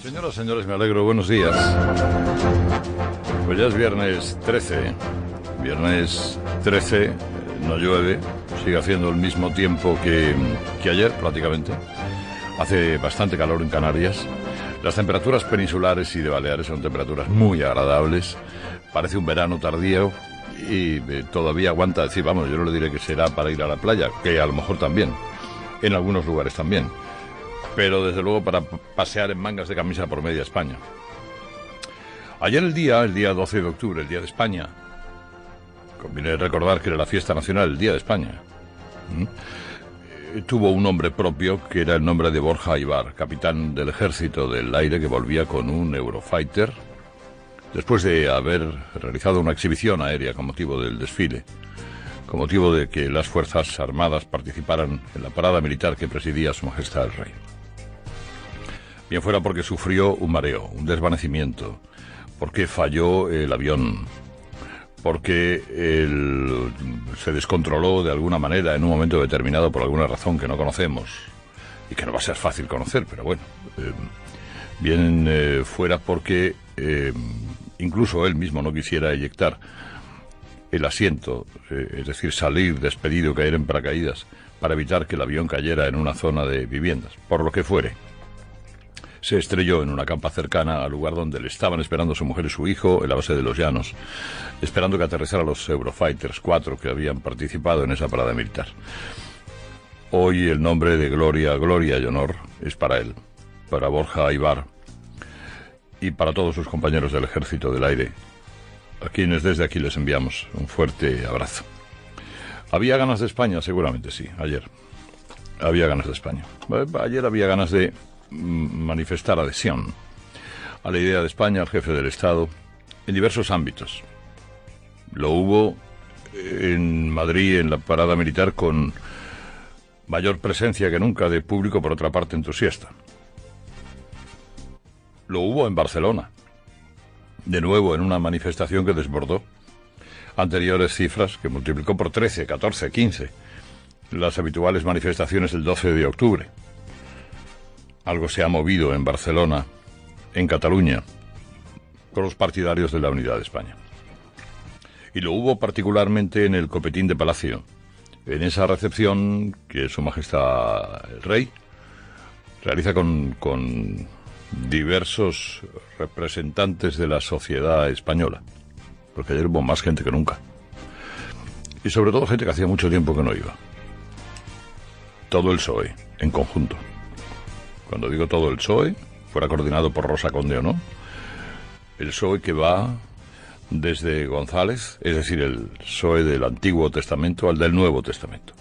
Señoras, señores, me alegro. Buenos días. Pues ya es viernes 13. Viernes 13, no llueve, sigue haciendo el mismo tiempo que ayer prácticamente. Hace bastante calor en Canarias. Las temperaturas peninsulares y de Baleares son temperaturas muy agradables. Parece un verano tardío y todavía aguanta decir, vamos, yo no le diré que será para ir a la playa, que a lo mejor también, en algunos lugares también. Pero desde luego para pasear en mangas de camisa por media España. Ayer el día 12 de octubre, el Día de España, conviene recordar que era la fiesta nacional, el Día de España, tuvo un nombre propio que era el nombre de Borja Aybar, capitán del Ejército del Aire que volvía con un Eurofighter después de haber realizado una exhibición aérea con motivo del desfile, con motivo de que las Fuerzas Armadas participaran en la parada militar que presidía Su Majestad el Rey. Bien fuera porque sufrió un mareo, un desvanecimiento, porque falló el avión, porque se descontroló de alguna manera en un momento determinado por alguna razón que no conocemos y que no va a ser fácil conocer, pero bueno, bien fuera porque incluso él mismo no quisiera eyectar el asiento, es decir, salir despedido, caer en paracaídas, para evitar que el avión cayera en una zona de viviendas, por lo que fuere. Se estrelló en una campa cercana al lugar donde le estaban esperando su mujer y su hijo, en la base de Los Llanos, esperando que aterrizaran los Eurofighters 4 que habían participado en esa parada militar. Hoy el nombre de gloria y honor es para él, para Borja Aybar y para todos sus compañeros del Ejército del Aire, a quienes desde aquí les enviamos un fuerte abrazo. ¿Había ganas de España? Seguramente sí, ayer. Había ganas de España. Ayer había ganas de manifestar adhesión a la idea de España, al jefe del Estado, en diversos ámbitos. Lo hubo en Madrid, en la parada militar, con mayor presencia que nunca de público, por otra parte entusiasta. Lo hubo en Barcelona, de nuevo en una manifestación que desbordó anteriores cifras, que multiplicó por 13, 14, 15 las habituales manifestaciones del 12 de octubre. Algo se ha movido en Barcelona, en Cataluña, con los partidarios de la unidad de España. Y lo hubo particularmente en el Copetín de Palacio, en esa recepción que Su Majestad el Rey realiza con diversos representantes de la sociedad española, porque ayer hubo más gente que nunca. Y sobre todo gente que hacía mucho tiempo que no iba. Todo el PSOE, en conjunto. Cuando digo todo el PSOE, fuera coordinado por Rosa Conde o no, el PSOE que va desde González, es decir, el PSOE del Antiguo Testamento al del Nuevo Testamento,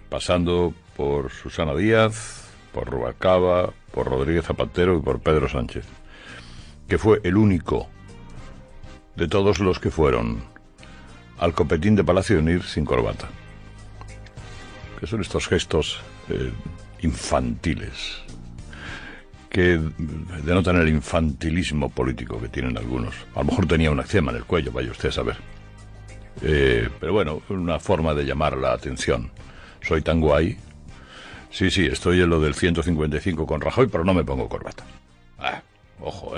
pasando por Susana Díaz, por Rubalcaba, por Rodríguez Zapatero y por Pedro Sánchez, que fue el único de todos los que fueron al Copetín de Palacio de ir sin corbata. Que son estos gestos infantiles que denotan el infantilismo político que tienen algunos. A lo mejor tenía un eczema en el cuello, vaya usted a saber. Pero bueno, una forma de llamar la atención. Soy tan guay. Sí, estoy en lo del 155 con Rajoy, pero no me pongo corbata. Ojo,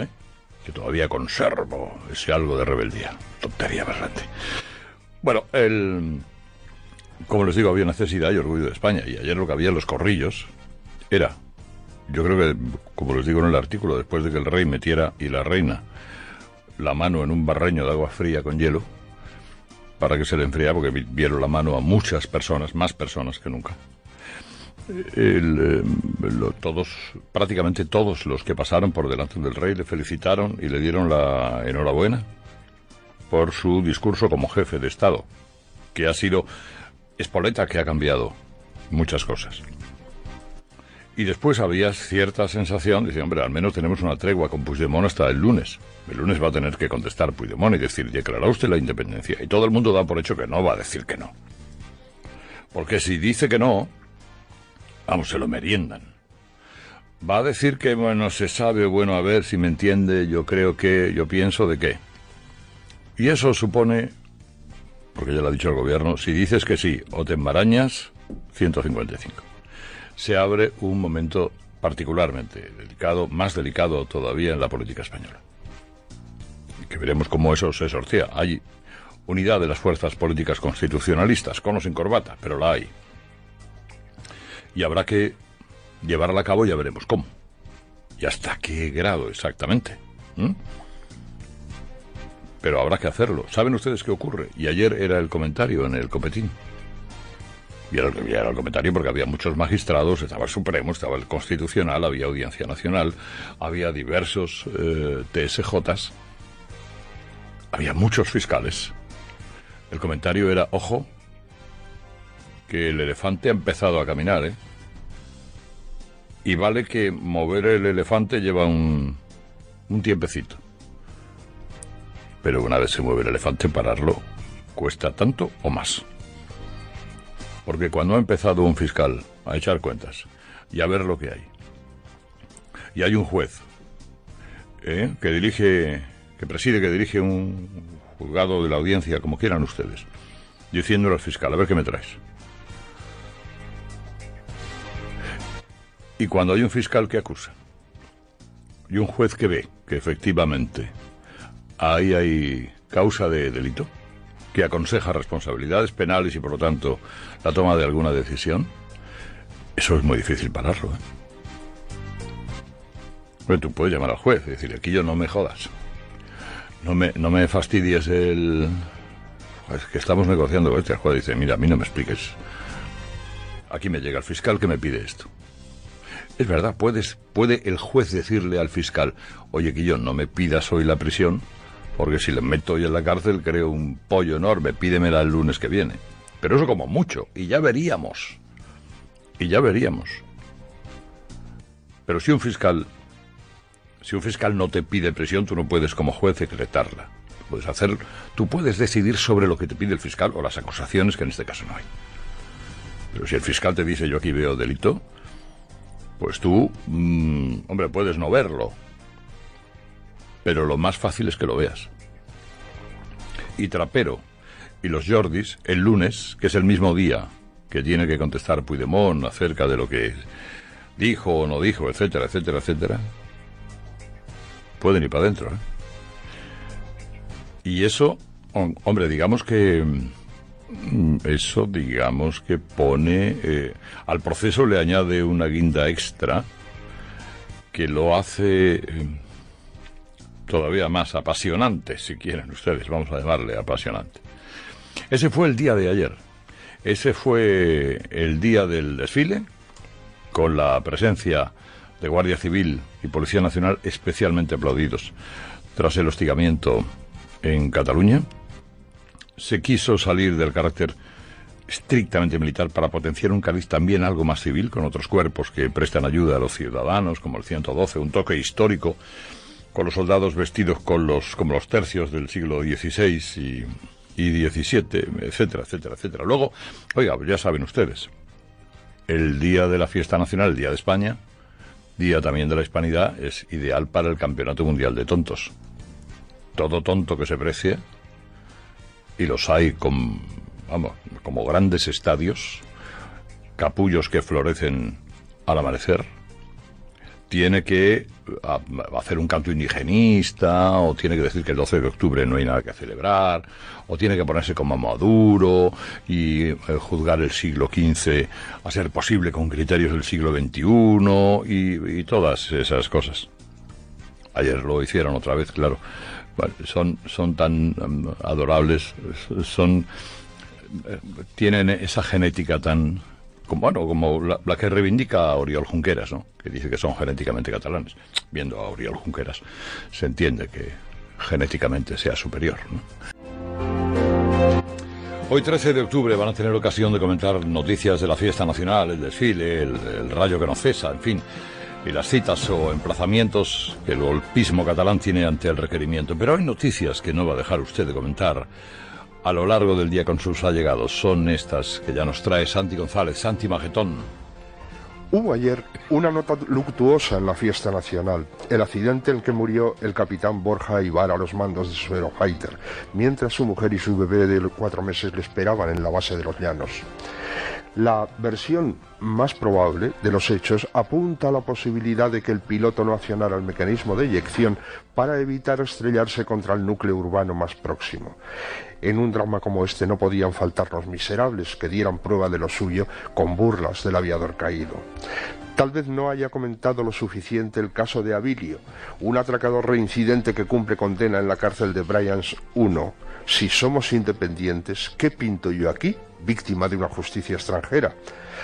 que todavía conservo ese algo de rebeldía. Tontería bastante. Bueno, como les digo, había necesidad y orgullo de España. Y ayer lo que había en los corrillos era, yo creo que, como les digo en el artículo, después de que el rey metiera y la reina la mano en un barreño de agua fría con hielo, para que se le enfriara, porque vieron la mano a muchas personas, más personas que nunca. Prácticamente todos los que pasaron por delante del rey le felicitaron y le dieron la enhorabuena por su discurso como jefe de Estado, que ha sido espoleta, que ha cambiado muchas cosas. Y después había cierta sensación, decía, hombre, al menos tenemos una tregua con Puigdemont hasta el lunes. El lunes va a tener que contestar Puigdemont y decir, ¿declarará usted la independencia? Y todo el mundo da por hecho que no va a decir que no. Porque si dice que no, vamos, se lo meriendan. Va a decir que, bueno, se sabe, bueno, a ver si me entiende, yo creo que, yo pienso de qué. Y eso supone, porque ya lo ha dicho el gobierno, si dices que sí o te enmarañas, 155. Se abre un momento particularmente delicado, más delicado todavía en la política española. Y que veremos cómo eso se sortea. Hay unidad de las fuerzas políticas constitucionalistas, con o sin corbata, pero la hay. Y habrá que llevarla a cabo, ya veremos cómo. ¿Y hasta qué grado exactamente? Pero habrá que hacerlo. ¿Saben ustedes qué ocurre? Y ayer era el comentario en el Copetín. Y era el comentario porque había muchos magistrados, estaba el Supremo, estaba el Constitucional, había Audiencia Nacional, había diversos TSJs, había muchos fiscales. El comentario era, ojo, que el elefante ha empezado a caminar, ¿eh? Y vale que mover el elefante lleva un tiempecito. Pero una vez se mueve el elefante, pararlo cuesta tanto o más. Porque cuando ha empezado un fiscal a echar cuentas y a ver lo que hay, y hay un juez que dirige un juzgado de la audiencia, como quieran ustedes, diciéndole al fiscal, a ver qué me traes. Y cuando hay un fiscal que acusa y un juez que ve que efectivamente ahí hay causa de delito, que aconseja responsabilidades penales y por lo tanto la toma de alguna decisión, eso es muy difícil pararlo, ¿eh? Pero tú puedes llamar al juez y decirle, aquí yo no me jodas, no me fastidies es que estamos negociando con este. El juez dice, mira, a mí no me expliques, aquí me llega el fiscal que me pide esto. Es verdad, puede el juez decirle al fiscal, oye, Quillón, no me pidas hoy la prisión, porque si le meto hoy en la cárcel creo un pollo enorme, pídemela el lunes que viene. Pero eso como mucho, y ya veríamos. Pero si un fiscal no te pide prisión, tú no puedes como juez decretarla. Tú puedes decidir sobre lo que te pide el fiscal o las acusaciones, que en este caso no hay. Pero si el fiscal te dice, yo aquí veo delito, pues tú, hombre, puedes no verlo, pero lo más fácil es que lo veas. Y Trapero y los Jordis, el lunes, que es el mismo día que tiene que contestar Puigdemont acerca de lo que dijo o no dijo, etcétera, etcétera, etcétera, pueden ir para adentro, ¿eh? Y eso, hombre, digamos que pone al proceso, le añade una guinda extra que lo hace todavía más apasionante, si quieren ustedes, vamos a llamarle apasionante. Ese fue el día de ayer. Ese fue el día del desfile, con la presencia de Guardia Civil y Policía Nacional especialmente aplaudidos tras el hostigamiento en Cataluña. Se quiso salir del carácter estrictamente militar para potenciar un cariz también algo más civil, con otros cuerpos que prestan ayuda a los ciudadanos, como el 112, un toque histórico, con los soldados vestidos como los tercios del siglo XVI y XVII, etcétera, etcétera, etcétera. Luego, oiga, ya saben ustedes, el día de la fiesta nacional, el día de España, día también de la hispanidad, es ideal para el Campeonato Mundial de Tontos. Todo tonto que se precie, y los hay como grandes estadios, capullos que florecen al amanecer, tiene que hacer un canto indigenista, o tiene que decir que el 12 de octubre no hay nada que celebrar, o tiene que ponerse como Maduro y juzgar el siglo XV a ser posible con criterios del siglo XXI y todas esas cosas. Ayer lo hicieron otra vez, claro. Bueno, son tan adorables, tienen esa genética tan, como la que reivindica Oriol Junqueras, ¿no? Que dice que son genéticamente catalanes. Viendo a Oriol Junqueras se entiende que genéticamente sea superior, ¿no? Hoy 13 de octubre van a tener ocasión de comentar noticias de la fiesta nacional, el desfile, el rayo que no cesa, en fin, y las citas o emplazamientos que el golpismo catalán tiene ante el requerimiento. Pero hay noticias que no va a dejar usted de comentar a lo largo del día con sus allegados. Son estas que ya nos trae Santi González. Santi Magetón. Hubo ayer una nota luctuosa en la fiesta nacional, el accidente en el que murió el capitán Borja Ibar a los mandos de su Eurofighter, mientras su mujer y su bebé de 4 meses le esperaban en la base de los Llanos. La versión más probable de los hechos apunta a la posibilidad de que el piloto no accionara el mecanismo de eyección para evitar estrellarse contra el núcleo urbano más próximo. En un drama como este no podían faltar los miserables que dieran prueba de lo suyo con burlas del aviador caído. Tal vez no haya comentado lo suficiente el caso de Abilio, un atracador reincidente que cumple condena en la cárcel de Brians 1. Si somos independientes, ¿qué pinto yo aquí, víctima de una justicia extranjera?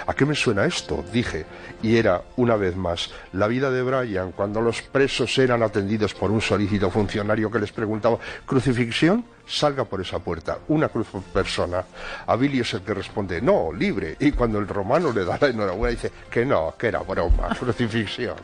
¿A qué me suena esto?, dije, y era, una vez más, la vida de Brian cuando los presos eran atendidos por un solícito funcionario que les preguntaba: ¿crucifixión? Salga por esa puerta, una cruz por persona. Abilio es el que responde: no, libre, y cuando el romano le da la enhorabuena dice que no, que era broma, crucifixión.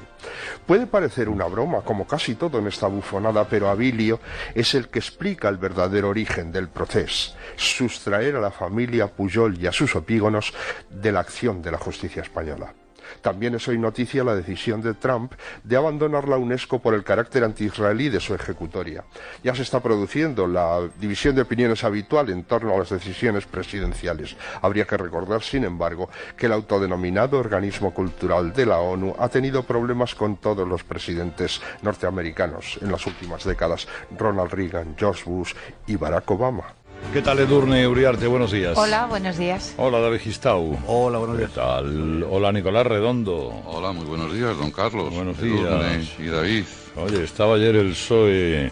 Puede parecer una broma, como casi todo en esta bufonada, pero Abilio es el que explica el verdadero origen del proceso: sustraer a la familia Pujol y a sus epígonos de la acción de la justicia española. También es hoy noticia la decisión de Trump de abandonar la UNESCO por el carácter anti-israelí de su ejecutoria. Ya se está produciendo la división de opiniones habitual en torno a las decisiones presidenciales. Habría que recordar, sin embargo, que el autodenominado organismo cultural de la ONU ha tenido problemas con todos los presidentes norteamericanos en las últimas décadas: Ronald Reagan, George Bush y Barack Obama. ¿Qué tal, Edurne Uriarte? Buenos días. Hola, buenos días. Hola, David Gistau. Hola, buenos días. ¿Qué tal? Hola, Nicolás Redondo. Hola, muy buenos días, don Carlos. Buenos Edurne días. y David. Oye, estaba ayer el PSOE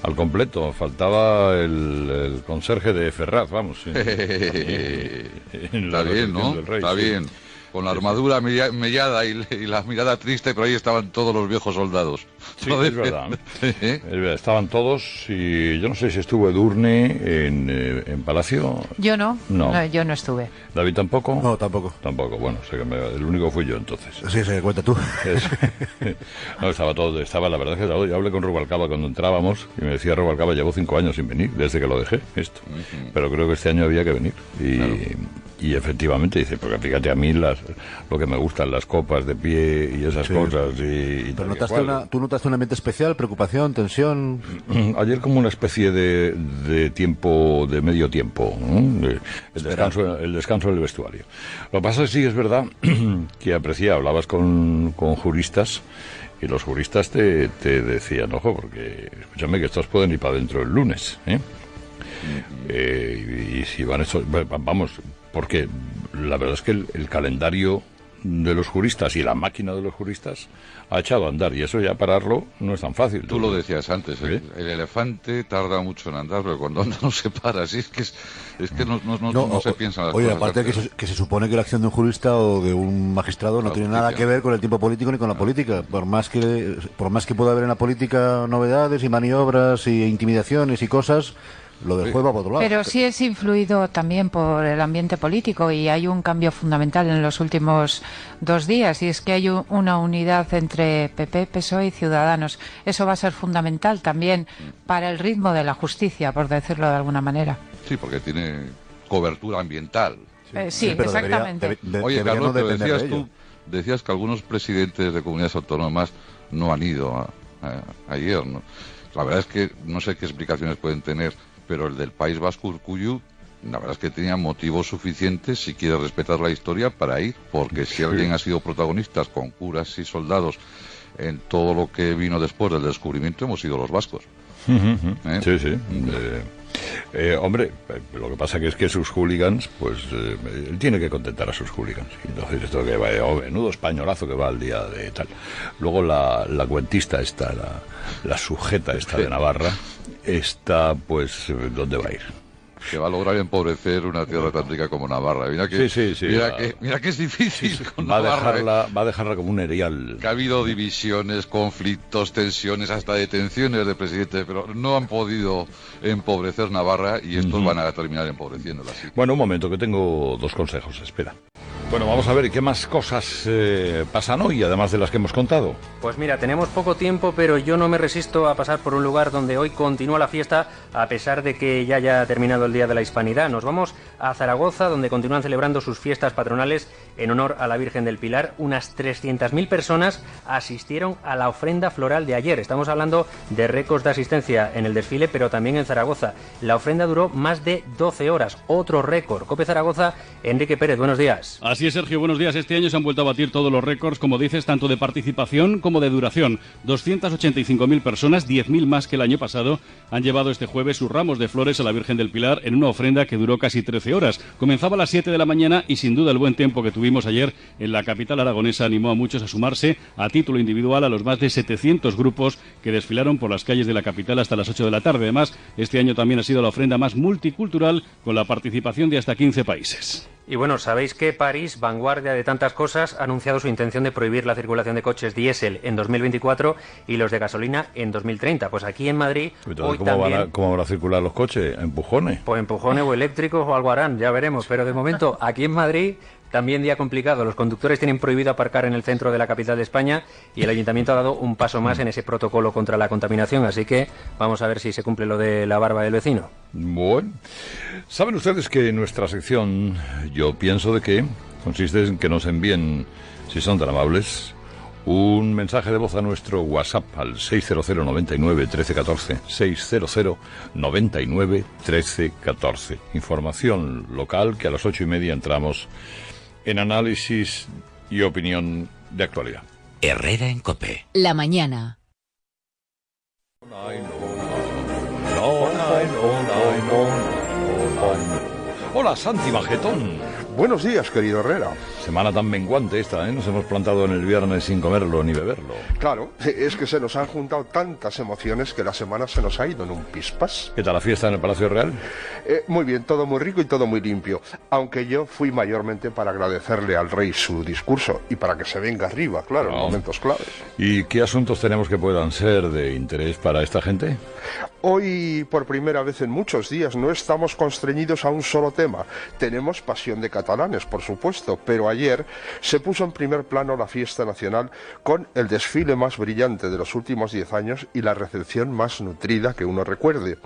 al completo. Faltaba el conserje de Ferraz, vamos. Está bien, ¿no? Está bien. Con la armadura mellada y la mirada triste, pero ahí estaban todos los viejos soldados. Sí, es verdad. Es verdad. Estaban todos, y yo no sé si estuvo Edurne en Palacio. Yo no. No. Yo no estuve. ¿David tampoco? No, tampoco. Tampoco, bueno, sé que el único fui yo entonces. Sí, se cuenta tú. No, estaba todo, la verdad es que yo hablé con Rubalcaba cuando entrábamos y me decía Rubalcaba: llevo 5 años sin venir, desde que lo dejé, esto. Pero creo que este año había que venir. Y efectivamente dice, porque fíjate, a mí lo que me gustan, las copas de pie y esas cosas. Pero ¿tú notaste un ambiente especial, preocupación, tensión? Ayer como una especie de tiempo, de medio tiempo, ¿no? El descanso del vestuario. Lo que pasa es que sí es verdad que hablabas con juristas, y los juristas te decían: ojo, porque escúchame, que estos pueden ir para adentro el lunes, ¿eh? Y si van estos, vamos, porque la verdad es que el calendario de los juristas y la máquina de los juristas ha echado a andar, y eso ya pararlo no es tan fácil. Tú lo decías antes, ¿sí? El elefante tarda mucho en andar, pero cuando anda no se para. Sí, es que no se piensa las oye, cosas. aparte que se supone que la acción de un jurista o de un magistrado no tiene nada que ver con el tiempo político ni con la política. Por más que pueda haber en la política novedades y maniobras y intimidaciones y cosas, lo del juez va por otro lado. Pero sí es influido también por el ambiente político, y hay un cambio fundamental en los últimos 2 días, y es que hay una unidad entre PP, PSOE y Ciudadanos. Eso va a ser fundamental también para el ritmo de la justicia, por decirlo de alguna manera. Sí, porque tiene cobertura ambiental. Sí, pero exactamente. Oye, Carlos, pero decías que algunos presidentes de comunidades autónomas no han ido ayer, ¿no? La verdad es que no sé qué explicaciones pueden tener, pero el del País Vasco, Urkullu, la verdad es que tenía motivos suficientes, si quiere respetar la historia, para ir, porque si alguien ha sido protagonista con curas y soldados en todo lo que vino después del descubrimiento, hemos sido los vascos. Sí, sí. Hombre, lo que pasa que es que sus hooligans, pues él tiene que contentar a sus hooligans. Entonces esto que va, menudo españolazo que va al día de tal. Luego la cuentista esta, la sujeta esta de Navarra, esta, pues, ¿dónde va a ir? Que va a lograr empobrecer una tierra tan rica como Navarra. Mira que, sí, mira que es difícil con va Navarra. Va a dejarla como un erial. Que ha habido divisiones, conflictos, tensiones, hasta detenciones de presidentes, pero no han podido empobrecer Navarra, y estos van a terminar empobreciéndola. ¿Sí? Bueno, un momento, que tengo 2 consejos, espera. Bueno, vamos a ver qué más cosas pasan hoy, además de las que hemos contado. Pues mira, tenemos poco tiempo, pero yo no me resisto a pasar por un lugar donde hoy continúa la fiesta, a pesar de que ya haya terminado el Día de la Hispanidad. Nos vamos a Zaragoza, donde continúan celebrando sus fiestas patronales en honor a la Virgen del Pilar. Unas 300.000 personas asistieron a la ofrenda floral de ayer. Estamos hablando de récords de asistencia en el desfile, pero también en Zaragoza. La ofrenda duró más de 12 horas. Otro récord. COPE Zaragoza, Enrique Pérez, buenos días. Así es, Sergio, buenos días. Este año se han vuelto a batir todos los récords, como dices, tanto de participación como de duración. 285.000 personas, 10.000 más que el año pasado, han llevado este jueves sus ramos de flores a la Virgen del Pilar en una ofrenda que duró casi 13 horas. Comenzaba a las 7 de la mañana y sin duda el buen tiempo que tuvimos ayer en la capital aragonesa animó a muchos a sumarse a título individual a los más de 700 grupos que desfilaron por las calles de la capital hasta las 8 de la tarde. Además, este año también ha sido la ofrenda más multicultural con la participación de hasta 15 países. Y bueno, sabéis que París, vanguardia de tantas cosas, ha anunciado su intención de prohibir la circulación de coches diésel en 2024 y los de gasolina en 2030. Pues aquí en Madrid, hoy también... ¿Cómo van a circular los coches? ¿A empujones? Pues empujones o eléctricos o algo harán, ya veremos. Pero de momento, aquí en Madrid... También día complicado. Los conductores tienen prohibido aparcar en el centro de la capital de España y el Ayuntamiento ha dado un paso más en ese protocolo contra la contaminación. Así que vamos a ver si se cumple lo de la barba del vecino. Bueno, saben ustedes que nuestra sección, yo pienso de que, consiste en que nos envíen, si son tan amables, un mensaje de voz a nuestro WhatsApp al 600 99 1314, 600 99 1314. Información local que a las 8:30 entramos en análisis y opinión de actualidad. Herrera en COPE. La mañana. Hola, Santi Majetón. Buenos días, querido Herrera. Semana tan menguante esta, ¿eh? Nos hemos plantado en el viernes sin comerlo ni beberlo. Claro, es que se nos han juntado tantas emociones que la semana se nos ha ido en un pispas. ¿Qué tal la fiesta en el Palacio Real? Muy bien, todo muy rico y todo muy limpio. Aunque yo fui mayormente para agradecerle al rey su discurso y para que se venga arriba, claro, en momentos claves. ¿Y qué asuntos tenemos que puedan ser de interés para esta gente? Hoy, por primera vez en muchos días, no estamos constreñidos a un solo tema. Tenemos pasión de catalanes, por supuesto, pero ayer se puso en primer plano la fiesta nacional con el desfile más brillante de los últimos 10 años y la recepción más nutrida que uno recuerde.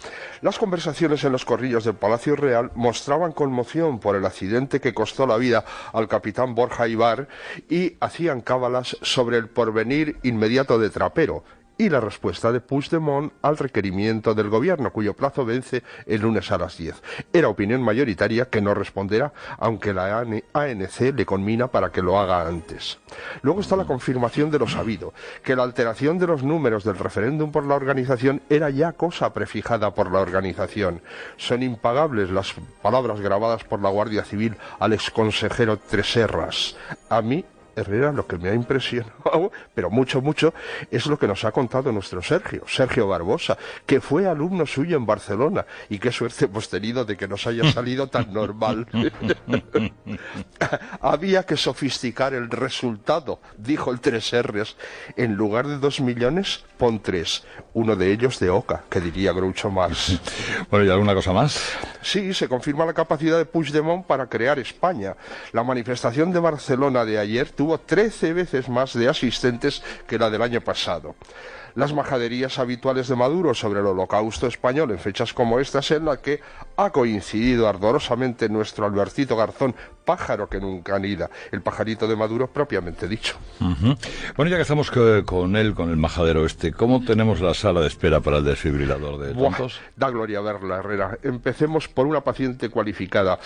Las conversaciones en los corrillos del Palacio Real mostraban conmoción por el accidente que costó la vida al capitán Borja Ibar y hacían cábalas sobre el porvenir inmediato de Trapero y la respuesta de Puigdemont al requerimiento del gobierno, cuyo plazo vence el lunes a las 10. Era opinión mayoritaria que no responderá, aunque la ANC le conmina para que lo haga antes. Luego está la confirmación de lo sabido, que la alteración de los números del referéndum por la organización era ya cosa prefijada por la organización. Son impagables las palabras grabadas por la Guardia Civil al exconsejero Tresserras. A mí, Herrera, lo que me ha impresionado, pero mucho, es lo que nos ha contado nuestro Sergio Barbosa, que fue alumno suyo en Barcelona, y qué suerte hemos tenido de que nos haya salido tan normal. Había que sofisticar el resultado, dijo el 3Rs. En lugar de 2 millones, pon 3. Uno de ellos de Oca, que diría Groucho Marx. Bueno, ¿y alguna cosa más? Sí, se confirma la capacidad de Puigdemont para crear España. La manifestación de Barcelona de ayer tuvo 13 veces más de asistentes que la del año pasado. Las majaderías habituales de Maduro sobre el holocausto español en fechas como estas, en la que ha coincidido ardorosamente nuestro Albertito Garzón, pájaro que nunca anida, el pajarito de Maduro propiamente dicho. Bueno, ya que estamos con él, con el majadero este, ¿cómo tenemos la sala de espera para el desfibrilador de tontos? Da gloria verla, Herrera. Empecemos por una paciente cualificada,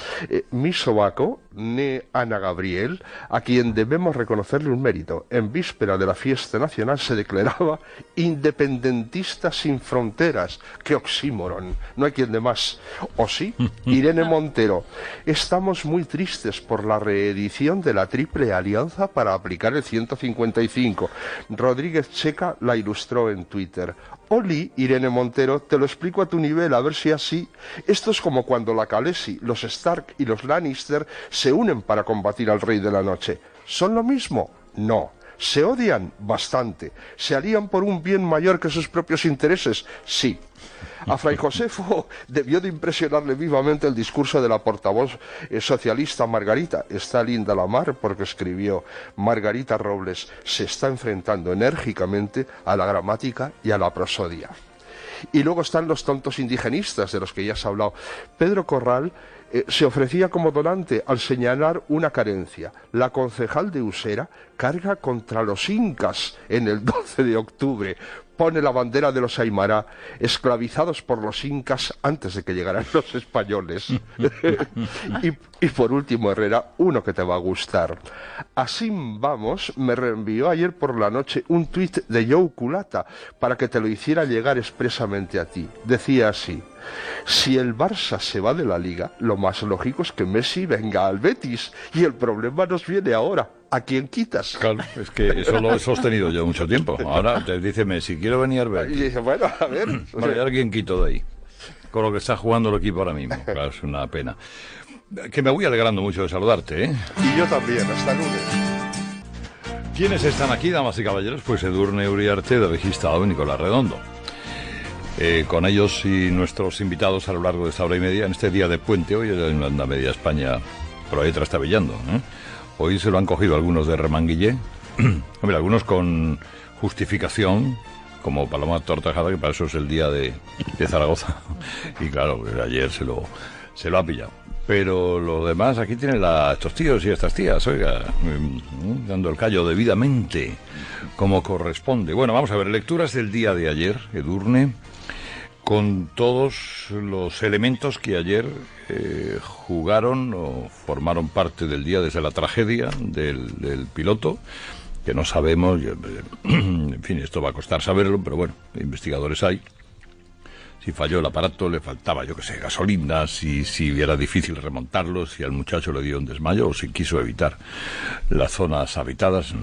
mi sobaco, ne Ana Gabriel, a quien debemos reconocerle un mérito. En víspera de la fiesta nacional se declaraba independentista sin fronteras. ¡Qué oxímoron! No hay quien de más. ¿O sí? Irene Montero. Estamos muy tristes por la reedición de la Triple Alianza para aplicar el 155. Rodríguez Checa la ilustró en Twitter. Oli, Irene Montero, te lo explico a tu nivel, a ver si así. Esto es como cuando la Khaleesi, los Stark y los Lannister se unen para combatir al Rey de la Noche. ¿Son lo mismo? No. ¿Se odian? Bastante. ¿Se alían por un bien mayor que sus propios intereses? Sí. A Fray Josefo debió de impresionarle vivamente el discurso de la portavoz socialista Margarita. Está linda la mar, porque escribió: Margarita Robles se está enfrentando enérgicamente a la gramática y a la prosodia. Y luego están los tontos indigenistas de los que ya has hablado. Pedro Corral se ofrecía como donante al señalar una carencia. La concejal de Usera carga contra los incas en el 12 de octubre. Pone la bandera de los Aymara, esclavizados por los incas antes de que llegaran los españoles. y por último, Herrera, uno que te va a gustar. Así vamos, me reenvió ayer por la noche un tuit de Joe Culata para que te lo hiciera llegar expresamente a ti. Decía así: si el Barça se va de la Liga, lo más lógico es que Messi venga al Betis, y el problema nos viene ahora. ¿A quién quitas? Claro, es que eso lo he sostenido yo mucho tiempo. Ahora te dice Messi, quiero venir al Betis. Y dice, bueno, a ver. Bueno, ¿y alguien quito de ahí? Con lo que está jugando el equipo ahora mismo. Claro, es una pena. Que me voy alegrando mucho de saludarte, ¿eh? Y yo también, hasta el lunes. ¿Quiénes están aquí, damas y caballeros? Pues Edurne Uriarte, de Registado, y Nicolás Redondo. Con ellos y nuestros invitados a lo largo de esta hora y media, en este día de puente, hoy anda media España por ahí trastabillando, ¿eh? Hoy se lo han cogido algunos de remanguillé, hombre, algunos con justificación, como Paloma Tortajada, que para eso es el día de Zaragoza. Y claro, ayer se lo ha pillado. Pero lo demás, aquí tienen estos tíos y estas tías, oiga, dando el callo debidamente, como corresponde. Bueno, vamos a ver, lecturas del día de ayer, Edurne, con todos los elementos que ayer jugaron o formaron parte del día, desde la tragedia del piloto, que no sabemos, en fin, esto va a costar saberlo, pero bueno, investigadores hay. Si falló el aparato, le faltaba, yo qué sé, gasolina, si era difícil remontarlo, si al muchacho le dio un desmayo o si quiso evitar las zonas habitadas,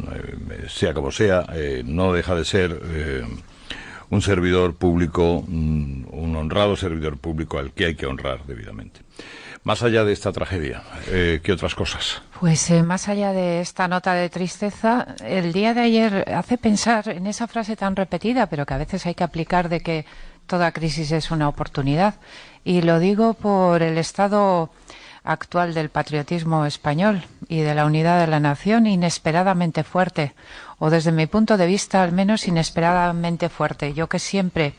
sea como sea, no deja de ser un servidor público, un honrado servidor público al que hay que honrar debidamente. Más allá de esta tragedia, ¿qué otras cosas? Pues más allá de esta nota de tristeza, el día de ayer hace pensar en esa frase tan repetida, pero que a veces hay que aplicar, de que toda crisis es una oportunidad. Y lo digo por el estado actual del patriotismo español y de la unidad de la nación, inesperadamente fuerte, o desde mi punto de vista al menos inesperadamente fuerte. Yo que siempre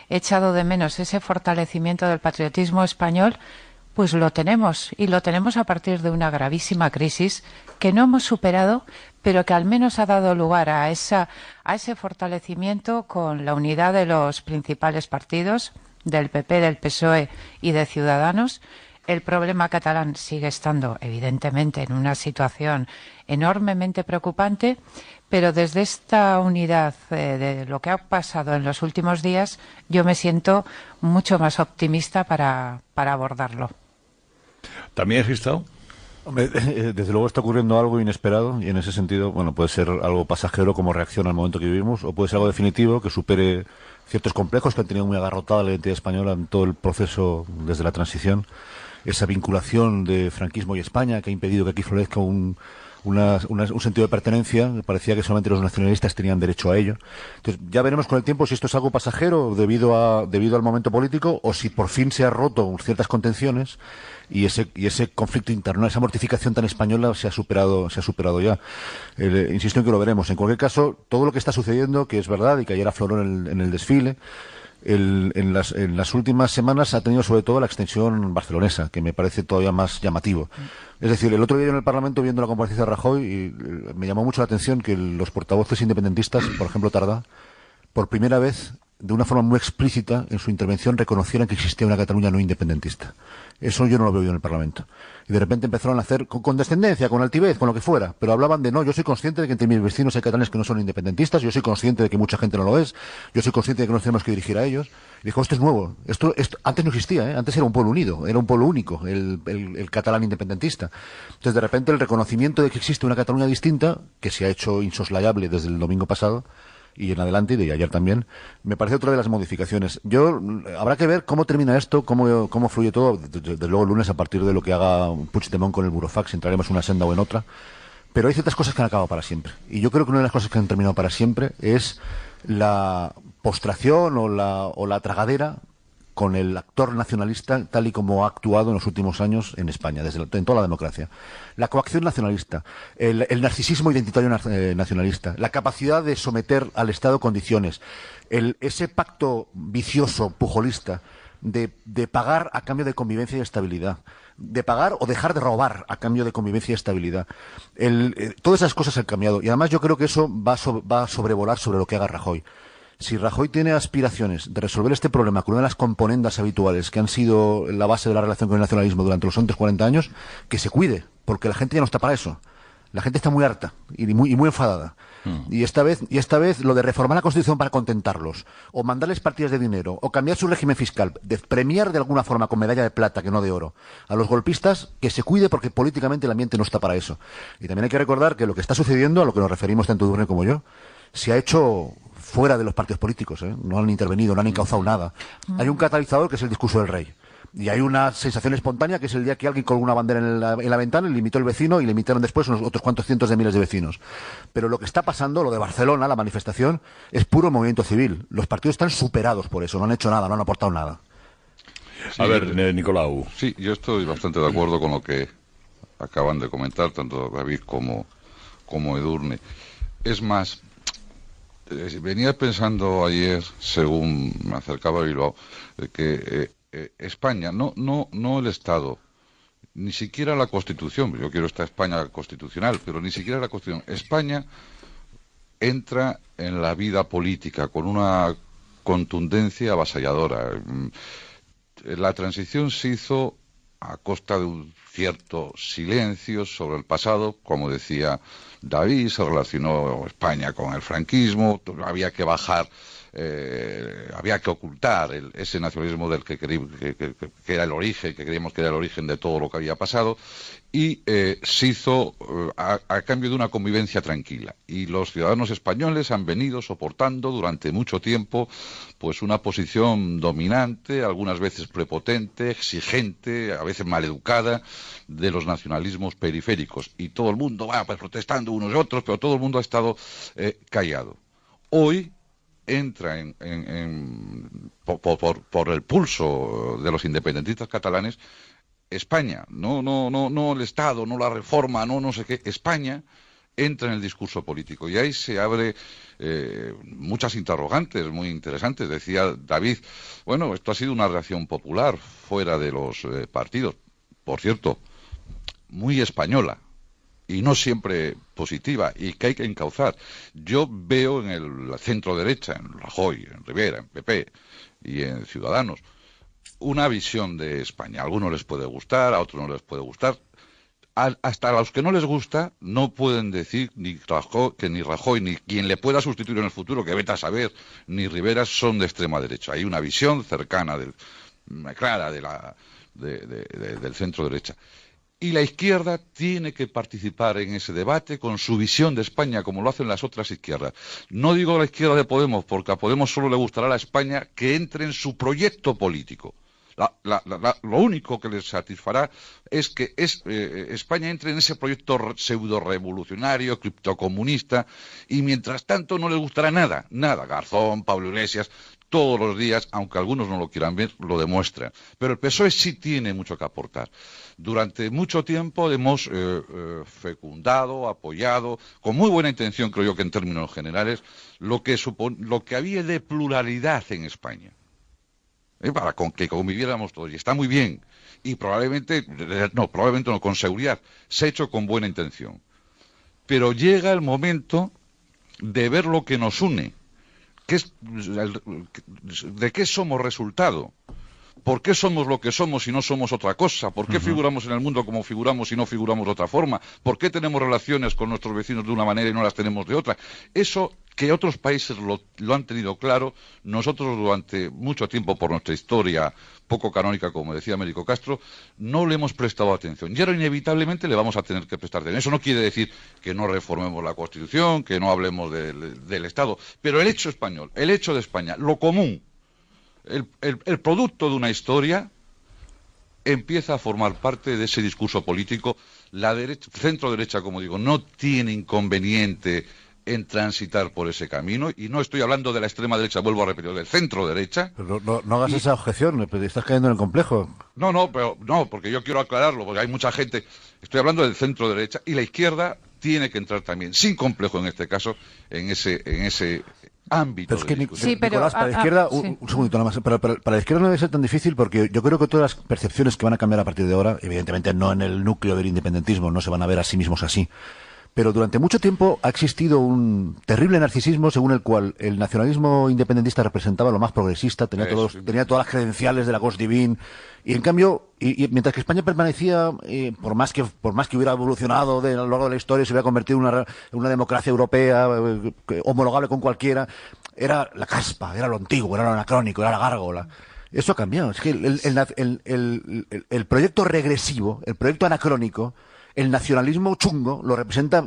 he echado de menos ese fortalecimiento del patriotismo español, pues lo tenemos, y lo tenemos a partir de una gravísima crisis que no hemos superado, pero que al menos ha dado lugar a ese fortalecimiento con la unidad de los principales partidos, del PP, del PSOE y de Ciudadanos. El problema catalán sigue estando, evidentemente, en una situación enormemente preocupante, pero desde esta unidad de lo que ha pasado en los últimos días, yo me siento mucho más optimista para abordarlo. ¿También has estado? Hombre, desde luego está ocurriendo algo inesperado, y en ese sentido, bueno, puede ser algo pasajero como reacción al momento que vivimos, o puede ser algo definitivo que supere ciertos complejos que han tenido muy agarrotada la identidad española en todo el proceso desde la transición. Esa vinculación de franquismo y España que ha impedido que aquí florezca un sentido de pertenencia. Parecía que solamente los nacionalistas tenían derecho a ello. Entonces, ya veremos con el tiempo si esto es algo pasajero debido al momento político, o si por fin se ha roto ciertas contenciones y ese conflicto interno, esa mortificación tan española se ha superado ya. Insisto en que lo veremos. En cualquier caso, todo lo que está sucediendo, que es verdad y que ayer afloró en el desfile, en las últimas semanas ha tenido sobre todo la extensión barcelonesa, que me parece todavía más llamativo. Es decir, el otro día en el Parlamento, viendo la comparecencia de Rajoy, me llamó mucho la atención que los portavoces independentistas, por ejemplo Tardá, por primera vez, de una forma muy explícita, en su intervención reconocieran que existía una Cataluña no independentista. Eso yo no lo veo en el Parlamento. Y de repente empezaron a hacer con condescendencia, con altivez, con lo que fuera, pero hablaban de: no, yo soy consciente de que entre mis vecinos hay catalanes que no son independentistas, yo soy consciente de que mucha gente no lo es, yo soy consciente de que nos tenemos que dirigir a ellos. Y dijo: esto es nuevo, esto antes no existía, antes era un pueblo unido, era un pueblo único, el catalán independentista. Entonces, de repente, el reconocimiento de que existe una Cataluña distinta, que se ha hecho insoslayable desde el domingo pasado y en adelante, y de ayer también, me parece otra de las modificaciones. Habrá que ver cómo termina esto, cómo fluye todo. Desde luego el lunes, a partir de lo que haga Puigdemont con el Burofax, entraremos en una senda o en otra. Pero hay ciertas cosas que han acabado para siempre. Y yo creo que una de las cosas que han terminado para siempre es la postración o la tragadera con el actor nacionalista tal y como ha actuado en los últimos años en España, en toda la democracia. La coacción nacionalista, el narcisismo identitario nacionalista, la capacidad de someter al Estado condiciones, ese pacto vicioso, pujolista, de pagar a cambio de convivencia y estabilidad, de pagar o dejar de robar a cambio de convivencia y estabilidad. Todas esas cosas han cambiado y además yo creo que eso va a sobrevolar sobre lo que haga Rajoy. Si Rajoy tiene aspiraciones de resolver este problema con una de las componendas habituales que han sido la base de la relación con el nacionalismo durante los últimos 40 años, que se cuide, porque la gente ya no está para eso. La gente está muy harta y muy enfadada. Y esta vez lo de reformar la Constitución para contentarlos, o mandarles partidas de dinero, o cambiar su régimen fiscal, de premiar de alguna forma con medalla de plata, que no de oro, a los golpistas, que se cuide porque políticamente el ambiente no está para eso. Y también hay que recordar que lo que está sucediendo, a lo que nos referimos tanto Edurne como yo, se ha hecho fuera de los partidos políticos, ¿eh? No han intervenido, no han encauzado nada. Hay un catalizador que es el discurso del rey. Y hay una sensación espontánea que es el día que alguien colgó una bandera en la ventana y le imitó el vecino y le imitaron después unos otros cuantos cientos de miles de vecinos. Pero lo que está pasando, lo de Barcelona, la manifestación, es puro movimiento civil. Los partidos están superados por eso, no han hecho nada, no han aportado nada. Sí, a ver, Nicolau. Sí, yo estoy bastante de acuerdo con lo que acaban de comentar tanto David como Edurne. Es más, venía pensando ayer, según me acercaba a Bilbao, que España, no el Estado, ni siquiera la Constitución, yo quiero esta España constitucional, pero ni siquiera la Constitución. España entra en la vida política con una contundencia avasalladora. La transición se hizo a costa de un cierto silencio sobre el pasado, como decía David, se relacionó España con el franquismo, había que bajar, había que ocultar ese nacionalismo del que era el origen, que creíamos que era el origen de todo lo que había pasado, y se hizo a cambio de una convivencia tranquila. Y los ciudadanos españoles han venido soportando durante mucho tiempo pues una posición dominante, algunas veces prepotente, exigente, a veces maleducada, de los nacionalismos periféricos. Y todo el mundo va pues protestando unos y otros, pero todo el mundo ha estado callado. Hoy entra por el pulso de los independentistas catalanes España, no el Estado, no la reforma, no sé qué. España entra en el discurso político y ahí se abre muchas interrogantes muy interesantes. Decía David, bueno, esto ha sido una reacción popular fuera de los partidos, por cierto, muy española y no siempre positiva y que hay que encauzar. Yo veo en el centro derecha, en Rajoy, en Rivera, en PP y en Ciudadanos, una visión de España. A algunos les puede gustar, a otros no les puede gustar. Hasta a los que no les gusta no pueden decir que ni Rajoy ni quien le pueda sustituir en el futuro, que vete a saber, ni Rivera son de extrema derecha. Hay una visión cercana, clara del centro derecha. Y la izquierda tiene que participar en ese debate con su visión de España, como lo hacen las otras izquierdas. No digo la izquierda de Podemos, porque a Podemos solo le gustará la España que entre en su proyecto político. Lo único que les satisfará es que España entre en ese proyecto pseudo-revolucionario, criptocomunista, y mientras tanto no les gustará nada. Garzón, Pablo Iglesias, todos los días, aunque algunos no lo quieran ver, lo demuestran. Pero el PSOE sí tiene mucho que aportar. Durante mucho tiempo hemos fecundado, apoyado, con muy buena intención, creo yo que en términos generales, lo que había de pluralidad en España. Para que conviviéramos todos, y está muy bien, y probablemente no, con seguridad, se ha hecho con buena intención. Pero llega el momento de ver lo que nos une, de qué somos resultado. ¿Por qué somos lo que somos y no somos otra cosa? ¿Por qué figuramos en el mundo como figuramos y no figuramos de otra forma? ¿Por qué tenemos relaciones con nuestros vecinos de una manera y no las tenemos de otra? Eso que otros países lo han tenido claro, nosotros durante mucho tiempo, por nuestra historia poco canónica, como decía Américo Castro, no le hemos prestado atención. Y ahora inevitablemente le vamos a tener que prestar atención. Eso no quiere decir que no reformemos la Constitución, que no hablemos del Estado, pero el hecho español, el hecho de España, lo común, el producto de una historia empieza a formar parte de ese discurso político. La centro derecha, como digo, no tiene inconveniente en transitar por ese camino, y no estoy hablando de la extrema derecha, vuelvo a repetir, del centro derecha. Pero no hagas esa objeción, estás cayendo en el complejo. No, porque yo quiero aclararlo, porque hay mucha gente. Estoy hablando del centro derecha, y la izquierda tiene que entrar también, sin complejo en este caso, en ese ámbito pero es que, de discusión. Sí, pero, Nicolás, para la izquierda, sí. un segundito nada más, para la izquierda no debe ser tan difícil porque yo creo que todas las percepciones que van a cambiar a partir de ahora, evidentemente no en el núcleo del independentismo, no se van a ver a sí mismos así, pero durante mucho tiempo ha existido un terrible narcisismo según el cual el nacionalismo independentista representaba lo más progresista, tenía todas las credenciales de la Gauche Divine, y en cambio, y mientras que España permanecía, por más que hubiera evolucionado a lo largo de la historia, se hubiera convertido en una democracia europea homologable con cualquiera, era la caspa, era lo antiguo, era lo anacrónico, era la gárgola. Eso ha cambiado. Es que el proyecto regresivo, el proyecto anacrónico, el nacionalismo chungo lo representa,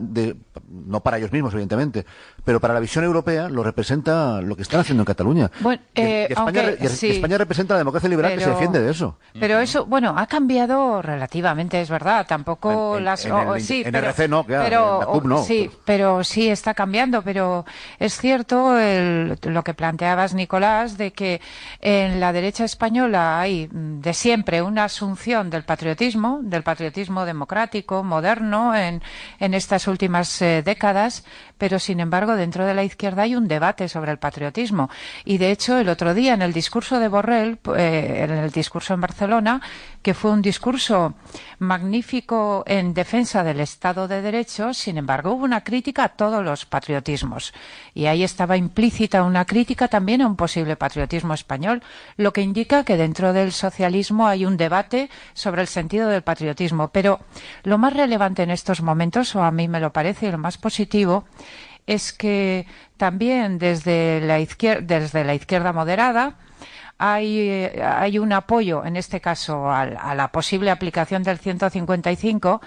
no para ellos mismos, evidentemente, pero para la visión europea lo representa lo que están haciendo en Cataluña. Bueno, España representa la democracia liberal que se defiende de eso. Pero eso, bueno, ha cambiado relativamente, es verdad. Tampoco En RC no, claro, pero, en la CUP no. Sí, pero sí está cambiando. Pero es cierto lo que planteabas, Nicolás, de que en la derecha española hay de siempre una asunción del patriotismo democrático, moderno en estas últimas décadas, pero sin embargo dentro de la izquierda hay un debate sobre el patriotismo. Y de hecho el otro día en el discurso de Borrell, en el discurso en Barcelona, que fue un discurso magnífico en defensa del Estado de Derecho, sin embargo hubo una crítica a todos los patriotismos. Y ahí estaba implícita una crítica también a un posible patriotismo español, lo que indica que dentro del socialismo hay un debate sobre el sentido del patriotismo. Pero lo más relevante en estos momentos, o a mí me lo parece, y lo más positivo, es que también desde la izquierda moderada hay un apoyo, en este caso, a la posible aplicación del 155,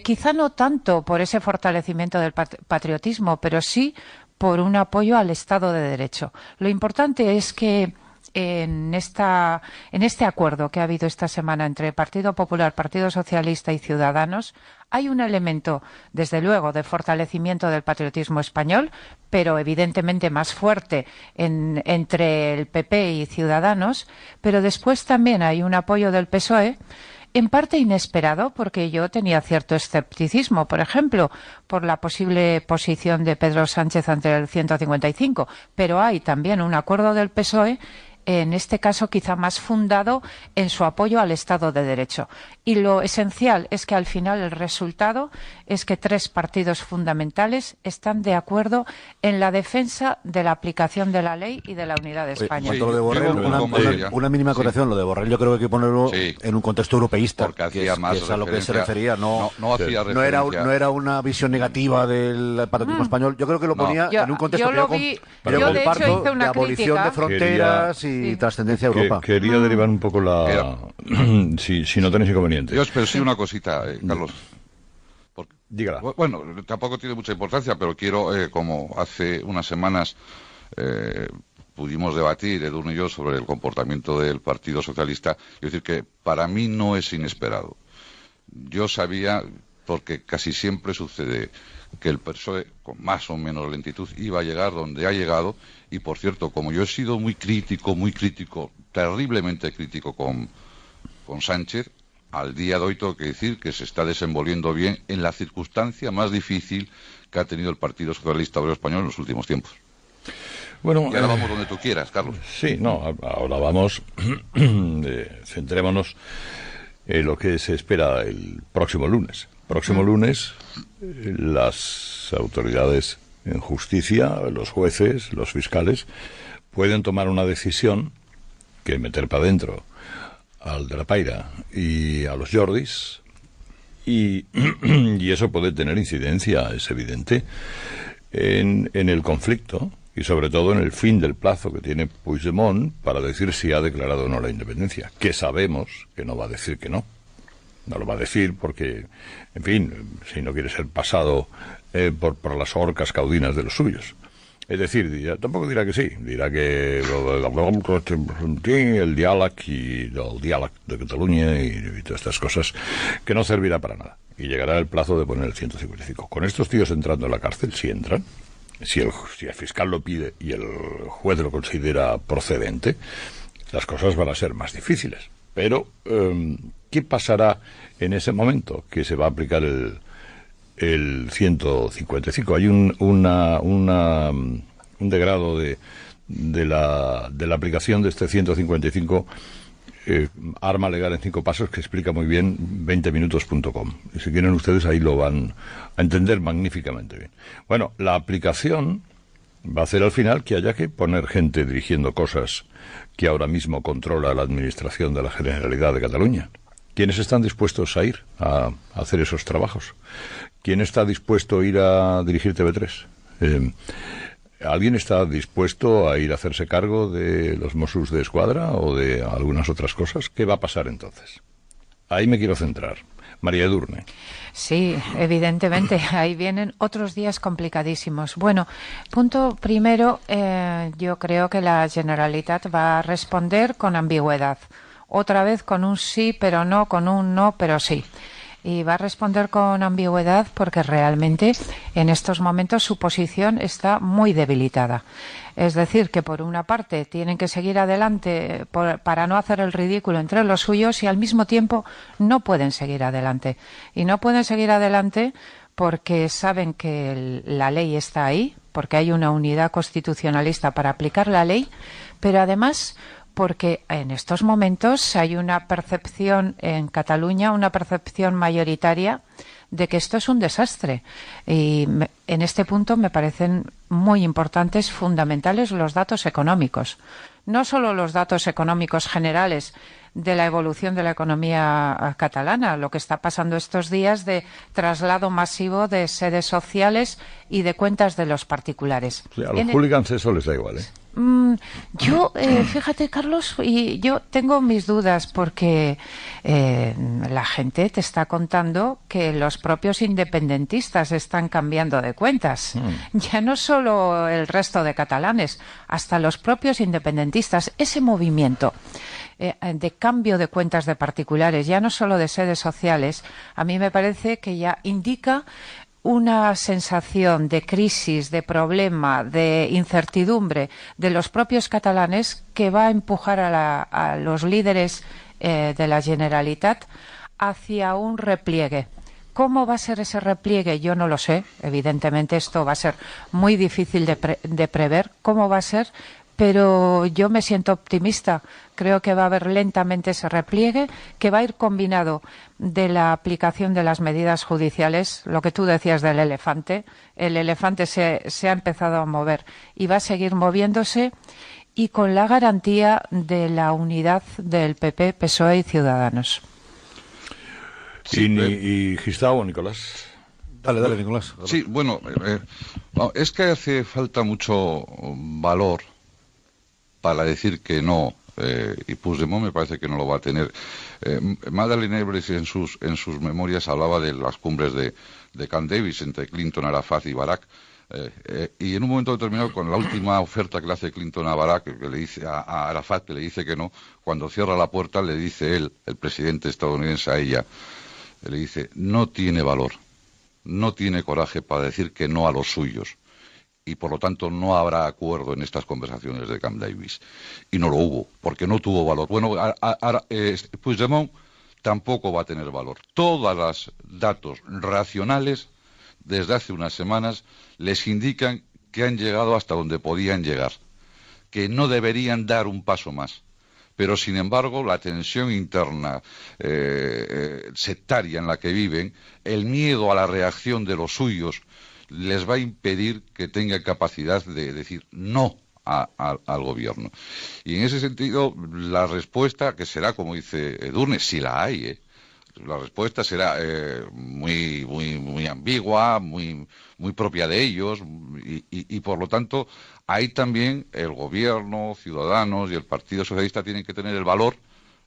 quizá no tanto por ese fortalecimiento del patriotismo, pero sí por un apoyo al Estado de Derecho. Lo importante es que en este acuerdo que ha habido esta semana entre Partido Popular, Partido Socialista y Ciudadanos, hay un elemento, desde luego, de fortalecimiento del patriotismo español, pero evidentemente más fuerte entre el PP y Ciudadanos, pero después también hay un apoyo del PSOE, en parte inesperado, porque yo tenía cierto escepticismo, por ejemplo, por la posible posición de Pedro Sánchez ante el 155, pero hay también un acuerdo del PSOE, en este caso quizá más fundado en su apoyo al Estado de Derecho. Y lo esencial es que al final el resultado es que tres partidos fundamentales están de acuerdo en la defensa de la aplicación de la ley y de la unidad de España. Lo de Borrell, una mínima corrección, lo de Borrell yo creo que hay que ponerlo en un contexto europeísta, que es a lo que se refería, no era una visión negativa del patriotismo español, yo creo que lo ponía en un contexto yo de hecho hice una abolición de fronteras y trascendencia a Europa. Quería derivar un poco si no tenéis inconveniente. Pero sí una cosita, Carlos. Dígala. Bueno, tampoco tiene mucha importancia, pero quiero, como hace unas semanas pudimos debatir, Edurne y yo, sobre el comportamiento del Partido Socialista, quiero decir que para mí no es inesperado. Yo sabía, porque casi siempre sucede, que el PSOE, con más o menos lentitud, iba a llegar donde ha llegado, y por cierto, como yo he sido muy crítico, terriblemente crítico con Sánchez, al día de hoy tengo que decir que se está desenvolviendo bien en la circunstancia más difícil que ha tenido el Partido Socialista Obrero Español en los últimos tiempos. Bueno, y ahora vamos donde tú quieras, Carlos. Sí, ahora vamos, centrémonos en lo que se espera el próximo lunes. Próximo lunes, las autoridades en justicia, los jueces, los fiscales, pueden tomar una decisión que meter para adentro al de la Paira y a los Jordis, y eso puede tener incidencia, es evidente, en el conflicto y sobre todo en el fin del plazo que tiene Puigdemont para decir si ha declarado o no la independencia, que sabemos que no va a decir que no. No lo va a decir porque, en fin, si no quiere ser pasado por las horcas caudinas de los suyos. Es decir, tampoco dirá que sí, dirá que el diálogo de Cataluña y todas estas cosas, que no servirá para nada. Y llegará el plazo de poner el 155. Con estos tíos entrando en la cárcel, si entran, si el fiscal lo pide y el juez lo considera procedente, las cosas van a ser más difíciles. Pero, ¿qué pasará en ese momento que se va a aplicar el 155? Hay una un degrado de la aplicación de este 155 arma legal en 5 pasos que explica muy bien 20minutos.com. Y si quieren ustedes ahí lo van a entender magníficamente bien. Bueno, la aplicación va a hacer al final que haya que poner gente dirigiendo cosas que ahora mismo controla la administración de la Generalidad de Cataluña. ¿Quiénes están dispuestos a ir a hacer esos trabajos? ¿Quién está dispuesto a ir a dirigir TV3? ¿Alguien está dispuesto a ir a hacerse cargo de los Mossos de Escuadra o de algunas otras cosas? ¿Qué va a pasar entonces? Ahí me quiero centrar. María Edurne. Sí, evidentemente, ahí vienen otros días complicadísimos. Bueno, punto primero, yo creo que la Generalitat va a responder con ambigüedad. Otra vez con un sí, pero no, con un no, pero sí. Y va a responder con ambigüedad porque realmente en estos momentos su posición está muy debilitada. Es decir, que por una parte tienen que seguir adelante para no hacer el ridículo entre los suyos y al mismo tiempo no pueden seguir adelante. Y no pueden seguir adelante porque saben que la ley está ahí, porque hay una unidad constitucionalista para aplicar la ley, pero además porque en estos momentos hay una percepción en Cataluña, una percepción mayoritaria de que esto es un desastre. Y en este punto me parecen muy importantes, fundamentales, los datos económicos. No solo los datos económicos generales de la evolución de la economía catalana, lo que está pasando estos días de traslado masivo de sedes sociales y de cuentas de los particulares. Sí, a los hooligans eso les da igual, ¿eh? Yo, fíjate, Carlos, y yo tengo mis dudas porque la gente te está contando que los propios independentistas están cambiando de cuentas. Ya no solo el resto de catalanes, hasta los propios independentistas. Ese movimiento de cambio de cuentas de particulares, ya no solo de sedes sociales, a mí me parece que ya indica una sensación de crisis, de problema, de incertidumbre de los propios catalanes que va a empujar a los líderes de la Generalitat hacia un repliegue. ¿Cómo va a ser ese repliegue? Yo no lo sé. Evidentemente esto va a ser muy difícil de prever cómo va a ser, pero yo me siento optimista. Creo que va a haber lentamente ese repliegue, que va a ir combinado de la aplicación de las medidas judiciales, lo que tú decías del elefante. El elefante se ha empezado a mover y va a seguir moviéndose, y con la garantía de la unidad del PP, PSOE y Ciudadanos. Sí, y Gistau, Nicolás. Dale, Nicolás. Sí, bueno, es que hace falta mucho valor para decir que no, y Puigdemont me parece que no lo va a tener. Madeleine Albright en sus memorias hablaba de las cumbres de Camp David entre Clinton, Arafat y Barack, y en un momento determinado, con la última oferta que le hace Clinton a Barack, que le dice a Arafat, que le dice que no, cuando cierra la puerta le dice él, el presidente estadounidense, a ella, le dice: no tiene valor, no tiene coraje para decir que no a los suyos, y por lo tanto no habrá acuerdo en estas conversaciones de Camp David. Y no lo hubo, porque no tuvo valor. Bueno, Puigdemont tampoco va a tener valor. Todos los datos racionales desde hace unas semanas les indican que han llegado hasta donde podían llegar, que no deberían dar un paso más. Pero, sin embargo, la tensión interna sectaria en la que viven, el miedo a la reacción de los suyos, les va a impedir que tengan capacidad de decir no al gobierno. Y en ese sentido, la respuesta, que será, como dice Edurne, si la hay, la respuesta será muy ambigua, muy propia de ellos, y por lo tanto, ahí también el gobierno, Ciudadanos y el Partido Socialista tienen que tener el valor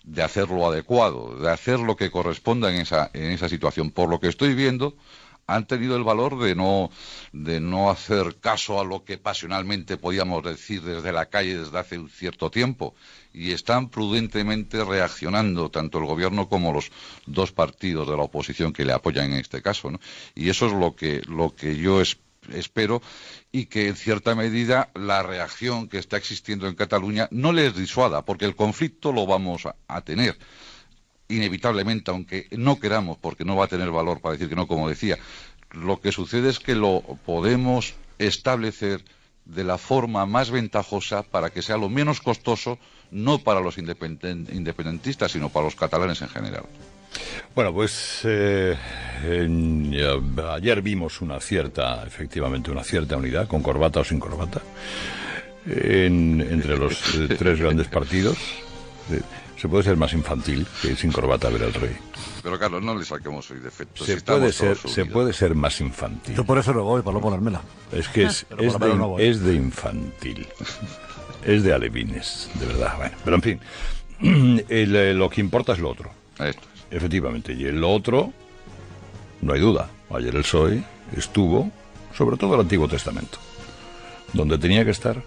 de hacer lo adecuado, de hacer lo que corresponda en esa situación. Por lo que estoy viendo, han tenido el valor de no hacer caso a lo que pasionalmente podíamos decir desde la calle desde hace un cierto tiempo, y están prudentemente reaccionando tanto el gobierno como los dos partidos de la oposición que le apoyan en este caso, ¿no? Y eso es lo que yo espero, y que en cierta medida la reacción que está existiendo en Cataluña no les disuada, porque el conflicto lo vamos a tener inevitablemente, aunque no queramos, porque no va a tener valor para decir que no, como decía. Lo que sucede es que lo podemos establecer de la forma más ventajosa para que sea lo menos costoso, no para los independentistas, sino para los catalanes en general. Bueno, pues ayer vimos efectivamente una cierta unidad, con corbata o sin corbata, entre los tres grandes partidos. Se puede ser más infantil que sin corbata ver al rey. Pero Carlos, no le saquemos hoy defectos. Se puede ser más infantil. Yo por eso no voy, para no ponérmela. Es que es de infantil. Es de alevines, de verdad. Bueno, pero en fin, lo que importa es lo otro. Esto es. Efectivamente, y en lo otro, no hay duda. Ayer el PSOE estuvo, sobre todo el Antiguo Testamento, donde tenía que estar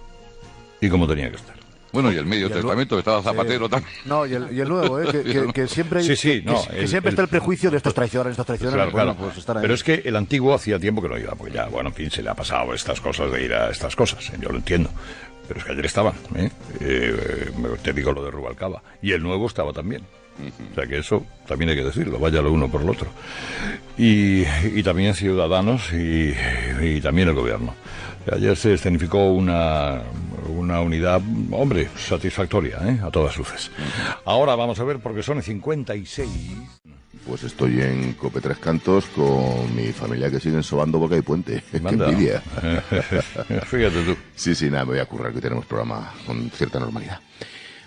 y como tenía que estar. Bueno, y el Medio Testamento, que estaba Zapatero también. No, y el Nuevo, que siempre, siempre está el prejuicio de estos traiciones, Claro. Pues estar ahí. Pero es que el Antiguo hacía tiempo que no iba, porque ya, bueno, en fin, se le ha pasado estas cosas de ir a estas cosas, yo lo entiendo. Pero es que ayer estaban, te digo lo de Rubalcaba. Y el Nuevo estaba también. O sea que eso también hay que decirlo, vaya lo uno por lo otro. Y también Ciudadanos y también el Gobierno. Ayer se escenificó una unidad, hombre, satisfactoria, a todas luces. Ahora vamos a ver, porque son 56. Pues estoy en Cope Tres Cantos con mi familia que siguen sobando boca y puente. ¡Qué envidia! Fíjate tú. Sí, nada, me voy a currar, que tenemos programa con cierta normalidad.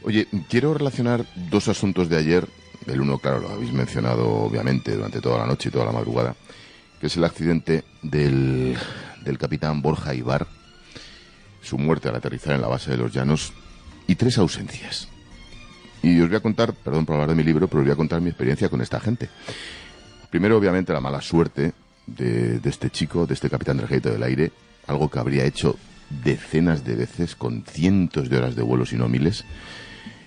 Oye, quiero relacionar dos asuntos de ayer. El uno, claro, lo habéis mencionado obviamente durante toda la noche y toda la madrugada, que es el accidente del capitán Borja Ibar, su muerte al aterrizar en la base de Los Llanos, y 3 ausencias. Y os voy a contar, perdón por hablar de mi libro, pero os voy a contar mi experiencia con esta gente. Primero, obviamente, la mala suerte de este chico, de este capitán del Ejército del Aire, algo que habría hecho decenas de veces con cientos de horas de vuelo, si no miles,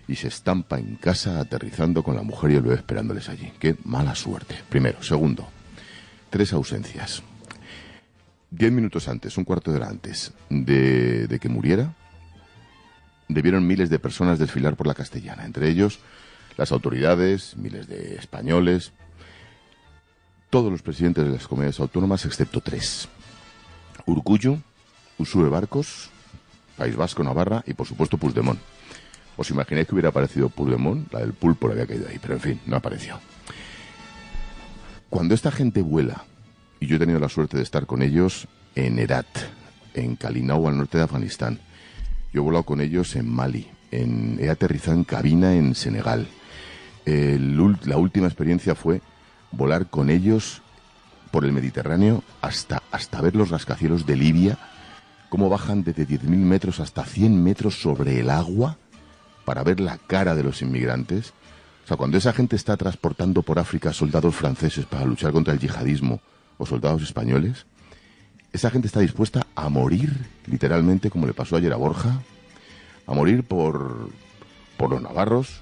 y se estampa en casa aterrizando con la mujer y el bebé esperándoles allí. ¡Qué mala suerte! Primero. Segundo, 3 ausencias. 10 minutos antes, un cuarto de hora antes de que muriera, debieron miles de personas desfilar por la Castellana, entre ellos las autoridades, miles de españoles, todos los presidentes de las comunidades autónomas excepto 3. Urkullu, Uxue Barkos, País Vasco, Navarra y por supuesto Puigdemont. ¿Os imagináis que hubiera aparecido Puigdemont? La del pulpo le había caído ahí, pero en fin, no apareció. Cuando esta gente vuela, y yo he tenido la suerte de estar con ellos en Herat, en Kalinau, al norte de Afganistán. Yo he volado con ellos en Mali, he aterrizado en cabina en Senegal. La última experiencia fue volar con ellos por el Mediterráneo hasta ver los rascacielos de Libia, cómo bajan desde 10.000 metros hasta 100 metros sobre el agua para ver la cara de los inmigrantes. O sea, cuando esa gente está transportando por África soldados franceses para luchar contra el yihadismo o soldados españoles, esa gente está dispuesta a morir, literalmente, como le pasó ayer a Borja, a morir por los navarros,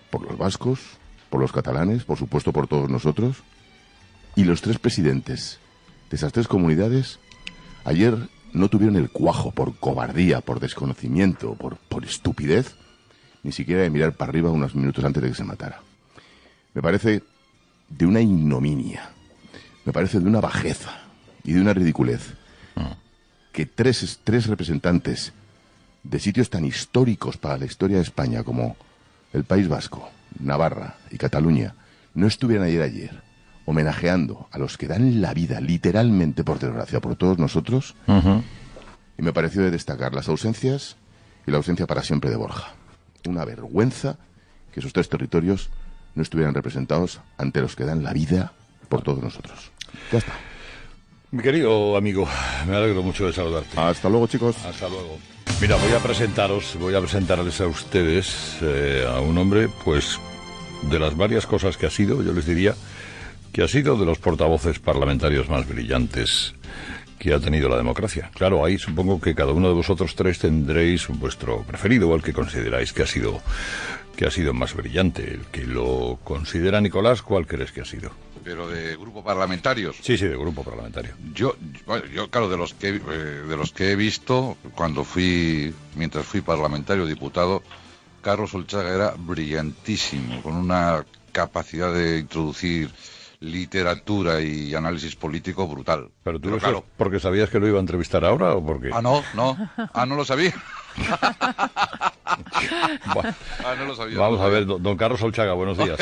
por los vascos, por los catalanes, por supuesto por todos nosotros. Y los 3 presidentes de esas 3 comunidades ayer no tuvieron el cuajo, por cobardía, por desconocimiento, por estupidez, ni siquiera de mirar para arriba unos minutos antes de que se matara. Me parece de una ignominia, me parece de una bajeza y de una ridiculez que tres representantes de sitios tan históricos para la historia de España como el País Vasco, Navarra y Cataluña no estuvieran ayer homenajeando a los que dan la vida, literalmente, por desgracia, por todos nosotros. Y me pareció de destacar las ausencias y la ausencia para siempre de Borja. Una vergüenza que esos 3 territorios no estuvieran representados ante los que dan la vida por todos nosotros. Ya está. Mi querido amigo, me alegro mucho de saludarte. Hasta luego, chicos. Hasta luego. Mira, voy a presentarles a ustedes a un hombre, pues, de las varias cosas que ha sido, yo les diría que ha sido de los portavoces parlamentarios más brillantes que ha tenido la democracia. Claro, ahí supongo que cada uno de vosotros 3 tendréis vuestro preferido, o el que consideráis que ha sido más brillante. El que lo considera Nicolás, ¿cuál crees que ha sido? Pero de grupo parlamentarios. Sí, de grupo parlamentario. Yo claro, de los que he visto mientras fui parlamentario diputado, Carlos Olchaga era brillantísimo, con una capacidad de introducir literatura y análisis político brutal. Pero tú claro, ¿porque sabías que lo iba a entrevistar ahora o por qué? No lo sabía. Bueno, no lo sabía. Vamos a ver, don Carlos Solchaga, buenos días.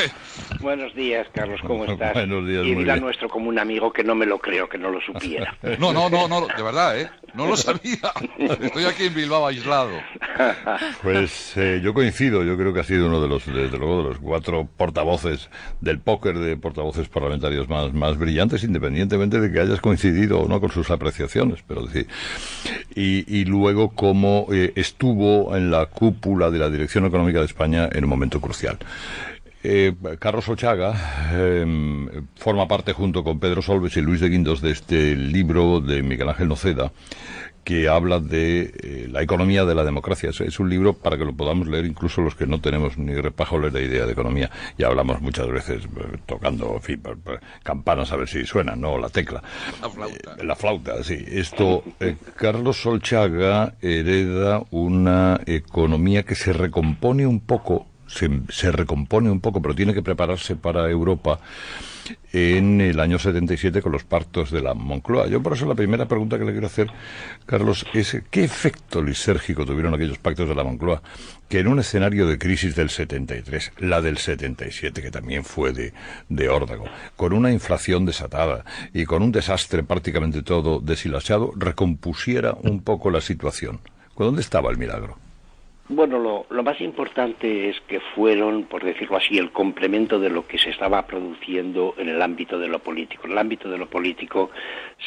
Buenos días, Carlos, ¿cómo estás? Buenos días, y dile a nuestro común amigo que no me lo creo, que no lo supiera. No, de verdad, no lo sabía. Estoy aquí en Bilbao aislado. Pues yo coincido, yo creo que ha sido uno de los, desde luego, de los 4 portavoces del póker de portavoces parlamentarios más brillantes, independientemente de que hayas coincidido o no con sus apreciaciones, pero decir, y luego cómo estuvo en la cúpula de la Dirección Económica de España en un momento crucial. Carlos Solchaga forma parte junto con Pedro Solbes y Luis de Guindos de este libro de Miguel Ángel Noceda que habla de la economía de la democracia. Es un libro para que lo podamos leer incluso los que no tenemos ni repajoles de idea de economía. Ya hablamos muchas veces tocando, en fin, campanas a ver si suenan, ¿no? La tecla. La flauta, sí. Esto, Carlos Solchaga hereda una economía que se recompone un poco, se recompone un poco, pero tiene que prepararse para Europa en el año 77 con los pactos de la Moncloa. Yo por eso la primera pregunta que le quiero hacer, Carlos, es ¿qué efecto lisérgico tuvieron aquellos pactos de la Moncloa que en un escenario de crisis del 73, la del 77, que también fue de órdago, con una inflación desatada y con un desastre prácticamente todo deshilachado, recompusiera un poco la situación? ¿Dónde estaba el milagro? Bueno, lo más importante es que fueron, por decirlo así, el complemento de lo que se estaba produciendo en el ámbito de lo político. En el ámbito de lo político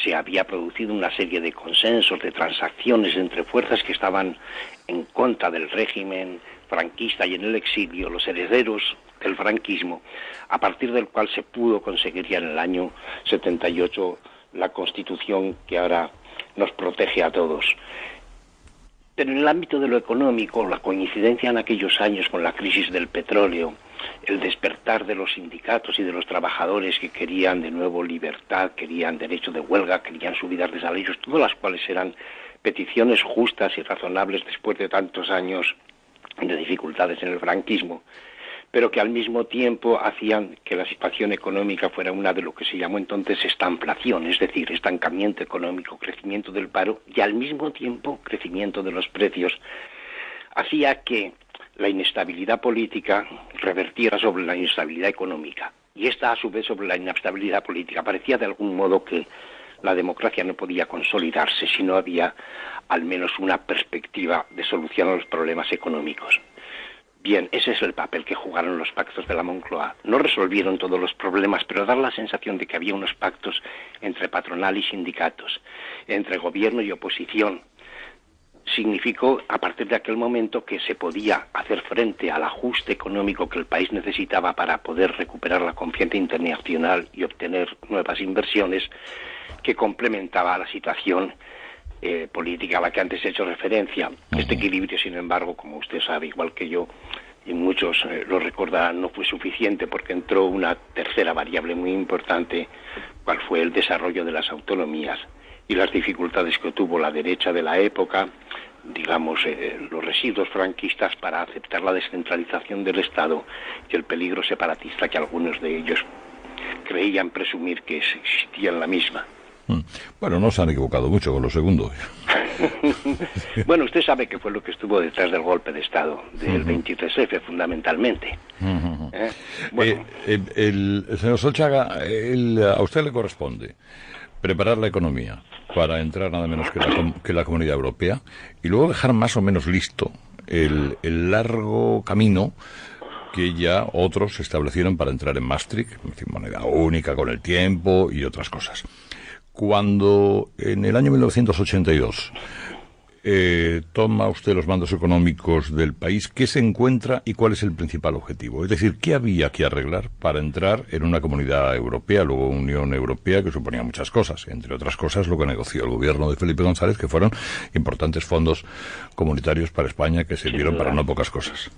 se había producido una serie de consensos, de transacciones entre fuerzas que estaban en contra del régimen franquista y en el exilio, los herederos del franquismo, a partir del cual se pudo conseguir ya en el año 78 la Constitución que ahora nos protege a todos. Pero en el ámbito de lo económico, la coincidencia en aquellos años con la crisis del petróleo, el despertar de los sindicatos y de los trabajadores que querían de nuevo libertad, querían derecho de huelga, querían subidas de salarios, todas las cuales eran peticiones justas y razonables después de tantos años de dificultades en el franquismo, pero que al mismo tiempo hacían que la situación económica fuera una de lo que se llamó entonces estanflación, es decir, estancamiento económico, crecimiento del paro y al mismo tiempo crecimiento de los precios, hacía que la inestabilidad política revertiera sobre la inestabilidad económica y esta a su vez sobre la inestabilidad política. Parecía de algún modo que la democracia no podía consolidarse si no había al menos una perspectiva de solución a los problemas económicos. Bien, ese es el papel que jugaron los pactos de la Moncloa. No resolvieron todos los problemas, pero dar la sensación de que había unos pactos entre patronal y sindicatos, entre gobierno y oposición, significó a partir de aquel momento que se podía hacer frente al ajuste económico que el país necesitaba para poder recuperar la confianza internacional y obtener nuevas inversiones, que complementaba la situación política a la que antes he hecho referencia. Este equilibrio, sin embargo, como usted sabe, igual que yo, y muchos lo recordarán, no fue suficiente porque entró una tercera variable muy importante, cual fue el desarrollo de las autonomías y las dificultades que tuvo la derecha de la época, digamos, los residuos franquistas para aceptar la descentralización del Estado y el peligro separatista que algunos de ellos creían presumir que existía en la misma. Bueno, no se han equivocado mucho con lo segundo. Bueno, usted sabe que fue lo que estuvo detrás del golpe de Estado, del 23F, fundamentalmente. Bueno. El señor Solchaga, a usted le corresponde preparar la economía para entrar nada menos que la Comunidad Europea y luego dejar más o menos listo el largo camino que ya otros establecieron para entrar en Maastricht, moneda única con el tiempo y otras cosas. Cuando en el año 1982 toma usted los mandos económicos del país, ¿qué se encuentra y cuál es el principal objetivo? Es decir, ¿qué había que arreglar para entrar en una comunidad europea, luego Unión Europea, que suponía muchas cosas? Entre otras cosas, lo que negoció el gobierno de Felipe González, que fueron importantes fondos comunitarios para España que sirvieron para no pocas cosas.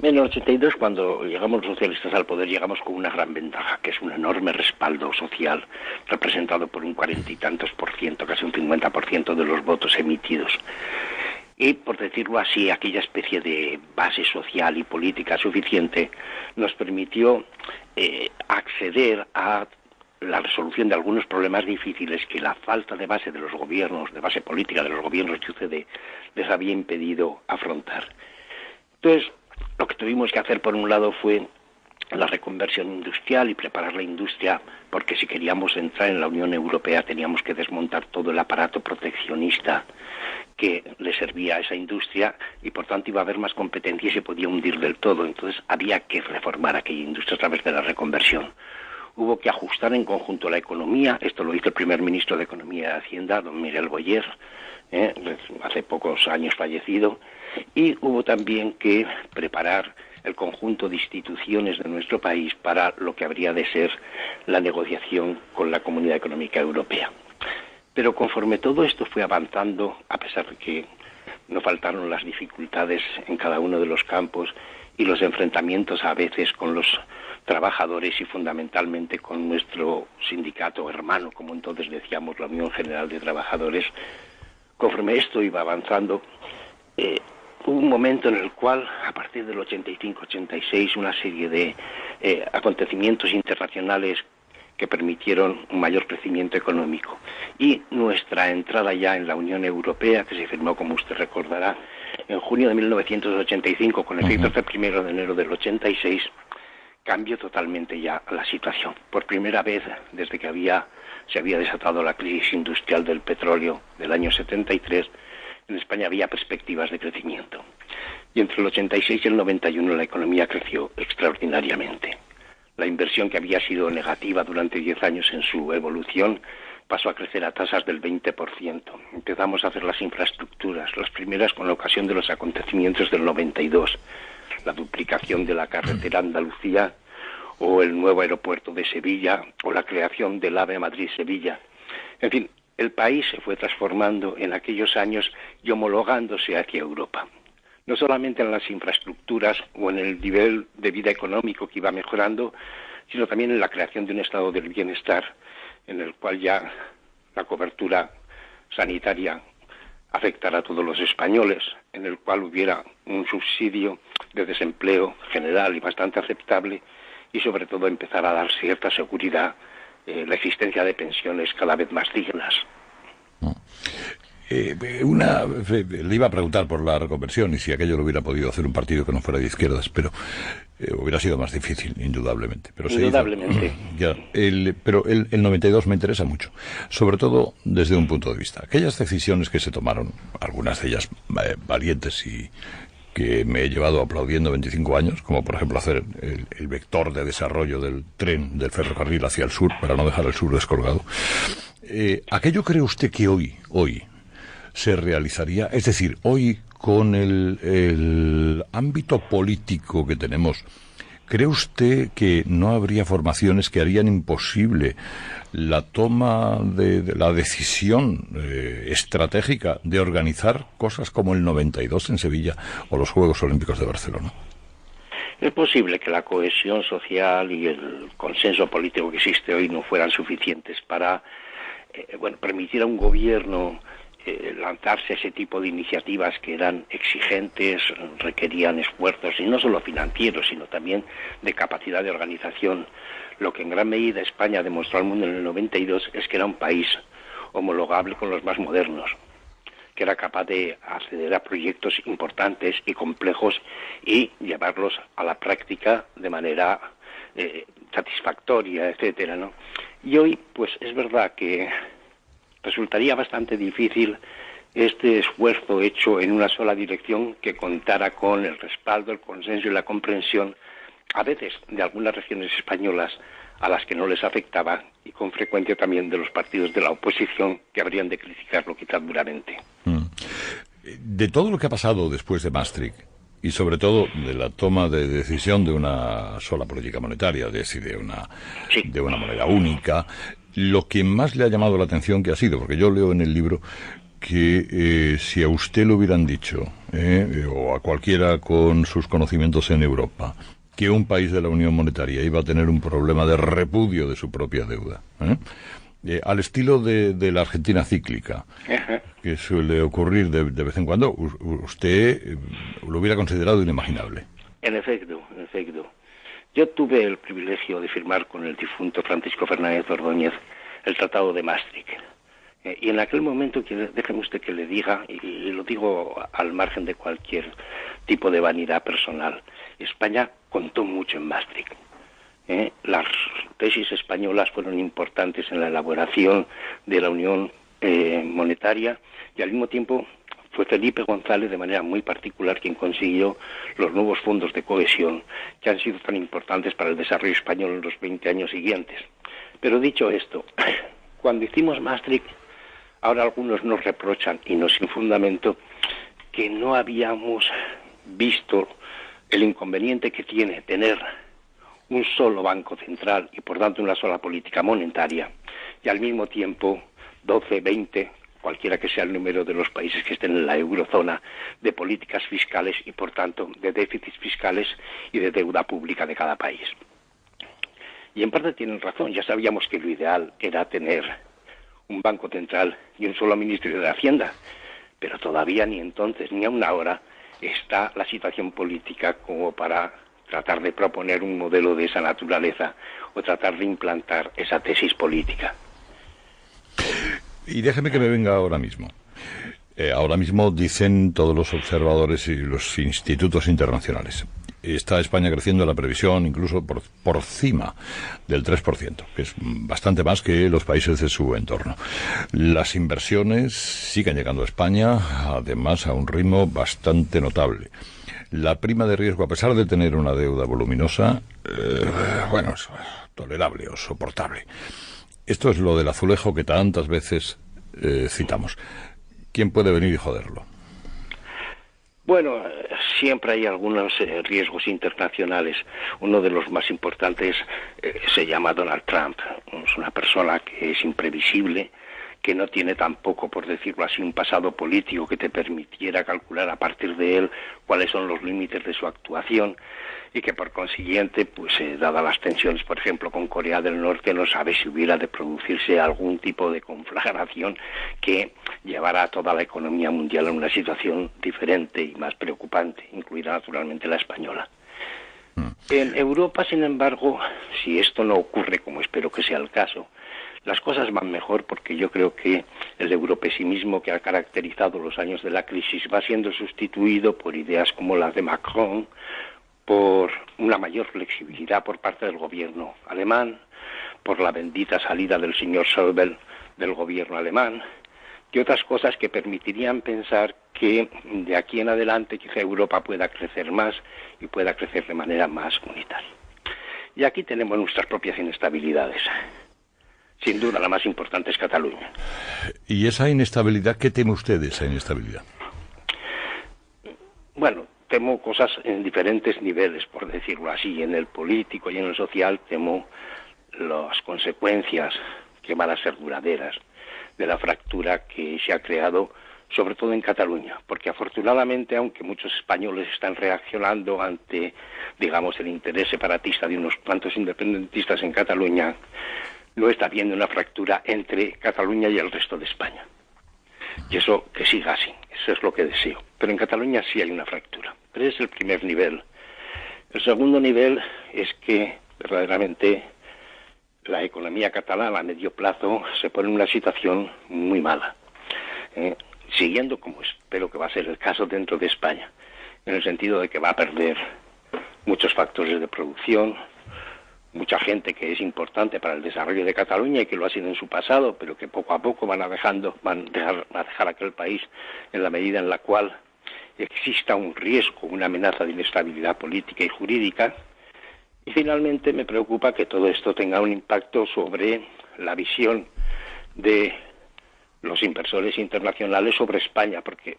En el 82, cuando llegamos los socialistas al poder, llegamos con una gran ventaja, que es un enorme respaldo social, representado por un 40 y tantos por ciento, casi un 50% de los votos emitidos. Y, por decirlo así, aquella especie de base social y política suficiente nos permitió acceder a la resolución de algunos problemas difíciles que la falta de base de los gobiernos, de base política de los gobiernos de UCD, les había impedido afrontar. Entonces, lo que tuvimos que hacer por un lado fue la reconversión industrial y preparar la industria, porque si queríamos entrar en la Unión Europea teníamos que desmontar todo el aparato proteccionista que le servía a esa industria y por tanto iba a haber más competencia y se podía hundir del todo. Entonces había que reformar aquella industria a través de la reconversión. Hubo que ajustar en conjunto la economía, esto lo hizo el primer ministro de Economía y de Hacienda, don Miguel Boyer, hace pocos años fallecido, y hubo también que preparar el conjunto de instituciones de nuestro país para lo que habría de ser la negociación con la Comunidad Económica Europea. Pero conforme todo esto fue avanzando, a pesar de que no faltaron las dificultades en cada uno de los campos y los enfrentamientos a veces con los trabajadores y fundamentalmente con nuestro sindicato hermano, como entonces decíamos, la Unión General de Trabajadores, conforme esto iba avanzando, hubo un momento en el cual, a partir del 85-86, una serie de acontecimientos internacionales que permitieron un mayor crecimiento económico. Y nuestra entrada ya en la Unión Europea, que se firmó, como usted recordará, en junio de 1985, con efectos del 1 de enero del 86, cambió totalmente ya la situación. Por primera vez, desde que se había desatado la crisis industrial del petróleo del año 73, en España había perspectivas de crecimiento. Y entre el 86 y el 91 la economía creció extraordinariamente. La inversión, que había sido negativa durante 10 años en su evolución, pasó a crecer a tasas del 20%. Empezamos a hacer las infraestructuras, las primeras con la ocasión de los acontecimientos del 92, la duplicación de la carretera Andalucía o el nuevo aeropuerto de Sevilla o la creación del AVE Madrid-Sevilla. En fin, el país se fue transformando en aquellos años y homologándose hacia Europa. No solamente en las infraestructuras o en el nivel de vida económico que iba mejorando, sino también en la creación de un estado del bienestar en el cual ya la cobertura sanitaria afectara a todos los españoles, en el cual hubiera un subsidio de desempleo general y bastante aceptable y sobre todo empezar a dar cierta seguridad, la existencia de pensiones cada vez más dignas. Le iba a preguntar por la reconversión y si aquello lo hubiera podido hacer un partido que no fuera de izquierdas, pero hubiera sido más difícil, indudablemente. Pero indudablemente. Pero el 92 me interesa mucho, sobre todo desde un punto de vista. Aquellas decisiones que se tomaron, algunas de ellas valientes y que me he llevado aplaudiendo 25 años, como por ejemplo hacer el vector de desarrollo del tren, del ferrocarril hacia el sur, para no dejar el sur descolgado. ¿Aquello cree usted que hoy se realizaría? Es decir, hoy con el ámbito político que tenemos, ¿cree usted que no habría formaciones que harían imposible la toma de la decisión estratégica de organizar cosas como el 92 en Sevilla o los Juegos Olímpicos de Barcelona? Es posible que la cohesión social y el consenso político que existe hoy no fueran suficientes para permitir a un gobierno lanzarse a ese tipo de iniciativas que eran exigentes, requerían esfuerzos, y no solo financieros, sino también de capacidad de organización. Lo que en gran medida España demostró al mundo en el 92 es que era un país homologable con los más modernos, que era capaz de acceder a proyectos importantes y complejos y llevarlos a la práctica de manera satisfactoria, etcétera, ¿no? Y hoy, pues es verdad que resultaría bastante difícil este esfuerzo hecho en una sola dirección que contara con el respaldo, el consenso y la comprensión, a veces de algunas regiones españolas a las que no les afectaba, y con frecuencia también de los partidos de la oposición, que habrían de criticarlo quizás duramente. De todo lo que ha pasado después de Maastricht, y sobre todo de la toma de decisión de una sola política monetaria, es decir, de una moneda única, lo que más le ha llamado la atención que ha sido, porque yo leo en el libro que si a usted le hubieran dicho, o a cualquiera con sus conocimientos en Europa, que un país de la Unión Monetaria iba a tener un problema de repudio de su propia deuda, al estilo de la Argentina cíclica, que suele ocurrir de vez en cuando, usted lo hubiera considerado inimaginable. En efecto. Yo tuve el privilegio de firmar con el difunto Francisco Fernández Ordóñez el Tratado de Maastricht. Y en aquel momento, déjeme usted que le diga, y lo digo al margen de cualquier tipo de vanidad personal, España contó mucho en Maastricht. Las tesis españolas fueron importantes en la elaboración de la Unión Monetaria, y al mismo tiempo fue Felipe González de manera muy particular quien consiguió los nuevos fondos de cohesión que han sido tan importantes para el desarrollo español en los 20 años siguientes. Pero dicho esto, cuando hicimos Maastricht, ahora algunos nos reprochan, y no sin fundamento, que no habíamos visto el inconveniente que tiene tener un solo banco central y por tanto una sola política monetaria, y al mismo tiempo 12, 20, cualquiera que sea el número de los países que estén en la eurozona, de políticas fiscales y por tanto de déficits fiscales y de deuda pública de cada país. Y en parte tienen razón, ya sabíamos que lo ideal era tener un banco central y un solo ministerio de Hacienda, pero todavía ni entonces ni aún ahora está la situación política como para tratar de proponer un modelo de esa naturaleza o tratar de implantar esa tesis política. Y déjeme que me venga ahora mismo. Ahora mismo dicen todos los observadores y los institutos internacionales. Está España creciendo en la previsión incluso por cima del 3%, que es bastante más que los países de su entorno. Las inversiones siguen llegando a España, además a un ritmo bastante notable. La prima de riesgo, a pesar de tener una deuda voluminosa, es tolerable o soportable. Esto es lo del azulejo que tantas veces citamos. ¿Quién puede venir y joderlo? Bueno, siempre hay algunos riesgos internacionales. Uno de los más importantes se llama Donald Trump. Es una persona que es imprevisible, que no tiene tampoco, por decirlo así, un pasado político que te permitiera calcular a partir de él cuáles son los límites de su actuación, y que por consiguiente, dadas las tensiones, por ejemplo, con Corea del Norte, no sabe si hubiera de producirse algún tipo de conflagración que llevara a toda la economía mundial a una situación diferente y más preocupante, incluida naturalmente la española. En Europa, sin embargo, si esto no ocurre, como espero que sea el caso, las cosas van mejor, porque yo creo que el europesimismo que ha caracterizado los años de la crisis va siendo sustituido por ideas como las de Macron, por una mayor flexibilidad por parte del gobierno alemán, por la bendita salida del señor Schäuble del gobierno alemán, y otras cosas que permitirían pensar que de aquí en adelante quizá Europa pueda crecer más y pueda crecer de manera más unitaria. Y aquí tenemos nuestras propias inestabilidades. Sin duda, la más importante es Cataluña. ¿Y esa inestabilidad, qué teme usted de esa inestabilidad? Bueno, temo cosas en diferentes niveles, por decirlo así. En el político y en el social temo las consecuencias que van a ser duraderas de la fractura que se ha creado, sobre todo en Cataluña, porque afortunadamente, aunque muchos españoles están reaccionando ante, digamos, el interés separatista de unos cuantos independentistas en Cataluña, no está habiendo una fractura entre Cataluña y el resto de España. Y eso que siga así, eso es lo que deseo. Pero en Cataluña sí hay una fractura. Pero es el primer nivel. El segundo nivel es que verdaderamente la economía catalana a medio plazo se pone en una situación muy mala. Siguiendo, como espero que va a ser el caso dentro de España, en el sentido de que va a perder muchos factores de producción, mucha gente que es importante para el desarrollo de Cataluña y que lo ha sido en su pasado, pero que poco a poco van a dejar aquel país en la medida en la cual exista un riesgo, una amenaza de inestabilidad política y jurídica. Y finalmente me preocupa que todo esto tenga un impacto sobre la visión de los inversores internacionales sobre España, porque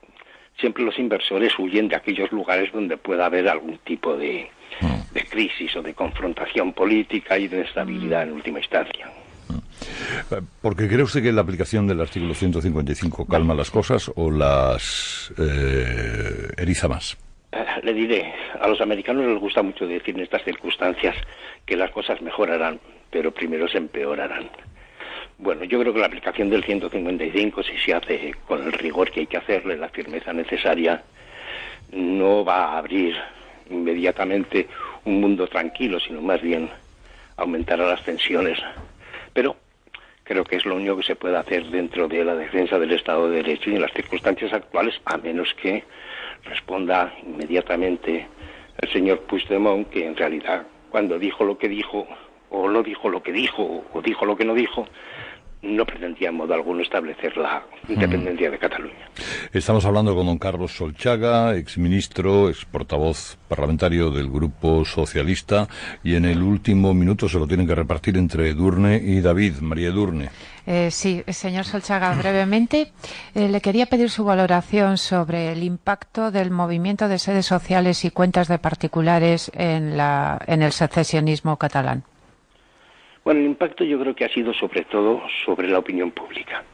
siempre los inversores huyen de aquellos lugares donde pueda haber algún tipo de crisis o de confrontación política y de inestabilidad en última instancia. ¿Porque cree usted que la aplicación del artículo 155 calma las cosas o las eriza más? Le diré, a los americanos les gusta mucho decir en estas circunstancias que las cosas mejorarán, pero primero se empeorarán. Bueno, yo creo que la aplicación del 155, si se hace con el rigor que hay que hacerle, la firmeza necesaria, no va a abrir inmediatamente un mundo tranquilo, sino más bien aumentará las tensiones. Pero creo que es lo único que se puede hacer dentro de la defensa del Estado de Derecho y en las circunstancias actuales, a menos que responda inmediatamente el señor Puigdemont, que en realidad cuando dijo lo que dijo, o no dijo lo que dijo, o dijo lo que no dijo, no pretendía en modo alguno establecer la independencia de Cataluña. Estamos hablando con don Carlos Solchaga, exministro, ex portavoz parlamentario del Grupo Socialista, y en el último minuto se lo tienen que repartir entre Edurne y David. María Edurne. Sí, señor Solchaga, brevemente, le quería pedir su valoración sobre el impacto del movimiento de sedes sociales y cuentas de particulares en el secesionismo catalán. Bueno, el impacto yo creo que ha sido sobre todo sobre la opinión pública,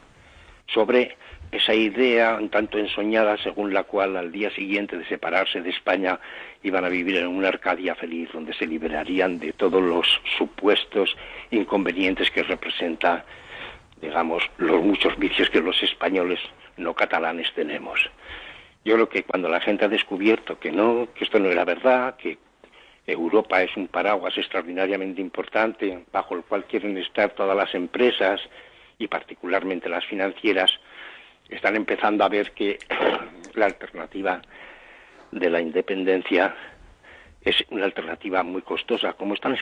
sobre esa idea un tanto ensoñada según la cual al día siguiente de separarse de España iban a vivir en una Arcadia feliz donde se liberarían de todos los supuestos inconvenientes que representa, digamos, los muchos vicios que los españoles no catalanes tenemos. Yo creo que cuando la gente ha descubierto que esto no era verdad, que Europa es un paraguas extraordinariamente importante bajo el cual quieren estar todas las empresas y particularmente las financieras, están empezando a ver que la alternativa de la independencia es una alternativa muy costosa, como están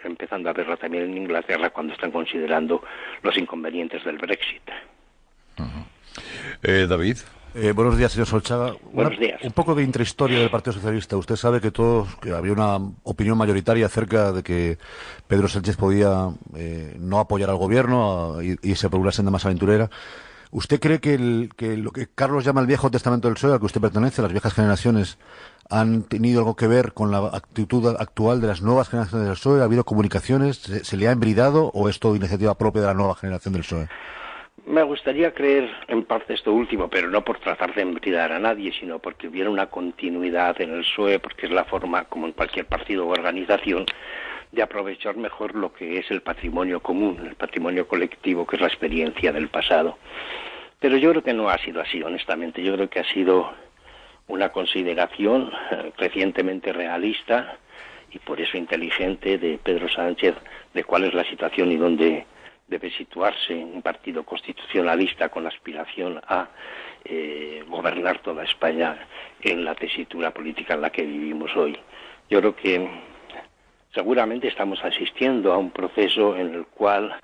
empezando a verla también en Inglaterra cuando están considerando los inconvenientes del Brexit. David. Buenos días, señor Solchaga. Buenos días. Un poco de intrahistoria del Partido Socialista. Usted sabe que había una opinión mayoritaria acerca de que Pedro Sánchez podía no apoyar al gobierno y irse por una senda más aventurera. ¿Usted cree que lo que Carlos llama el viejo testamento del PSOE, al que usted pertenece, las viejas generaciones, han tenido algo que ver con la actitud actual de las nuevas generaciones del PSOE? ¿Ha habido comunicaciones? ¿Se le ha embridado o es todo iniciativa propia de la nueva generación del PSOE? Me gustaría creer en parte esto último, pero no por tratar de embridar a nadie, sino porque hubiera una continuidad en el PSOE, porque es la forma, como en cualquier partido o organización, de aprovechar mejor lo que es el patrimonio común, el patrimonio colectivo, que es la experiencia del pasado. Pero yo creo que no ha sido así, honestamente. Yo creo que ha sido una consideración recientemente realista y por eso inteligente de Pedro Sánchez de cuál es la situación y dónde debe situarse un partido constitucionalista con la aspiración a gobernar toda España en la tesitura política en la que vivimos hoy. Yo creo que seguramente estamos asistiendo a un proceso en el cual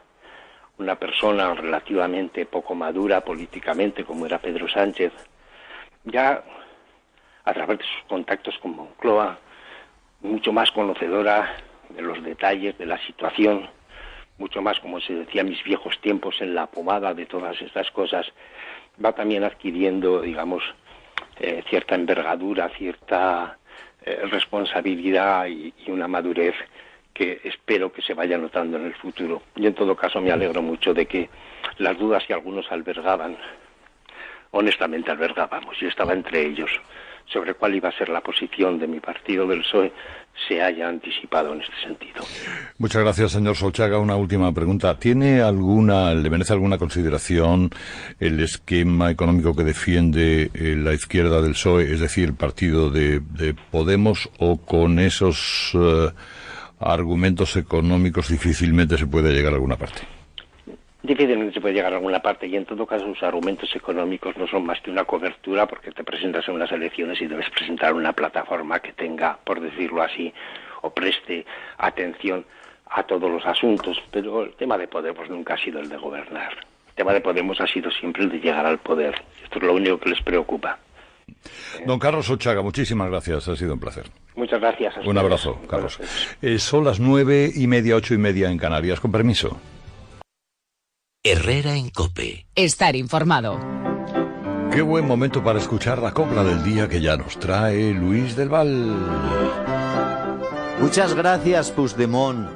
una persona relativamente poco madura políticamente, como era Pedro Sánchez, ya a través de sus contactos con Moncloa, mucho más conocedora de los detalles de la situación, mucho más, como se decía en mis viejos tiempos, en la pomada de todas estas cosas, va también adquiriendo, digamos, cierta envergadura, cierta responsabilidad y una madurez que espero que se vaya notando en el futuro. Y en todo caso me alegro mucho de que las dudas que algunos albergaban, honestamente albergábamos, yo estaba entre ellos, sobre cuál iba a ser la posición de mi partido del PSOE, se haya anticipado en este sentido. Muchas gracias, señor Solchaga. Una última pregunta. ¿Le merece alguna consideración el esquema económico que defiende la izquierda del PSOE, es decir, el partido de Podemos, o con esos argumentos económicos difícilmente se puede llegar a alguna parte? Difícilmente se puede llegar a alguna parte, y en todo caso sus argumentos económicos no son más que una cobertura, porque te presentas en unas elecciones y debes presentar una plataforma que tenga, por decirlo así, o preste atención a todos los asuntos. Pero el tema de Podemos nunca ha sido el de gobernar. El tema de Podemos ha sido siempre el de llegar al poder. Esto es lo único que les preocupa. Don Carlos Solchaga, muchísimas gracias, ha sido un placer. Muchas gracias. Un abrazo, Carlos. Son las 9:30, 8:30 en Canarias, con permiso. Herrera en COPE. Estar informado. Qué buen momento para escuchar la copla del día que ya nos trae Luis del Val. Muchas gracias, Puigdemont.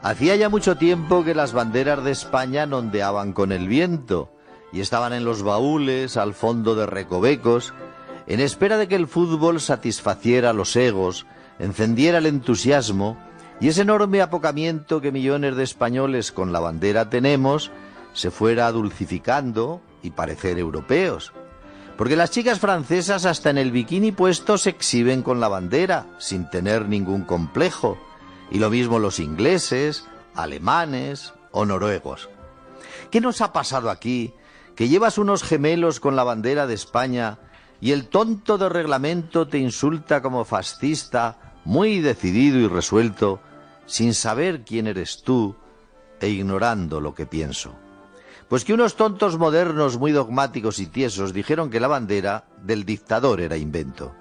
Hacía ya mucho tiempo que las banderas de España no ondeaban con el viento y estaban en los baúles, al fondo de recovecos, en espera de que el fútbol satisfaciera los egos, encendiera el entusiasmo y ese enorme apocamiento que millones de españoles con la bandera tenemos se fuera dulcificando y parecer europeos. Porque las chicas francesas hasta en el bikini puesto se exhiben con la bandera, sin tener ningún complejo. Y lo mismo los ingleses, alemanes o noruegos. ¿Qué nos ha pasado aquí? Que llevas unos gemelos con la bandera de España y el tonto de reglamento te insulta como fascista, muy decidido y resuelto, sin saber quién eres tú e ignorando lo que pienso. Pues que unos tontos modernos muy dogmáticos y tiesos dijeron que la bandera del dictador era invento.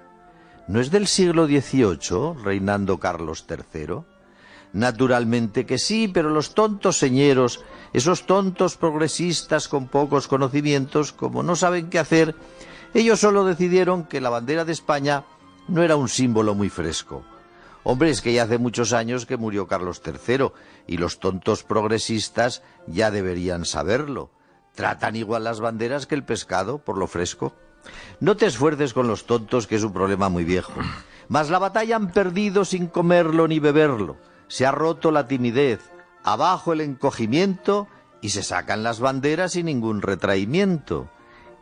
¿No es del siglo XVIII, reinando Carlos III? Naturalmente que sí, pero los tontos señeros, esos tontos progresistas con pocos conocimientos, como no saben qué hacer, ellos solo decidieron que la bandera de España no era un símbolo muy fresco. Hombre, es que ya hace muchos años que murió Carlos III y los tontos progresistas ya deberían saberlo. Tratan igual las banderas que el pescado, por lo fresco. No te esfuerces con los tontos, que es un problema muy viejo. Mas la batalla han perdido sin comerlo ni beberlo. Se ha roto la timidez, abajo el encogimiento y se sacan las banderas sin ningún retraimiento.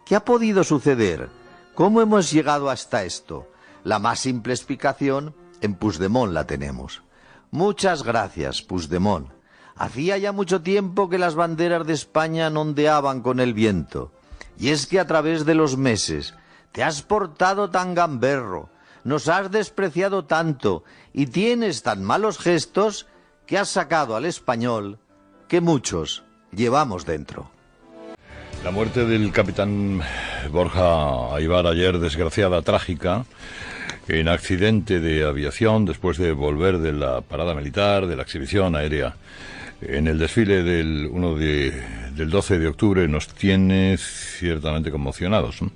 ¿Qué ha podido suceder? ¿Cómo hemos llegado hasta esto? La más simple explicación en Puigdemont la tenemos. Muchas gracias, Puigdemont. Hacía ya mucho tiempo que las banderas de España no ondeaban con el viento. Y es que a través de los meses te has portado tan gamberro, nos has despreciado tanto y tienes tan malos gestos que has sacado al español que muchos llevamos dentro. La muerte del capitán Borja Aybar ayer, desgraciada, trágica, en accidente de aviación después de volver de la parada militar, de la exhibición aérea en el desfile del 12 de octubre, nos tiene ciertamente conmocionados, ¿no?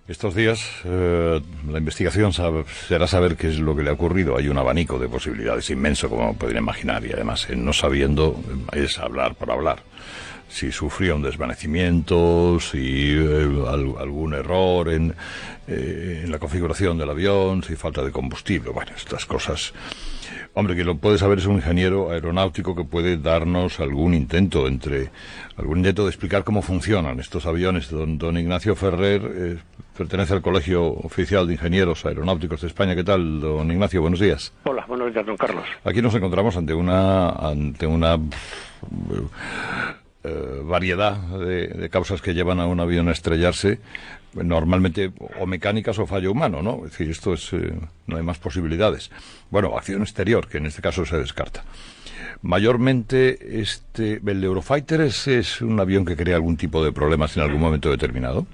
Estos días la investigación será saber qué es lo que le ha ocurrido. Hay un abanico de posibilidades inmenso, como pueden imaginar, y además no sabiendo es hablar por hablar. Si sufría un desvanecimiento, si algún error en la configuración del avión, si falta de combustible, bueno, estas cosas. Hombre, que lo puede saber es un ingeniero aeronáutico que puede darnos algún intento de explicar cómo funcionan estos aviones. Don Ignacio Ferrer pertenece al Colegio Oficial de Ingenieros Aeronáuticos de España. ¿Qué tal, don Ignacio? Buenos días. Hola, buenos días, don Carlos. Aquí nos encontramos ante una variedad de causas que llevan a un avión a estrellarse, normalmente o mecánicas o fallo humano, ¿no? Es decir, esto es no hay más posibilidades. Bueno, acción exterior, que en este caso se descarta. Mayormente, el Eurofighter es un avión que crea algún tipo de problemas en algún momento determinado.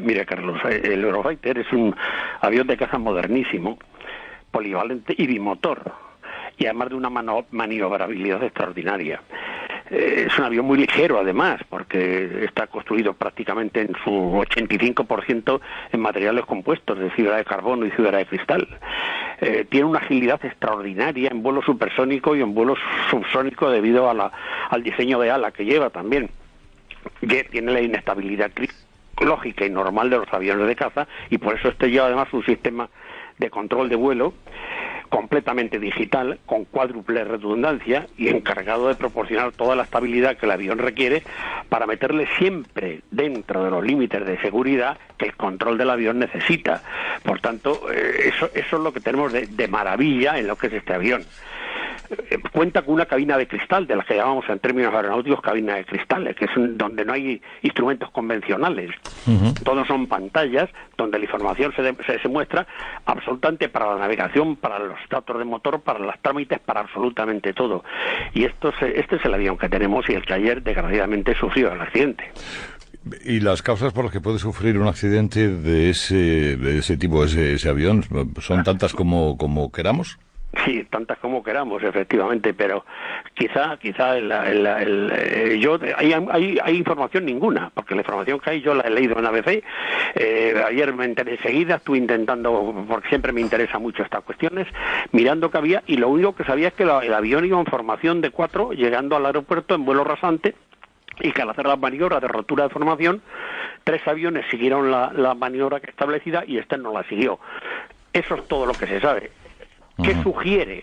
Mire, Carlos, el Eurofighter es un avión de caza modernísimo, polivalente y bimotor, y además de una maniobrabilidad extraordinaria. Es un avión muy ligero, además, porque está construido prácticamente en su 85% en materiales compuestos de fibra de carbono y fibra de cristal. Tiene una agilidad extraordinaria en vuelo supersónico y en vuelo subsónico debido al diseño de ala que lleva también. Tiene la inestabilidad lógica y normal de los aviones de caza, y por eso lleva además un sistema de control de vuelo completamente digital, con cuádruple redundancia y encargado de proporcionar toda la estabilidad que el avión requiere para meterle siempre dentro de los límites de seguridad que el control del avión necesita. Por tanto, eso es lo que tenemos de maravilla en lo que es este avión. Cuenta con una cabina de cristal, de la que llamamos en términos aeronáuticos cabina de cristales, que es donde no hay instrumentos convencionales. Todos son pantallas donde la información se muestra absolutamente para la navegación, para los datos de motor, para los trámites, para absolutamente todo. Y este es el avión que tenemos y el que ayer desgraciadamente sufrió el accidente. ¿Y las causas por las que puede sufrir un accidente de ese tipo, ese avión, son tantas como queramos? Sí, tantas como queramos, efectivamente, pero quizá hay información ninguna, porque la información que hay yo la he leído en ABC. Ayer me enteré enseguida, estuve intentando, porque siempre me interesa mucho estas cuestiones, mirando qué había, y lo único que sabía es que el avión iba en formación de 4, llegando al aeropuerto en vuelo rasante, y que al hacer las maniobras de rotura de formación, 3 aviones siguieron la maniobra establecida y este no la siguió. Eso es todo lo que se sabe. ¿Qué sugiere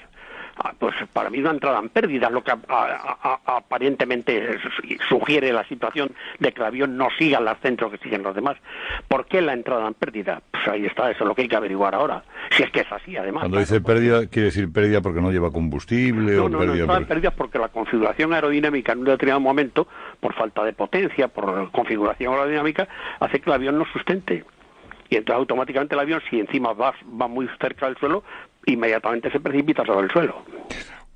pues para mí una entrada en pérdida, lo que aparentemente sugiere la situación de que el avión no siga el ascenso que siguen los demás. ¿Por qué la entrada en pérdida? Pues ahí está, eso es lo que hay que averiguar ahora, si es que es así además. Cuando dice pérdida, ¿quiere decir pérdida porque no lleva combustible? No, entrada en pérdida porque la configuración aerodinámica en un determinado momento, por falta de potencia, por configuración aerodinámica, hace que el avión no sustente. Y entonces automáticamente el avión, si encima va muy cerca del suelo, inmediatamente se precipita sobre el suelo.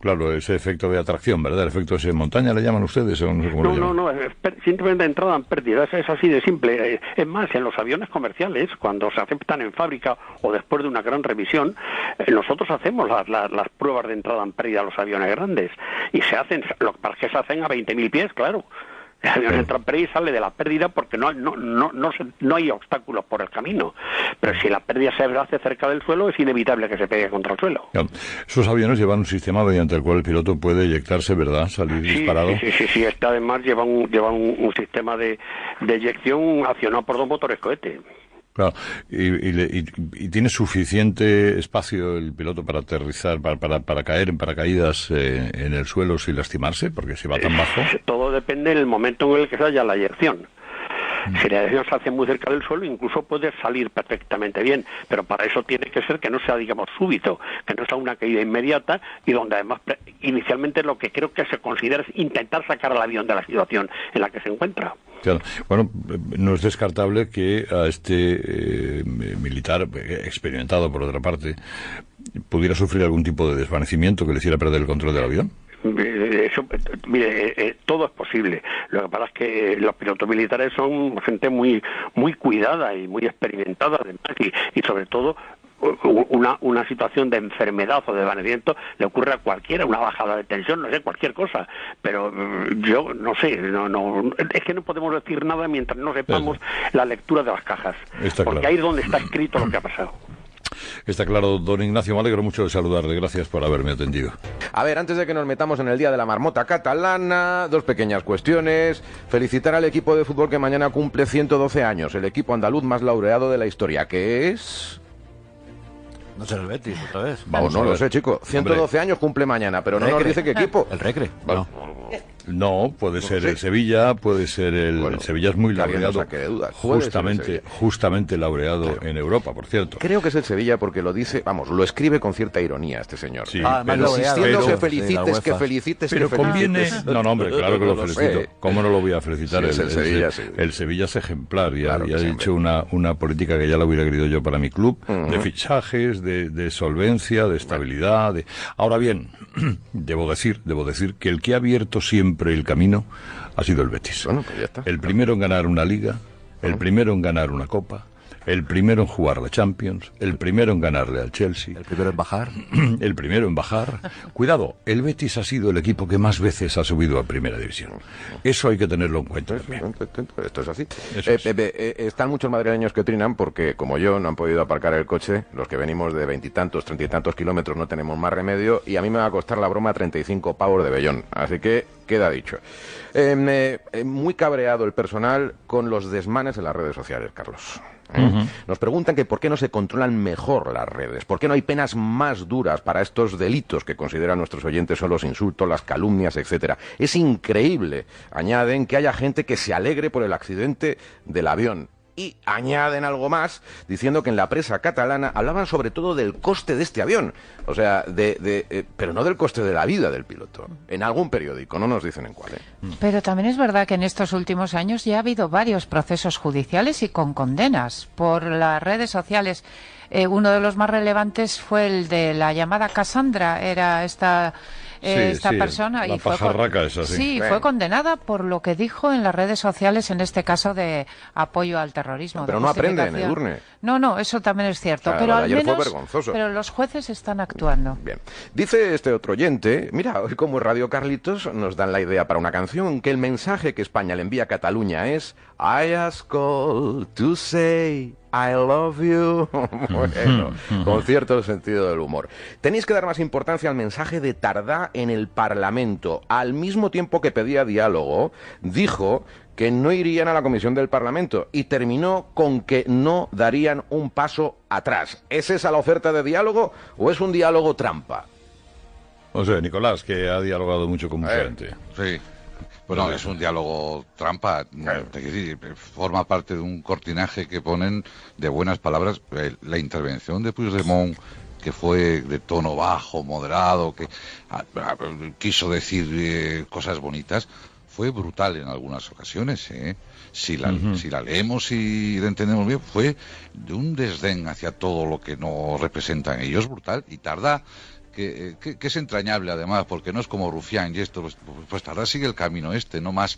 Claro, ese efecto de atracción, ¿verdad? El efecto ese de montaña, ¿le llaman ustedes? O no sé cómo lo llaman. No, es simplemente entrada en pérdida, es así de simple. Es más, en los aviones comerciales, cuando se aceptan en fábrica o después de una gran revisión, nosotros hacemos las pruebas de entrada en pérdida a los aviones grandes. Y se hacen, para que se hacen a 20.000 pies, claro. El avión entra en pérdida y sale de la pérdida porque no hay obstáculos por el camino. Pero si la pérdida se hace cerca del suelo, es inevitable que se pegue contra el suelo. Claro. Esos aviones llevan un sistema mediante el cual el piloto puede eyectarse, ¿verdad? Salir disparado. Sí. Este además lleva un sistema de eyección accionado por 2 motores cohete. Claro, y tiene suficiente espacio el piloto para aterrizar, para caer en paracaídas en el suelo sin lastimarse, porque si va tan bajo. Todo depende del momento en el que se haya la eyección. Si la eyección se hace muy cerca del suelo, incluso puede salir perfectamente bien, pero para eso tiene que ser que no sea, digamos, súbito, que no sea una caída inmediata, y donde además inicialmente lo que creo que se considera es intentar sacar al avión de la situación en la que se encuentra. Claro. Bueno, no es descartable que a este militar, experimentado por otra parte, pudiera sufrir algún tipo de desvanecimiento que le hiciera perder el control del avión. Eso, mire, todo es posible. Lo que pasa es que los pilotos militares son gente muy cuidada y muy experimentada, además, y sobre todo una situación de enfermedad o de desvanecimiento le ocurre a cualquiera, una bajada de tensión, no sé, cualquier cosa. Pero yo no sé, es que no podemos decir nada mientras no sepamos la lectura de las cajas, porque ahí es donde está escrito lo que ha pasado. Está claro, don Ignacio, me alegro mucho de saludarle. Gracias por haberme atendido. A ver, antes de que nos metamos en el Día de la Marmota Catalana, 2 pequeñas cuestiones. Felicitar al equipo de fútbol que mañana cumple 112 años, el equipo andaluz más laureado de la historia, que es... No será el Betis, otra vez. Vamos, no lo sé, chico. 112 años cumple mañana, pero no nos dice qué equipo. El Recre. Bueno. No, puede ser el Sevilla, puede ser el Sevilla es muy laureado, justamente laureado en Europa, por cierto. Creo que es el Sevilla porque lo dice, vamos, lo escribe con cierta ironía este señor. Sí, pero insistiendo que felicites, que felicites, pero que conviene. felicites. No, hombre, claro que lo felicito. ¿Cómo no lo voy a felicitar? Sí, el Sevilla, sí. El Sevilla es ejemplar, ya ha dicho una política que ya la hubiera querido yo para mi club, de fichajes, de solvencia, de estabilidad. Ahora bien, debo decir que el que ha abierto siempre el camino ha sido el Betis. Bueno, pues ya está. El primero en ganar una liga, el primero en ganar una copa, el primero en jugar la Champions, el primero en ganarle al Chelsea. El primero en bajar. El primero en bajar. Cuidado, el Betis ha sido el equipo que más veces ha subido a Primera División. Eso hay que tenerlo en cuenta también. Esto es así. Están muchos madrileños que trinan porque, como yo, no han podido aparcar el coche. Los que venimos de 20 y tantos, 30 y tantos kilómetros no tenemos más remedio, y a mí me va a costar la broma 35 pavos de Bellón. Así que queda dicho. Muy cabreado el personal con los desmanes en las redes sociales, Carlos. Nos preguntan que por qué no se controlan mejor las redes, por qué no hay penas más duras para estos delitos que consideran nuestros oyentes son los insultos, las calumnias, etcétera. Es increíble, añaden, que haya gente que se alegre por el accidente del avión. Y añaden algo más, diciendo que en la prensa catalana hablaban sobre todo del coste de este avión. O sea, pero no del coste de la vida del piloto. En algún periódico, no nos dicen en cuál. Pero también es verdad que en estos últimos años ya ha habido varios procesos judiciales y con condenas por las redes sociales. Uno de los más relevantes fue el de la llamada Cassandra, era esta persona, la y pajarraca esa, sí. Fue condenada por lo que dijo en las redes sociales, en este caso de apoyo al terrorismo. Pero no aprenden, Edurne. No, eso también es cierto. Claro, pero al ayer menos, fue vergonzoso. pero los jueces están actuando. Bien. Dice este otro oyente, mira, hoy como Radio Carlitos nos dan la idea para una canción, que el mensaje que España le envía a Cataluña es I ask called to say I love you. Bueno, con cierto sentido del humor. Tenéis que dar más importancia al mensaje de Tardá en el Parlamento. Al mismo tiempo que pedía diálogo, dijo que no irían a la comisión del Parlamento y terminó con que no darían un paso atrás. ¿Es esa la oferta de diálogo o es un diálogo trampa? O sea, Nicolás, que ha dialogado mucho con mucha gente. Sí. Bueno, es un diálogo trampa, forma parte de un cortinaje que ponen de buenas palabras. La intervención de Puigdemont, que fue de tono bajo, moderado, que quiso decir cosas bonitas, fue brutal en algunas ocasiones. Si la leemos y la entendemos bien, fue de un desdén hacia todo lo que nos representan ellos, brutal, y tarda... Que es entrañable además, porque no es como Rufián y esto, pues Tardá sigue el camino no más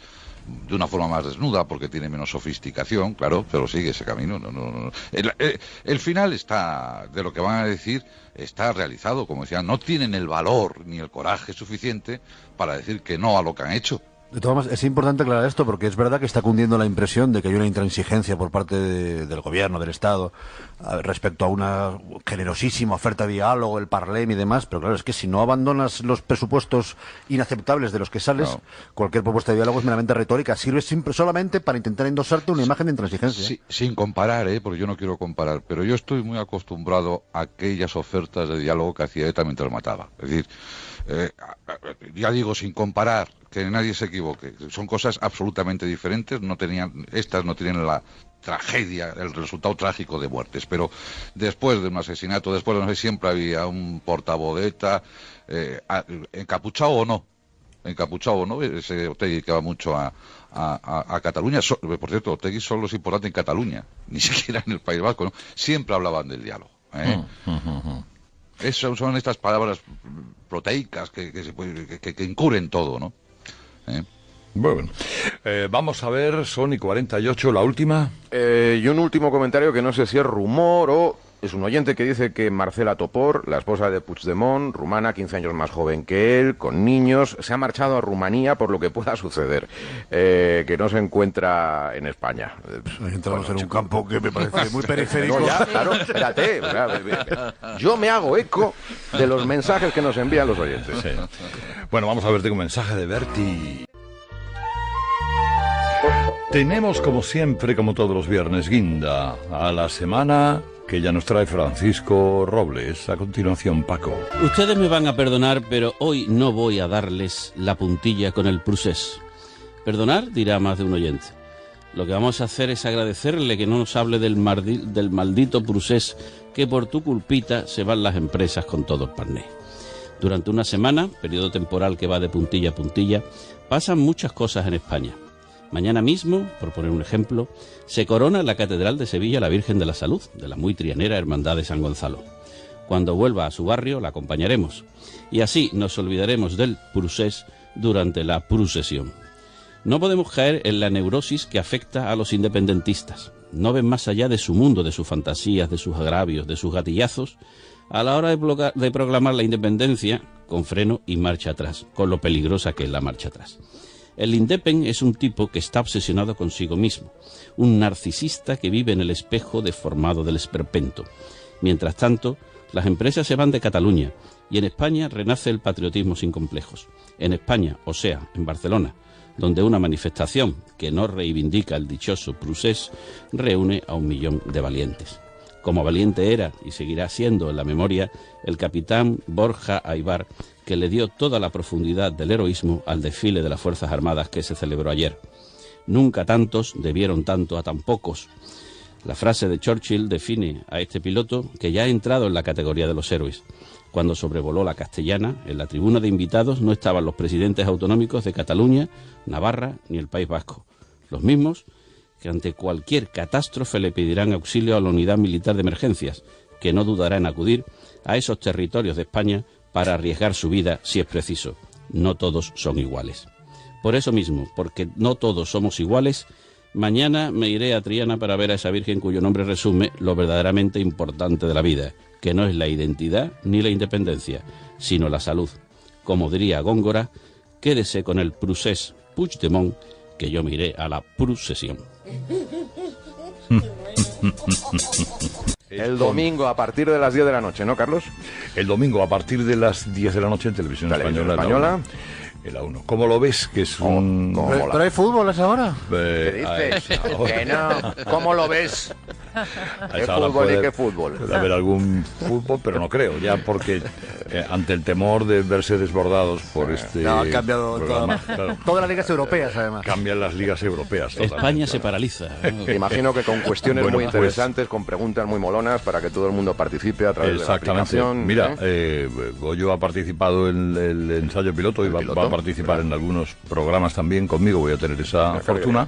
de una forma más desnuda, porque tiene menos sofisticación, claro, pero sigue ese camino. No. El final está, de lo que van a decir, está realizado, como decían, no tienen el valor ni el coraje suficiente para decir que no a lo que han hecho. De todas maneras, es importante aclarar esto porque es verdad que está cundiendo la impresión de que hay una intransigencia por parte del gobierno, del Estado, respecto a una generosísima oferta de diálogo, el Parlem y demás, pero claro, es que si no abandonas los presupuestos inaceptables de los que sales, cualquier propuesta de diálogo es meramente retórica, sirve solamente para intentar endosarte una imagen de intransigencia. Sí, sin comparar, porque yo no quiero comparar, pero yo estoy muy acostumbrado a aquellas ofertas de diálogo que hacía ETA mientras mataba. Es decir, ya digo, sin comparar, que nadie se equivoque, son cosas absolutamente diferentes, estas no tenían la tragedia, el resultado trágico de muertes, pero después de un asesinato, siempre había un portavoz de ETA, encapuchado o no, ese Otegi que va mucho a Cataluña, por cierto, Otegi solo es importante en Cataluña, ni siquiera en el País Vasco, ¿no? Siempre hablaban del diálogo, Esas son estas palabras proteicas que encubren todo, ¿no? Bueno, vamos a ver, Sony 48, la última. Y un último comentario que no sé si es rumor o es un oyente que dice que Marcela Topor, la esposa de Puigdemont, rumana, 15 años más joven que él, con niños, se ha marchado a Rumanía por lo que pueda suceder, que no se encuentra en España. Entramos en un campo que me parece muy periférico. No, ya, claro, espérate. Yo me hago eco de los mensajes que nos envían los oyentes. Sí. Bueno, vamos a ver, tengo un mensaje de Berti. Tenemos, como siempre, como todos los viernes, guinda a la semana que ya nos trae Francisco Robles. A continuación, Paco. Ustedes me van a perdonar, pero hoy no voy a darles la puntilla con el Prusés. Perdonar, dirá más de un oyente. Lo que vamos a hacer es agradecerle que no nos hable del maldito Prusés, que por tu culpita se van las empresas con todo el parné. Durante una semana, periodo temporal que va de puntilla a puntilla, pasan muchas cosas en España. Mañana mismo, por poner un ejemplo, se corona en la Catedral de Sevilla la Virgen de la Salud, de la muy trianera Hermandad de San Gonzalo. Cuando vuelva a su barrio la acompañaremos, y así nos olvidaremos del Prusés durante la procesión. No podemos caer en la neurosis que afecta a los independentistas. No ven más allá de su mundo, de sus fantasías, de sus agravios, de sus gatillazos, a la hora de proclamar la independencia con freno y marcha atrás, con lo peligrosa que es la marcha atrás. El indepen es un tipo que está obsesionado consigo mismo, un narcisista que vive en el espejo deformado del esperpento. Mientras tanto, las empresas se van de Cataluña y en España renace el patriotismo sin complejos. En España, o sea, en Barcelona, donde una manifestación que no reivindica el dichoso Prusés reúne a 1 millón de valientes. Como valiente era y seguirá siendo en la memoria el capitán Borja Aybar, que le dio toda la profundidad del heroísmo al desfile de las Fuerzas Armadas que se celebró ayer. Nunca tantos debieron tanto a tan pocos. La frase de Churchill define a este piloto que ya ha entrado en la categoría de los héroes. Cuando sobrevoló la Castellana, en la tribuna de invitados no estaban los presidentes autonómicos de Cataluña, Navarra ni el País Vasco. Los mismos que ante cualquier catástrofe le pedirán auxilio a la unidad militar de emergencias, que no dudará en acudir a esos territorios de España para arriesgar su vida si es preciso. No todos son iguales. Por eso mismo, porque no todos somos iguales, mañana me iré a Triana para ver a esa Virgen cuyo nombre resume lo verdaderamente importante de la vida, que no es la identidad ni la independencia, sino la salud. Como diría Góngora, quédese con el Prusés Puigdemont, que yo me iré a la procesión. El domingo a partir de las 10 de la noche, ¿no, Carlos? El domingo a partir de las 10 de la noche en Televisión Española. El A1. ¿Cómo lo ves? Que es un... ¿Pero hay fútbol a esa hora? ¿Qué dices? Que no. ¿Cómo lo ves? ¿Qué fútbol y qué fútbol? Puede haber algún fútbol, pero no creo, ya porque ante el temor de verse desbordados por este... No, han cambiado todas las ligas europeas, además. Cambian las ligas europeas. España se paraliza. Imagino que con cuestiones muy interesantes, con preguntas muy molonas para que todo el mundo participe a través de la aplicación. Mira, Goyo ha participado en el ensayo piloto y va a participar en algunos programas también conmigo. Voy a tener esa fortuna,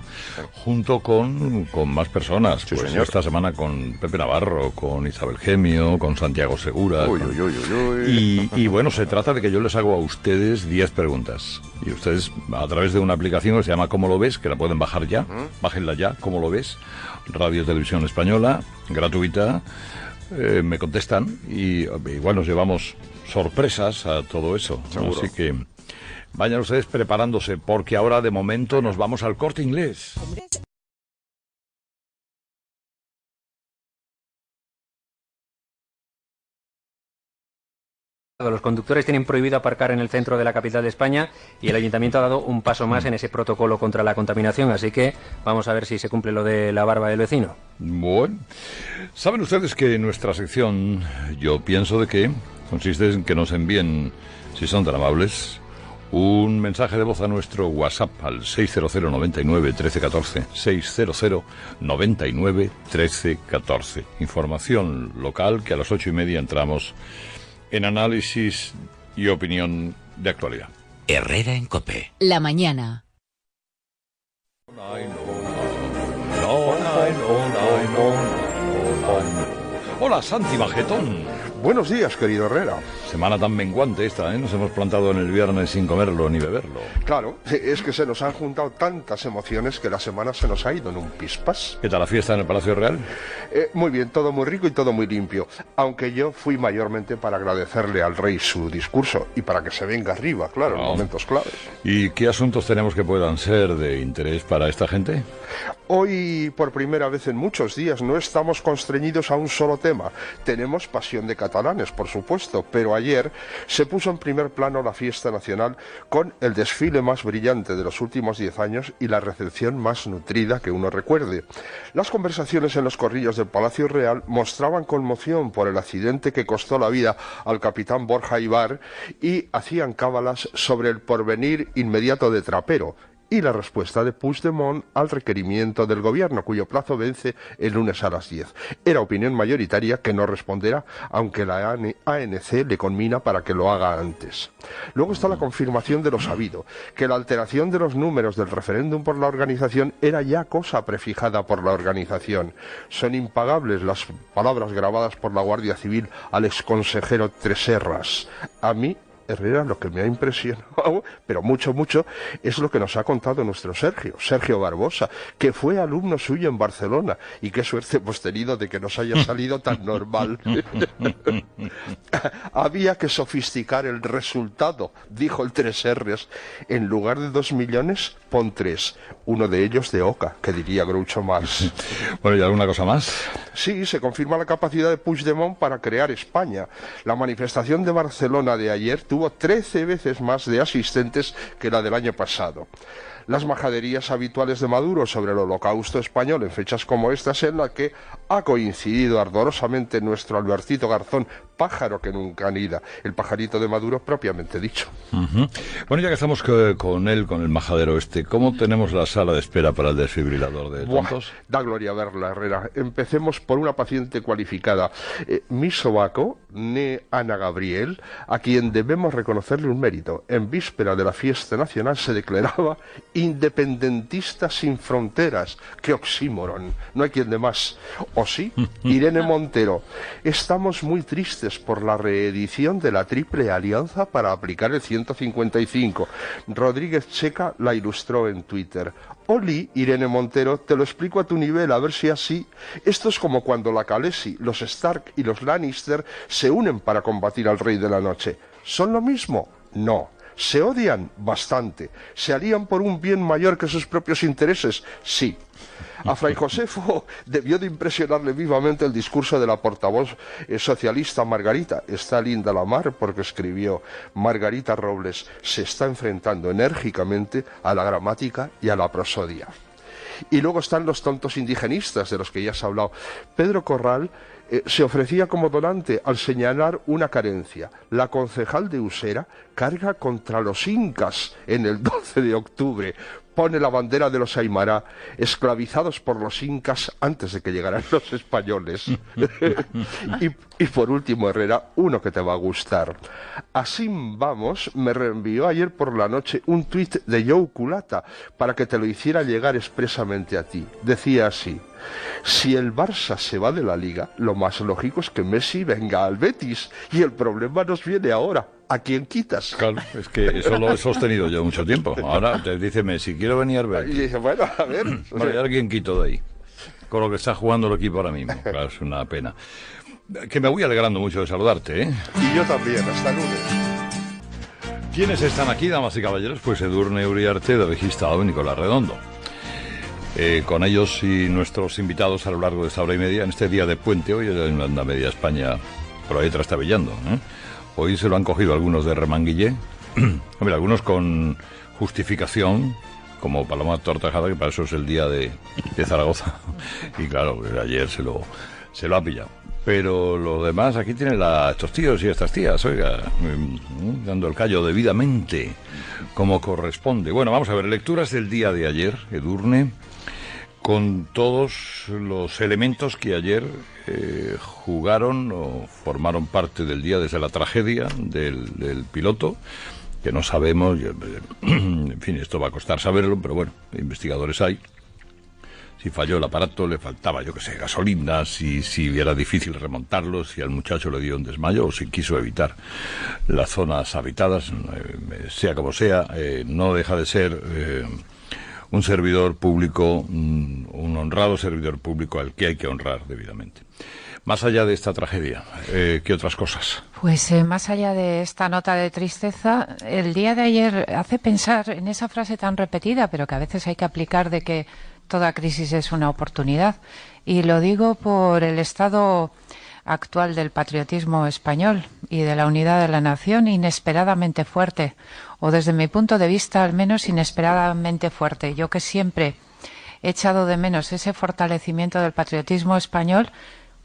junto con más personas. Sí, pues señor. esta semana con Pepe Navarro, con Isabel Gemio, con Santiago Segura. Y bueno, se trata de que yo les hago a ustedes 10 preguntas. Y ustedes, a través de una aplicación que se llama ¿Cómo lo ves?, que la pueden bajar ya, bájenla ya, ¿Cómo lo ves? Radio Televisión Española, gratuita, me contestan y igual nos llevamos sorpresas a todo eso. Seguro. Así que vayan ustedes preparándose, porque ahora de momento nos vamos al Corte Inglés. Los conductores tienen prohibido aparcar en el centro de la capital de España y el ayuntamiento ha dado un paso más en ese protocolo contra la contaminación, así que vamos a ver si se cumple lo de la barba del vecino. Bueno, saben ustedes que nuestra sección, yo pienso de que, consiste en que nos envíen, si son tan amables, un mensaje de voz a nuestro WhatsApp al 600 99 1314, 600 99 1314. Información local, que a las 8:30 entramos en análisis y opinión de actualidad. Herrera en COPE. La mañana. Hola, Santi Majetón. Buenos días, querido Herrera. Semana tan menguante esta, ¿eh? Nos hemos plantado en el viernes sin comerlo ni beberlo. Claro, es que se nos han juntado tantas emociones que la semana se nos ha ido en un pispas. ¿Qué tal la fiesta en el Palacio Real? Muy bien, todo muy rico y todo muy limpio. Aunque yo fui mayormente para agradecerle al rey su discurso y para que se venga arriba, claro, en momentos claves. ¿Y qué asuntos tenemos que puedan ser de interés para esta gente? Hoy, por primera vez en muchos días, no estamos constreñidos a un solo tema. Tenemos pasión de catalanes, por supuesto, pero ayer se puso en primer plano la fiesta nacional con el desfile más brillante de los últimos 10 años y la recepción más nutrida que uno recuerde. Las conversaciones en los corrillos del Palacio Real mostraban conmoción por el accidente que costó la vida al capitán Borja Ibar y hacían cábalas sobre el porvenir inmediato de Trapero y la respuesta de Puigdemont al requerimiento del gobierno, cuyo plazo vence el lunes a las 10. Era opinión mayoritaria que no responderá, aunque la ANC le conmina para que lo haga antes. Luego está la confirmación de lo sabido, que la alteración de los números del referéndum por la organización era ya cosa prefijada por la organización. Son impagables las palabras grabadas por la Guardia Civil al exconsejero Tresserras. A mí, Herrera, lo que me ha impresionado, pero mucho, es lo que nos ha contado nuestro Sergio Barbosa, que fue alumno suyo en Barcelona, y qué suerte hemos tenido de que nos haya salido tan normal. Había que sofisticar el resultado, dijo el 3Rs. En lugar de 2 millones, pon 3. Uno de ellos de Oca, que diría Groucho Marx. Bueno, ¿y alguna cosa más? Sí, se confirma la capacidad de Puigdemont para crear España. La manifestación de Barcelona de ayer tuvo 13 veces más de asistentes que la del año pasado. Las majaderías habituales de Maduro sobre el holocausto español en fechas como estas, en la que ha coincidido ardorosamente nuestro Albertito Garzón, pájaro que nunca anida, el pajarito de Maduro propiamente dicho. Bueno, ya que estamos con él, con el majadero este, ¿cómo tenemos la sala de espera para el desfibrilador de tontos? Da gloria verla, Herrera. Empecemos por una paciente cualificada, mi sobaco, ne Ana Gabriel, a quien debemos reconocerle un mérito. En víspera de la fiesta nacional se declaraba independentista sin fronteras. ¡Qué oxímoron! No hay quien de más. ¿O sí? Irene Montero. Estamos muy tristes por la reedición de la Triple Alianza para aplicar el 155. Rodríguez Checa la ilustró en Twitter. Oli, Irene Montero, te lo explico a tu nivel, a ver si así. Esto es como cuando la Khaleesi, los Stark y los Lannister se unen para combatir al Rey de la Noche. ¿Son lo mismo? No. ¿Se odian? Bastante. ¿Se alían por un bien mayor que sus propios intereses? Sí. A Fray Josefo debió de impresionarle vivamente el discurso de la portavoz socialista Margarita. Está linda la mar, porque escribió: Margarita Robles se está enfrentando enérgicamente a la gramática y a la prosodia. Y luego están los tontos indigenistas de los que ya has hablado. Pedro Corral se ofrecía como donante al señalar una carencia. La concejal de Usera carga contra los incas en el 12 de octubre. Pone la bandera de los Aymara, esclavizados por los incas antes de que llegaran los españoles. y por último, Herrera, uno que te va a gustar. Así vamos, me reenvió ayer por la noche un tuit de Joe Culata para que te lo hiciera llegar expresamente a ti. Decía así: si el Barça se va de la Liga, lo más lógico es que Messi venga al Betis, y el problema nos viene ahora. ¿A quién quitas? Claro, es que eso lo he sostenido yo mucho tiempo. Ahora te dice Messi, quiero venir al Betis. Y dice, bueno, a ver. Vale, ¿a quién quito de ahí? Con lo que está jugando el equipo ahora mismo. Claro, es una pena. Que me voy alegrando mucho de saludarte, ¿eh? Y yo también, hasta lunes. ¿Quiénes están aquí, damas y caballeros? Pues Edurne Uriarte, David Gistao y Nicolás Redondo. Con ellos y nuestros invitados a lo largo de esta hora y media, en este día de puente, hoy anda media España por ahí trastabillando, ¿eh? Hoy se lo han cogido algunos de remanguillé, hombre, algunos con justificación, como Paloma Tortajada, que para eso es el día de Zaragoza, y claro, ayer se lo ha pillado. Pero los demás, aquí tienen estos tíos y estas tías, oiga, dando el callo debidamente, como corresponde. Bueno, vamos a ver, lecturas del día de ayer, Edurne, con todos los elementos que ayer jugaron o formaron parte del día, desde la tragedia del piloto, que no sabemos, en fin, esto va a costar saberlo, pero bueno, investigadores hay. Si falló el aparato, le faltaba, yo qué sé, gasolina, si era difícil remontarlo, si al muchacho le dio un desmayo o si quiso evitar las zonas habitadas, sea como sea, no deja de ser un servidor público, un honrado servidor público al que hay que honrar debidamente. Más allá de esta tragedia, ¿qué otras cosas? Pues más allá de esta nota de tristeza, el día de ayer hace pensar en esa frase tan repetida, pero que a veces hay que aplicar, de que toda crisis es una oportunidad. Y lo digo por el estado actual del patriotismo español y de la unidad de la nación, inesperadamente fuerte, o desde mi punto de vista al menos inesperadamente fuerte. Yo que siempre he echado de menos ese fortalecimiento del patriotismo español,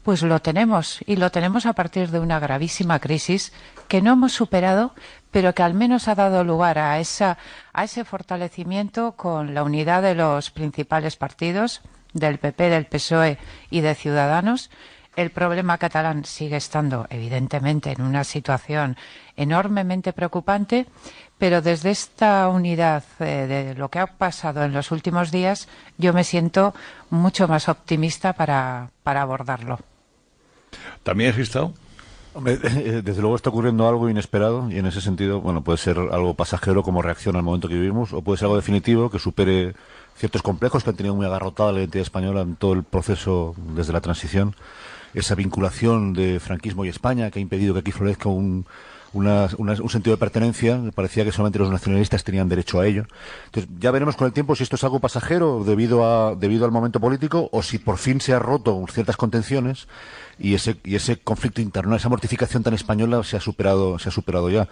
pues lo tenemos, y lo tenemos a partir de una gravísima crisis que no hemos superado, pero que al menos ha dado lugar a ese fortalecimiento con la unidad de los principales partidos, del PP, del PSOE y de Ciudadanos. El problema catalán sigue estando, evidentemente, en una situación enormemente preocupante, pero desde esta unidad de lo que ha pasado en los últimos días, yo me siento mucho más optimista para abordarlo. ¿También has estado? Hombre, desde luego está ocurriendo algo inesperado, y en ese sentido, bueno, puede ser algo pasajero como reacción al momento que vivimos, o puede ser algo definitivo que supere ciertos complejos que han tenido muy agarrotada la identidad española en todo el proceso desde la transición. Esa vinculación de franquismo y España que ha impedido que aquí florezca un sentido de pertenencia. Parecía que solamente los nacionalistas tenían derecho a ello. Entonces ya veremos con el tiempo si esto es algo pasajero debido al momento político, o si por fin se ha roto ciertas contenciones y ese conflicto interno, esa mortificación tan española se ha superado ya.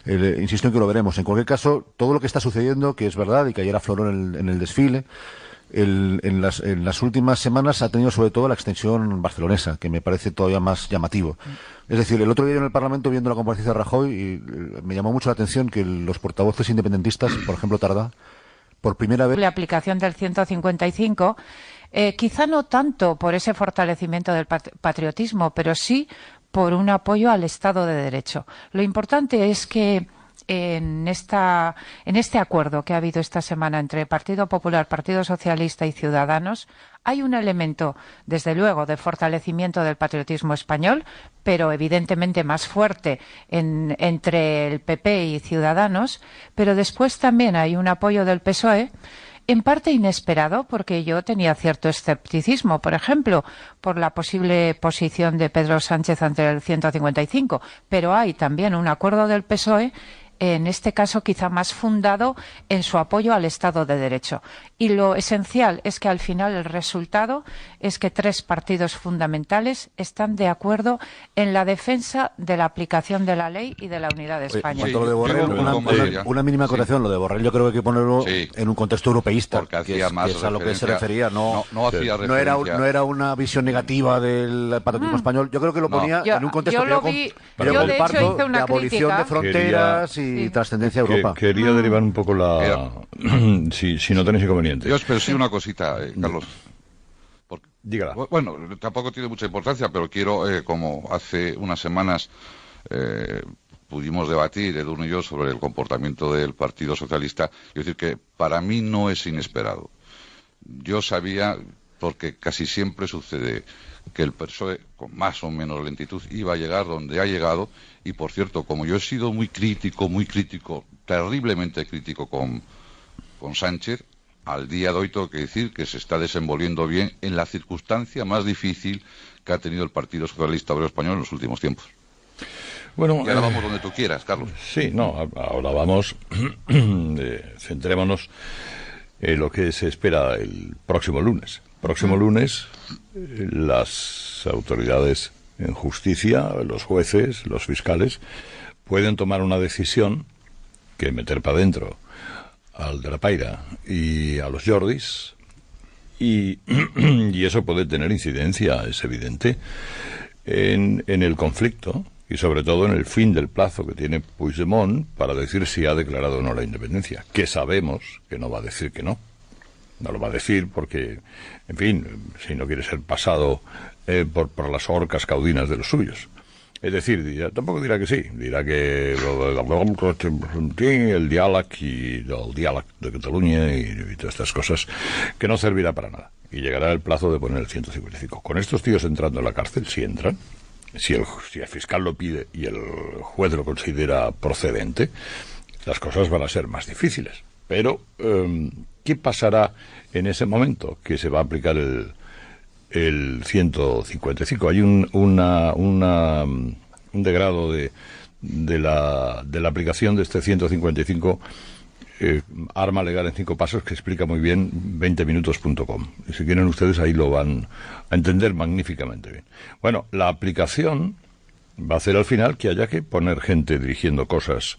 Insisto en que lo veremos. En cualquier caso, todo lo que está sucediendo, que es verdad y que ayer afloró en el desfile, en las últimas semanas ha tenido sobre todo la extensión barcelonesa, que me parece todavía más llamativo. Es decir, el otro día en el Parlamento, viendo la comparecencia de Rajoy, me llamó mucho la atención que los portavoces independentistas, por ejemplo Tardá, por primera vez... La aplicación del 155, quizá no tanto por ese fortalecimiento del patriotismo, pero sí por un apoyo al Estado de Derecho. Lo importante es que en este acuerdo que ha habido esta semana entre Partido Popular, Partido Socialista y Ciudadanos, hay un elemento, desde luego, de fortalecimiento del patriotismo español, pero evidentemente más fuerte entre el PP y Ciudadanos, pero después también hay un apoyo del PSOE, en parte inesperado, porque yo tenía cierto escepticismo, por ejemplo, por la posible posición de Pedro Sánchez ante el 155, pero hay también un acuerdo del PSOE en este caso quizá más fundado en su apoyo al Estado de Derecho. Y lo esencial es que al final el resultado es que 3 partidos fundamentales están de acuerdo en la defensa de la aplicación de la ley y de la unidad de España. Lo de Borrell, una mínima corrección, lo de Borrell yo creo que hay que ponerlo en un contexto europeísta, que es a lo que se refería, no era una visión negativa del patriotismo español. Yo creo que lo ponía en un contexto yo de hecho hice una abolición crítica de fronteras y trascendencia a Europa. Quería derivar un poco si no tenéis inconveniente. Yo espero sí una cosita, Carlos. Dígala. Bueno, tampoco tiene mucha importancia, pero quiero, como hace unas semanas pudimos debatir, Edurne y yo, sobre el comportamiento del Partido Socialista, quiero decir que para mí no es inesperado. Yo sabía, porque casi siempre sucede, que el PSOE, con más o menos lentitud, iba a llegar donde ha llegado, y por cierto, como yo he sido muy crítico, terriblemente crítico con Sánchez, al día de hoy tengo que decir que se está desenvolviendo bien en la circunstancia más difícil que ha tenido el Partido Socialista Obrero Español en los últimos tiempos. Bueno, y ahora vamos donde tú quieras, Carlos. Sí, ahora vamos, centrémonos en lo que se espera el próximo lunes. Próximo lunes, las autoridades en justicia, los jueces, los fiscales, pueden tomar una decisión que meter para adentro al de la Paira y a los Jordis, y eso puede tener incidencia, es evidente, en el conflicto y sobre todo en el fin del plazo que tiene Puigdemont para decir si ha declarado o no la independencia, que sabemos que no va a decir que no. No lo va a decir porque, en fin, si no quiere ser pasado por las orcas caudinas de los suyos. Es decir, tampoco dirá que sí, dirá que el diálogo de Cataluña y todas estas cosas, que no servirá para nada. Y llegará el plazo de poner el 155. Con estos tíos entrando en la cárcel, si entran, si el fiscal lo pide y el juez lo considera procedente, las cosas van a ser más difíciles. Pero, ¿qué pasará en ese momento que se va a aplicar el 155? Hay un degrado de la aplicación de este 155, arma legal en 5 pasos, que explica muy bien 20minutos.com. Y si quieren ustedes ahí lo van a entender magníficamente bien. Bueno, la aplicación va a hacer al final que haya que poner gente dirigiendo cosas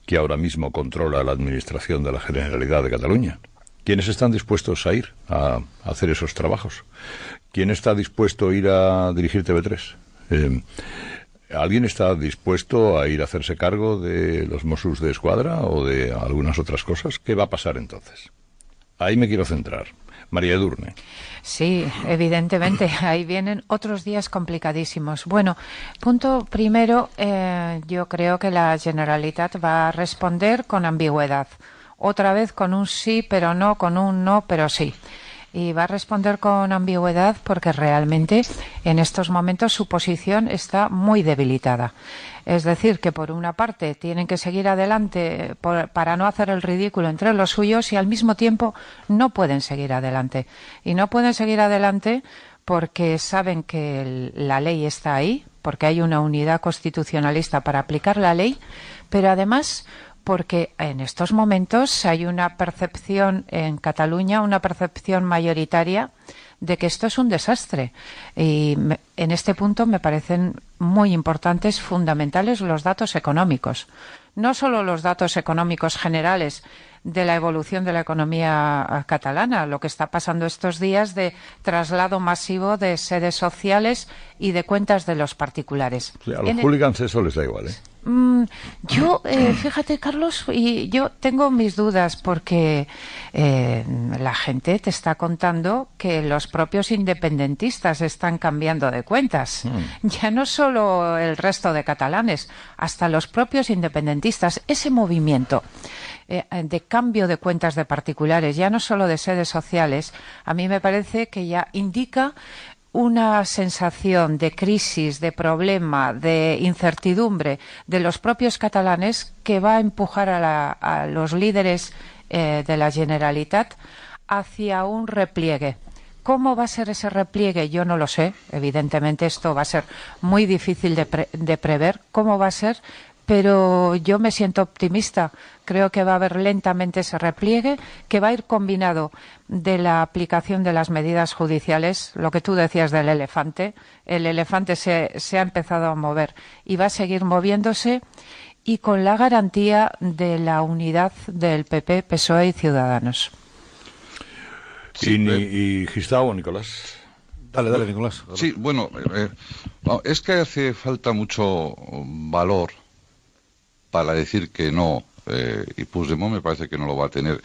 que ahora mismo controla la administración de la Generalidad de Cataluña. ¿Quiénes están dispuestos a ir a hacer esos trabajos? ¿Quién está dispuesto a ir a dirigir TV3? ¿Alguien está dispuesto a ir a hacerse cargo de los Mossos de Escuadra o de algunas otras cosas? ¿Qué va a pasar entonces? Ahí me quiero centrar. María Edurne. Sí, evidentemente, ahí vienen otros días complicadísimos. Bueno, punto primero, yo creo que la Generalitat va a responder con ambigüedad. Otra vez con un sí, pero no, con un no, pero sí. Y va a responder con ambigüedad porque realmente en estos momentos su posición está muy debilitada. Es decir, que por una parte tienen que seguir adelante para no hacer el ridículo entre los suyos y al mismo tiempo no pueden seguir adelante. Y no pueden seguir adelante porque saben que la ley está ahí, porque hay una unidad constitucionalista para aplicar la ley, pero además porque en estos momentos hay una percepción en Cataluña, una percepción mayoritaria de que esto es un desastre. Y en este punto me parecen muy importantes, fundamentales, los datos económicos. No solo los datos económicos generales de la evolución de la economía catalana, lo que está pasando estos días de traslado masivo de sedes sociales y de cuentas de los particulares. Sí, a los hooligans eso les da igual, ¿eh? Yo, fíjate, Carlos, y yo tengo mis dudas porque la gente te está contando que los propios independentistas están cambiando de cuentas. Ya no solo el resto de catalanes, hasta los propios independentistas. Ese movimiento de cambio de cuentas de particulares, ya no solo de sedes sociales, a mí me parece que ya indica una sensación de crisis, de problema, de incertidumbre de los propios catalanes que va a empujar a los líderes de la Generalitat hacia un repliegue. ¿Cómo va a ser ese repliegue? Yo no lo sé. Evidentemente esto va a ser muy difícil de prever cómo va a ser, pero yo me siento optimista. Creo que va a haber lentamente ese repliegue, que va a ir combinado de la aplicación de las medidas judiciales, lo que tú decías del elefante. El elefante se ha empezado a mover y va a seguir moviéndose, y con la garantía de la unidad del PP, PSOE y Ciudadanos. ¿Y Gistau, Nicolás? Dale, Nicolás. Sí, bueno, es que hace falta mucho valor para decir que no, y Puigdemont me parece que no lo va a tener.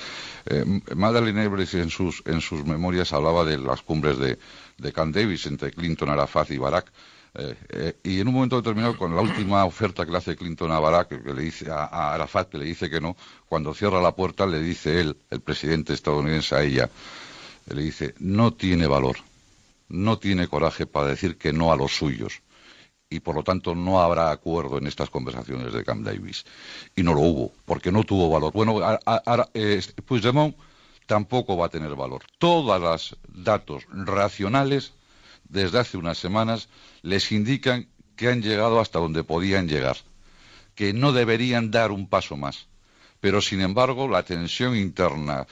Madeleine Albright en sus memorias hablaba de las cumbres de Camp David entre Clinton, Arafat y Barack, y en un momento determinado, con la última oferta que le hace Clinton a Barack, que le dice a Arafat, que le dice que no, cuando cierra la puerta le dice él, el presidente estadounidense, a ella, le dice: no tiene valor, no tiene coraje para decir que no a los suyos, y por lo tanto no habrá acuerdo en estas conversaciones de Camp David. Y no lo hubo, porque no tuvo valor. Bueno, Puigdemont tampoco va a tener valor. Todos los datos racionales desde hace unas semanas les indican que han llegado hasta donde podían llegar, que no deberían dar un paso más. Pero, sin embargo, la tensión interna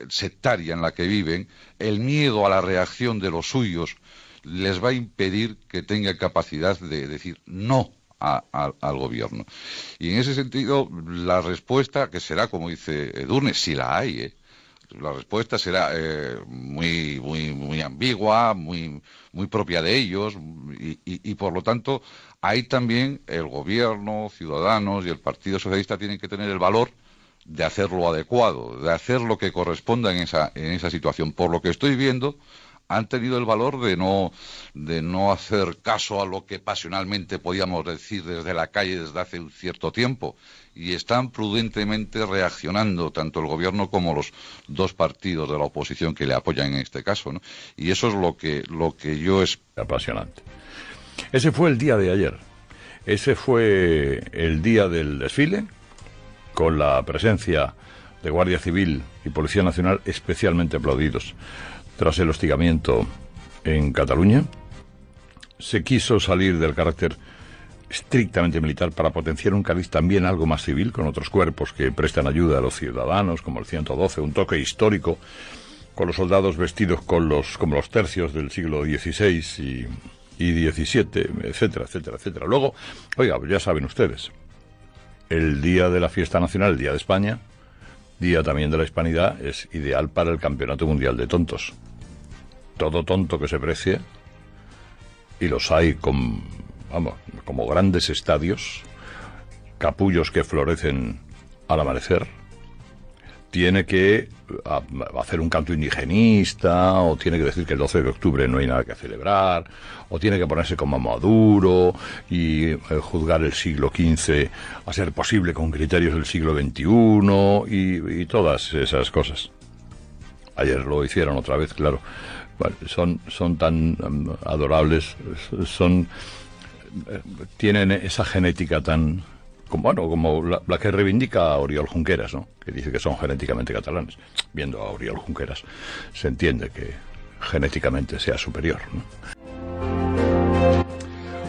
sectaria en la que viven, el miedo a la reacción de los suyos, les va a impedir que tenga capacidad de decir no al gobierno. Y en ese sentido, la respuesta, que será, como dice Edurne, si la hay, la respuesta será muy ambigua, muy propia de ellos, y por lo tanto, ahí también el gobierno, Ciudadanos y el Partido Socialista tienen que tener el valor de hacer lo adecuado, de hacer lo que corresponda en esa situación. Por lo que estoy viendo, han tenido el valor de no hacer caso a lo que pasionalmente podíamos decir desde la calle desde hace un cierto tiempo, y están prudentemente reaccionando tanto el gobierno como los dos partidos de la oposición que le apoyan en este caso, ¿no? Y eso es lo que yo es apasionante. Ese fue el día de ayer. Ese fue el día del desfile, con la presencia de Guardia Civil y Policía Nacional especialmente aplaudidos tras el hostigamiento en Cataluña. Se quiso salir del carácter estrictamente militar para potenciar un cariz también algo más civil, con otros cuerpos que prestan ayuda a los ciudadanos, como el 112, un toque histórico, con los soldados vestidos como los tercios del siglo XVI y XVII, etcétera, etcétera, etcétera. Luego, oiga, ya saben ustedes, el día de la fiesta nacional, el día de España, día también de la hispanidad, es ideal para el Campeonato Mundial de Tontos. Todo tonto que se precie, y los hay como grandes estadios, capullos que florecen al amanecer, tiene que hacer un canto indigenista, o tiene que decir que el 12 de octubre no hay nada que celebrar, o tiene que ponerse como Maduro y juzgar el siglo XV a ser posible con criterios del siglo XXI y todas esas cosas. Ayer lo hicieron otra vez, claro. Bueno, son tan adorables, tienen esa genética tan como la que reivindica a Oriol Junqueras, ¿no? Que dice que son genéticamente catalanes. Viendo a Oriol Junqueras se entiende que genéticamente sea superior, ¿no?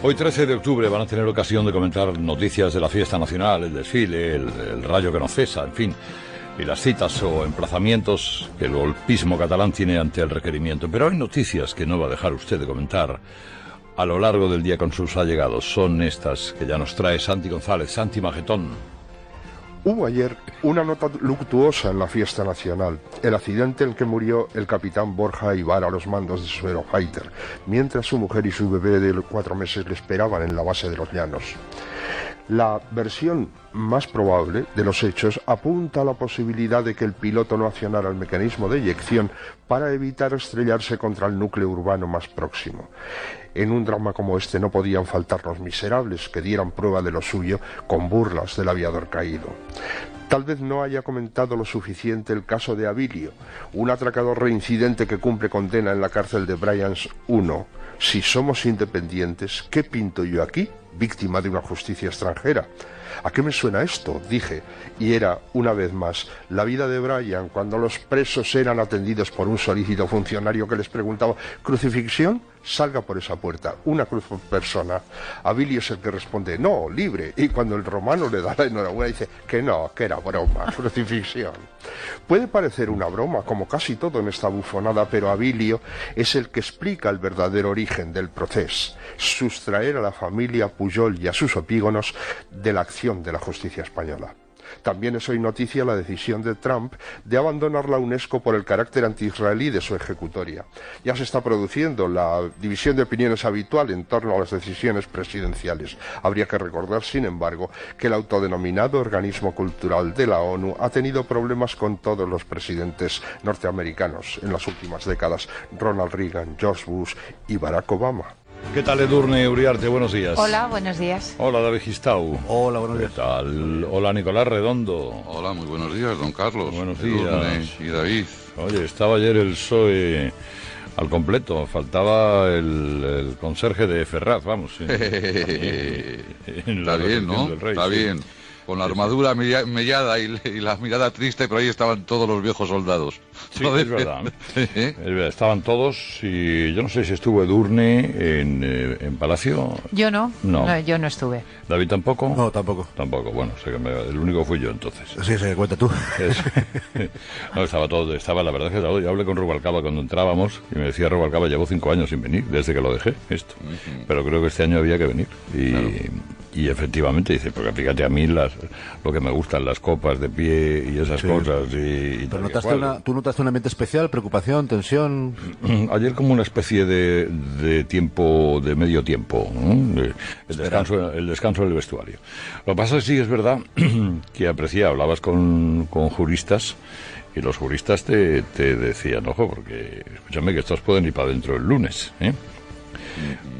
Hoy 13 de octubre van a tener ocasión de comentar noticias de la fiesta nacional, el desfile, el rayo que no cesa, en fin, y las citas o emplazamientos que el golpismo catalán tiene ante el requerimiento. Pero hay noticias que no va a dejar usted de comentar a lo largo del día con sus allegados. Son estas que ya nos trae Santi González. Santi Magetón. Hubo ayer una nota luctuosa en la fiesta nacional, el accidente en el que murió el capitán Borja Ibar a los mandos de su Eurofighter, mientras su mujer y su bebé de 4 meses le esperaban en la base de los Llanos. La versión más probable de los hechos apunta a la posibilidad de que el piloto no accionara el mecanismo de eyección para evitar estrellarse contra el núcleo urbano más próximo. En un drama como este no podían faltar los miserables que dieran prueba de lo suyo con burlas del aviador caído. Tal vez no haya comentado lo suficiente el caso de Abilio, un atracador reincidente que cumple condena en la cárcel de Brians 1. Si somos independientes, ¿qué pinto yo aquí? víctima de una justicia extranjera. ¿A qué me suena esto?, dije, y era, una vez más, la vida de Brian cuando los presos eran atendidos por un solícito funcionario que les preguntaba: ¿crucifixión? Salga por esa puerta, una cruz por persona. Abilio es el que responde: no, libre. Y cuando el romano le da la enhorabuena dice que no, que era broma, crucifixión. Puede parecer una broma, como casi todo en esta bufonada, pero Abilio es el que explica el verdadero origen del proceso: sustraer a la familia Pujol y a sus epígonos de la acción de la justicia española. También es hoy noticia la decisión de Trump de abandonar la UNESCO por el carácter anti-israelí de su ejecutoria. Ya se está produciendo la división de opiniones habitual en torno a las decisiones presidenciales. Habría que recordar, sin embargo, que el autodenominado organismo cultural de la ONU ha tenido problemas con todos los presidentes norteamericanos en las últimas décadas: Ronald Reagan, George Bush y Barack Obama. ¿Qué tal, Edurne Uriarte? Buenos días. Hola, buenos días. Hola, David Gistau. Hola, buenos días. ¿Qué tal? Hola, Nicolás Redondo. Hola, muy buenos días, don Carlos. Buenos Edurne días. y David. Oye, estaba ayer el PSOE al completo. Faltaba el conserje de Ferraz, vamos. Está bien, ¿no? Está bien. Con la armadura mellada y la mirada triste, pero ahí estaban todos los viejos soldados. Sí, es verdad. Es verdad. Estaban todos, y yo no sé si estuvo Edurne en Palacio. Yo no. No, yo no estuve. ¿David tampoco? No, tampoco. Tampoco, bueno, sé que el único fui yo entonces. Sí, se cuenta tú. No, estaba, la verdad es que yo hablé con Rubalcaba cuando entrábamos y me decía Rubalcaba: llevo 5 años sin venir, desde que lo dejé, esto. Pero creo que este año había que venir. Y efectivamente dice, porque fíjate, a mí lo que me gustan, las copas de pie y esas cosas. Pero ¿tú notaste un ambiente especial, preocupación, tensión? Ayer como una especie de tiempo, de medio tiempo, ¿no? El descanso del vestuario. Lo que pasa es que sí es verdad que hablabas con juristas, y los juristas te decían: ojo, porque escúchame, que estos pueden ir para adentro el lunes,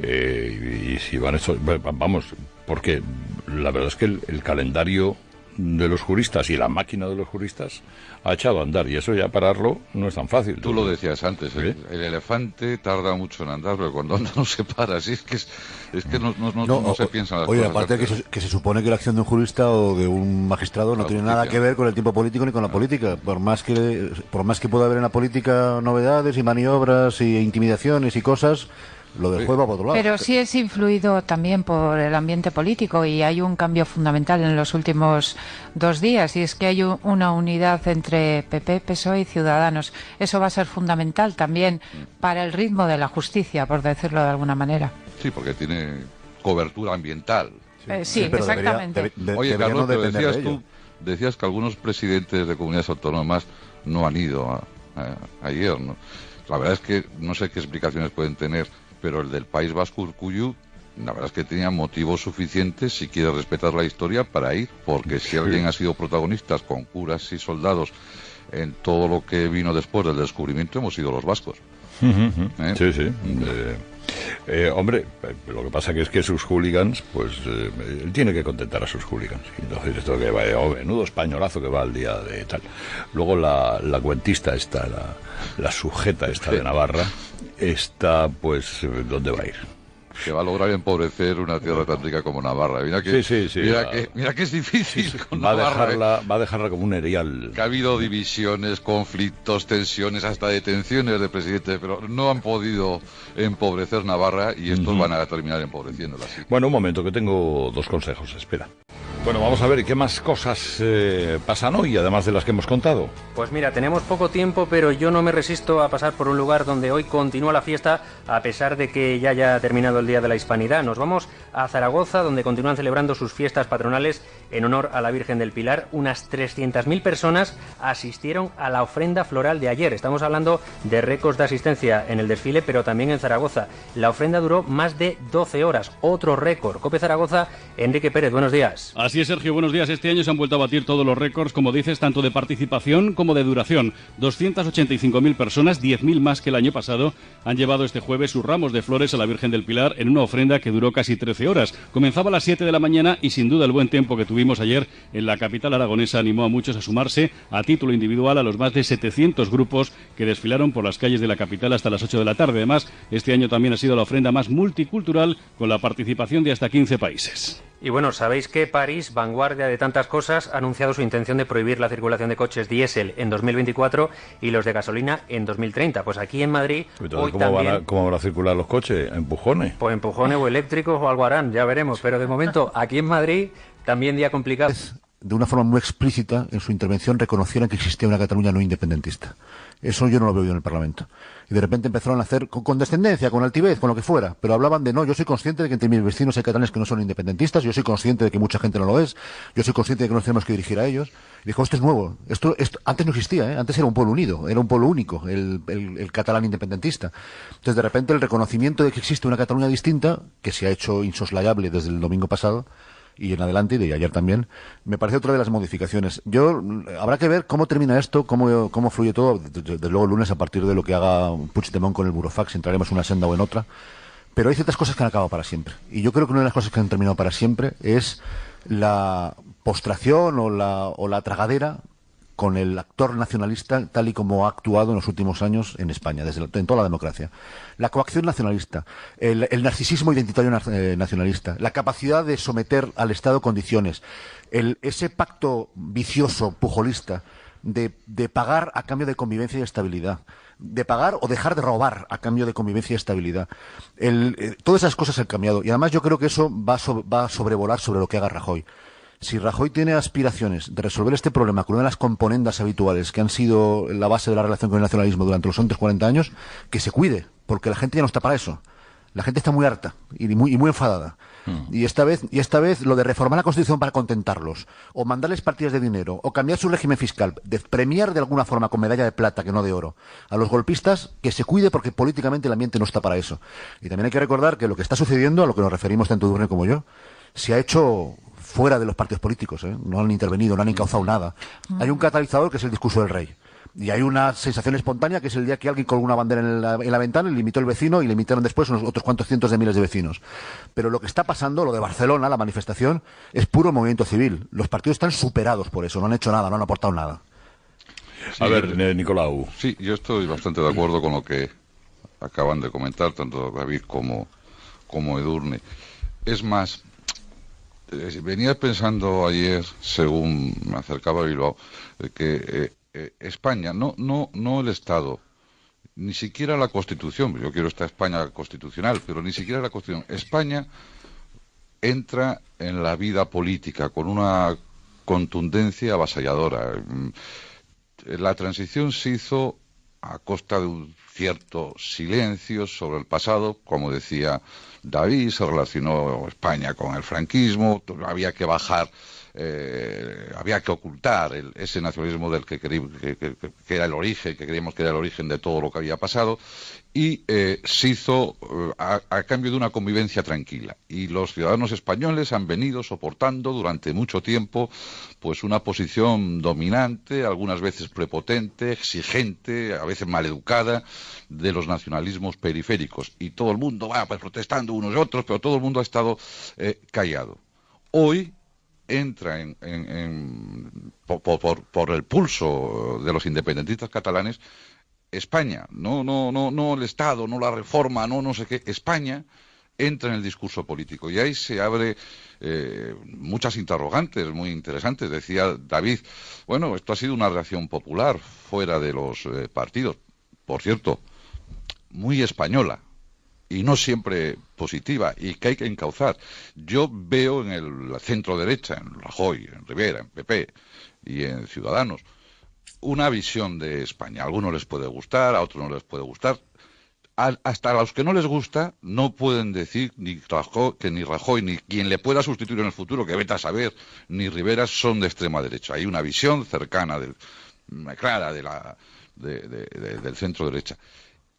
y si van estos, vamos, porque la verdad es que el calendario de los juristas y la máquina de los juristas ha echado a andar, y eso ya pararlo no es tan fácil. Tú lo decías antes, el elefante tarda mucho en andar, pero cuando anda no se para. Así es que no se piensan las cosas. Oye, aparte que se supone que la acción de un jurista o de un magistrado no tiene nada que ver con el tiempo político ni con la política. Por más que pueda haber en la política novedades y maniobras y intimidaciones y cosas, lo del juego va por otro lado. Pero sí es influido también por el ambiente político, y hay un cambio fundamental en los últimos 2 días, y es que hay una unidad entre PP, PSOE y Ciudadanos. Eso va a ser fundamental también para el ritmo de la justicia, por decirlo de alguna manera. Sí, porque tiene cobertura ambiental. Sí, exactamente. Oye, Carlos, pero decías que algunos presidentes de comunidades autónomas no han ido ayer, ¿no? La verdad es que no sé qué explicaciones pueden tener, pero el del País Vasco, Urkullu, la verdad es que tenía motivos suficientes, si quiere respetar la historia, para ir, porque si alguien ha sido protagonista con curas y soldados en todo lo que vino después del descubrimiento, hemos sido los vascos. Sí. Hombre, lo que pasa que es que sus hooligans, pues él tiene que contentar a sus hooligans. Entonces esto que va, menudo españolazo que va al día de tal. Luego la cuentista esta, la sujeta esta de Navarra, esta, pues, ¿dónde va a ir? Que va a lograr empobrecer una tierra tan rica como Navarra. Mira que, sí. Mira que es difícil con Navarra. Va a dejarla como un erial. Que ha habido divisiones, conflictos, tensiones, hasta detenciones de presidentes, pero no han podido empobrecer Navarra, y estos van a terminar empobreciéndola. Así. Bueno, un momento, que tengo 2 consejos, espera. Bueno, vamos a ver qué más cosas pasan hoy, además de las que hemos contado. Pues mira, tenemos poco tiempo, pero yo no me resisto a pasar por un lugar donde hoy continúa la fiesta, a pesar de que ya haya terminado el Día de la Hispanidad. Nos vamos a Zaragoza, donde continúan celebrando sus fiestas patronales en honor a la Virgen del Pilar. Unas 300.000 personas asistieron a la ofrenda floral de ayer. Estamos hablando de récords de asistencia en el desfile, pero también en Zaragoza. La ofrenda duró más de 12 horas, otro récord. COPE Zaragoza, Enrique Pérez, buenos días. Así es, Sergio, buenos días. Este año se han vuelto a batir todos los récords, como dices, tanto de participación como de duración. 285.000 personas, 10.000 más que el año pasado, han llevado este jueves sus ramos de flores a la Virgen del Pilar en una ofrenda que duró casi 13 13 horas. Comenzaba a las 7 de la mañana y sin duda el buen tiempo que tuvimos ayer en la capital aragonesa animó a muchos a sumarse a título individual a los más de 700 grupos que desfilaron por las calles de la capital hasta las 8 de la tarde. Además, este año también ha sido la ofrenda más multicultural con la participación de hasta 15 países. Y bueno, sabéis que París, vanguardia de tantas cosas, ha anunciado su intención de prohibir la circulación de coches diésel en 2024 y los de gasolina en 2030. Pues aquí en Madrid... Entonces, ¿cómo van a circular los coches? ¿Empujones? Pues empujones o eléctricos o algo harán, ya veremos. Pero de momento, aquí en Madrid, también día complicado. De una forma muy explícita, en su intervención, reconocieron que existía una Cataluña no independentista. Eso yo no lo veo yo en el Parlamento. Y de repente empezaron a hacer con condescendencia, con altivez, con lo que fuera. Pero hablaban de, no, yo soy consciente de que entre mis vecinos hay catalanes que no son independentistas, yo soy consciente de que mucha gente no lo es, yo soy consciente de que nos tenemos que dirigir a ellos. Y dijo, esto es nuevo, esto antes no existía, ¿eh? Antes era un pueblo unido, era un pueblo único, el catalán independentista. Entonces, de repente, el reconocimiento de que existe una Cataluña distinta, que se ha hecho insoslayable desde el domingo pasado, y en adelante, y de ayer también, me parece otra de las modificaciones. Habrá que ver cómo termina esto, cómo fluye todo. Desde luego el lunes, a partir de lo que haga Puigdemont con el Burofax, entraremos en una senda o en otra. Pero hay ciertas cosas que han acabado para siempre. Y yo creo que una de las cosas que han terminado para siempre es la postración o la tragadera con el actor nacionalista tal y como ha actuado en los últimos años en España, en toda la democracia. La coacción nacionalista, el narcisismo identitario nacionalista, la capacidad de someter al Estado condiciones, ese pacto vicioso, pujolista, de pagar a cambio de convivencia y estabilidad, de pagar o dejar de robar a cambio de convivencia y estabilidad. Todas esas cosas han cambiado y además yo creo que eso va a sobrevolar sobre lo que haga Rajoy. Si Rajoy tiene aspiraciones de resolver este problema con una de las componendas habituales que han sido la base de la relación con el nacionalismo durante los últimos 40 años, que se cuide, porque la gente ya no está para eso. La gente está muy harta y muy enfadada. Y esta vez lo de reformar la Constitución para contentarlos, o mandarles partidas de dinero, o cambiar su régimen fiscal, de premiar de alguna forma con medalla de plata, que no de oro, a los golpistas, que se cuide porque políticamente el ambiente no está para eso. Y también hay que recordar que lo que está sucediendo, a lo que nos referimos tanto Edurne como yo, se ha hecho fuera de los partidos políticos, ¿eh? No han intervenido, no han encauzado nada. Hay un catalizador que es el discurso del rey. Y hay una sensación espontánea que es el día que alguien colgó una bandera en la ventana y le imitó el vecino y le imitaron después unos otros cuantos cientos de miles de vecinos. Pero lo que está pasando, lo de Barcelona, la manifestación, es puro movimiento civil. Los partidos están superados por eso, no han hecho nada, no han aportado nada. Sí, a ver, Nicolau. Sí, yo estoy bastante de acuerdo con lo que acaban de comentar, tanto David como Edurne. Es más, venía pensando ayer, según me acercaba a Bilbao, que España, no el Estado, ni siquiera la Constitución, yo quiero esta España constitucional, pero ni siquiera la Constitución. España entra en la vida política con una contundencia avasalladora. La transición se hizo a costa de un cierto silencio sobre el pasado, como decía David, se relacionó España con el franquismo, había que bajar, había que ocultar ese nacionalismo del que era el origen, que creíamos que era el origen de todo lo que había pasado, y se hizo a cambio de una convivencia tranquila. Y los ciudadanos españoles han venido soportando durante mucho tiempo pues una posición dominante, algunas veces prepotente, exigente, a veces maleducada, de los nacionalismos periféricos. Y todo el mundo va pues protestando unos y otros, pero todo el mundo ha estado callado. Hoy entra por el pulso de los independentistas catalanes España, no el Estado, no la reforma, no sé qué. España entra en el discurso político y ahí se abre muchas interrogantes muy interesantes. Decía David, bueno, esto ha sido una reacción popular fuera de los partidos, por cierto, muy española y no siempre positiva, y que hay que encauzar. Yo veo en el centro derecha, en Rajoy, en Rivera, en PP y en Ciudadanos, una visión de España. A algunos les puede gustar, a otros no les puede gustar. Hasta a los que no les gusta no pueden decir que ni Rajoy ni quien le pueda sustituir en el futuro, que vete a saber, ni Rivera son de extrema derecha. Hay una visión cercana, clara del centro derecha.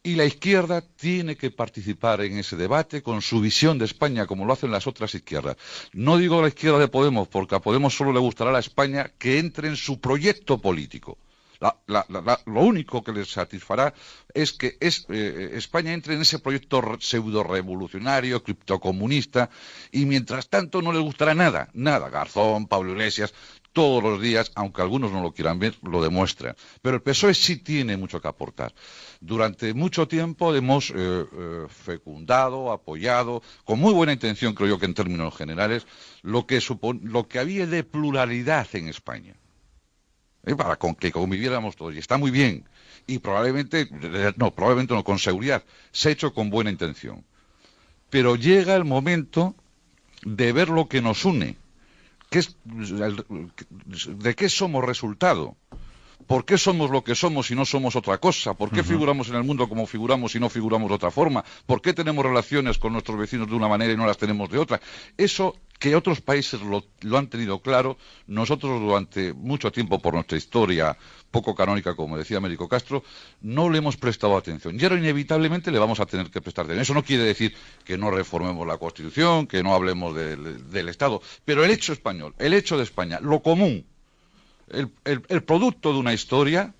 Y la izquierda tiene que participar en ese debate con su visión de España, como lo hacen las otras izquierdas. No digo la izquierda de Podemos, porque a Podemos solo le gustará la España que entre en su proyecto político. Lo único que les satisfará es que España entre en ese proyecto pseudo-revolucionario, criptocomunista, y mientras tanto no les gustará nada. Garzón, Pablo Iglesias, todos los días, aunque algunos no lo quieran ver, lo demuestran. Pero el PSOE sí tiene mucho que aportar. Durante mucho tiempo hemos fecundado, apoyado, con muy buena intención, creo yo que en términos generales, lo que había de pluralidad en España. Para que conviviéramos todos, y está muy bien, y probablemente no, con seguridad, se ha hecho con buena intención. Pero llega el momento de ver lo que nos une, de qué somos resultado. ¿Por qué somos lo que somos y no somos otra cosa? ¿Por qué figuramos en el mundo como figuramos y no figuramos de otra forma? ¿Por qué tenemos relaciones con nuestros vecinos de una manera y no las tenemos de otra? Eso que otros países lo han tenido claro, nosotros durante mucho tiempo, por nuestra historia poco canónica, como decía Américo Castro, no le hemos prestado atención. Y ahora inevitablemente le vamos a tener que prestar atención. Eso no quiere decir que no reformemos la Constitución, que no hablemos del Estado, pero el hecho español, el hecho de España, lo común, el producto de una historia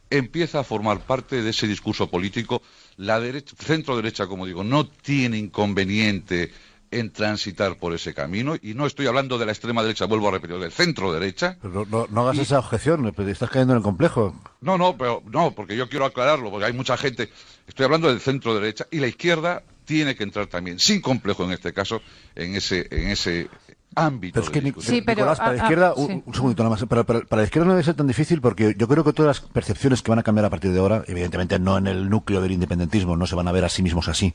empieza a formar parte de ese discurso político. La derecha, centro-derecha, como digo, no tiene inconveniente en transitar por ese camino, y no estoy hablando de la extrema derecha, vuelvo a repetir, del centro-derecha. No hagas esa objeción, estás cayendo en el complejo. No, porque yo quiero aclararlo, porque hay mucha gente, estoy hablando del centro-derecha, y la izquierda tiene que entrar también, sin complejo en este caso, en ese ámbito. Pero es que, Nicolás, para la izquierda, un segundito nada más, para la izquierda no debe ser tan difícil, porque yo creo que todas las percepciones que van a cambiar a partir de ahora, evidentemente no en el núcleo del independentismo, no se van a ver a sí mismos así,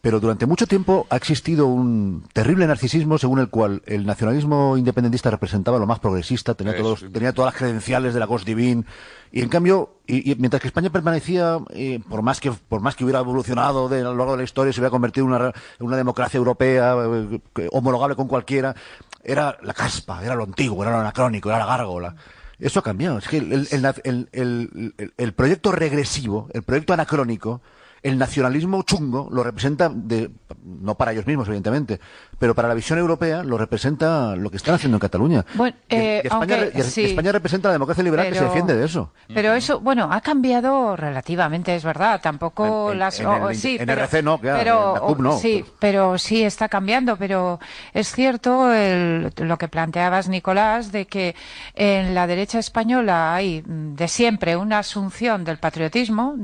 pero durante mucho tiempo ha existido un terrible narcisismo según el cual el nacionalismo independentista representaba lo más progresista, tenía todas las credenciales de la Gauche Divine, y en cambio, y mientras que España permanecía, por más que hubiera evolucionado a lo largo de la historia, se hubiera convertido en una democracia europea homologable con cualquiera, era la caspa, era lo antiguo, era lo anacrónico, era la gárgola. Eso ha cambiado. Es que el proyecto regresivo, el proyecto anacrónico, el nacionalismo chungo lo representa, no para ellos mismos, evidentemente, pero para la visión europea lo representa lo que están haciendo en Cataluña. Bueno, España representa la democracia liberal, que se defiende de eso. Pero eso, ha cambiado relativamente, es verdad. Tampoco en RC no, claro, pero, en la CUP no. Sí, pero sí está cambiando. Pero es cierto lo que planteabas, Nicolás, de que en la derecha española hay de siempre una asunción del patriotismo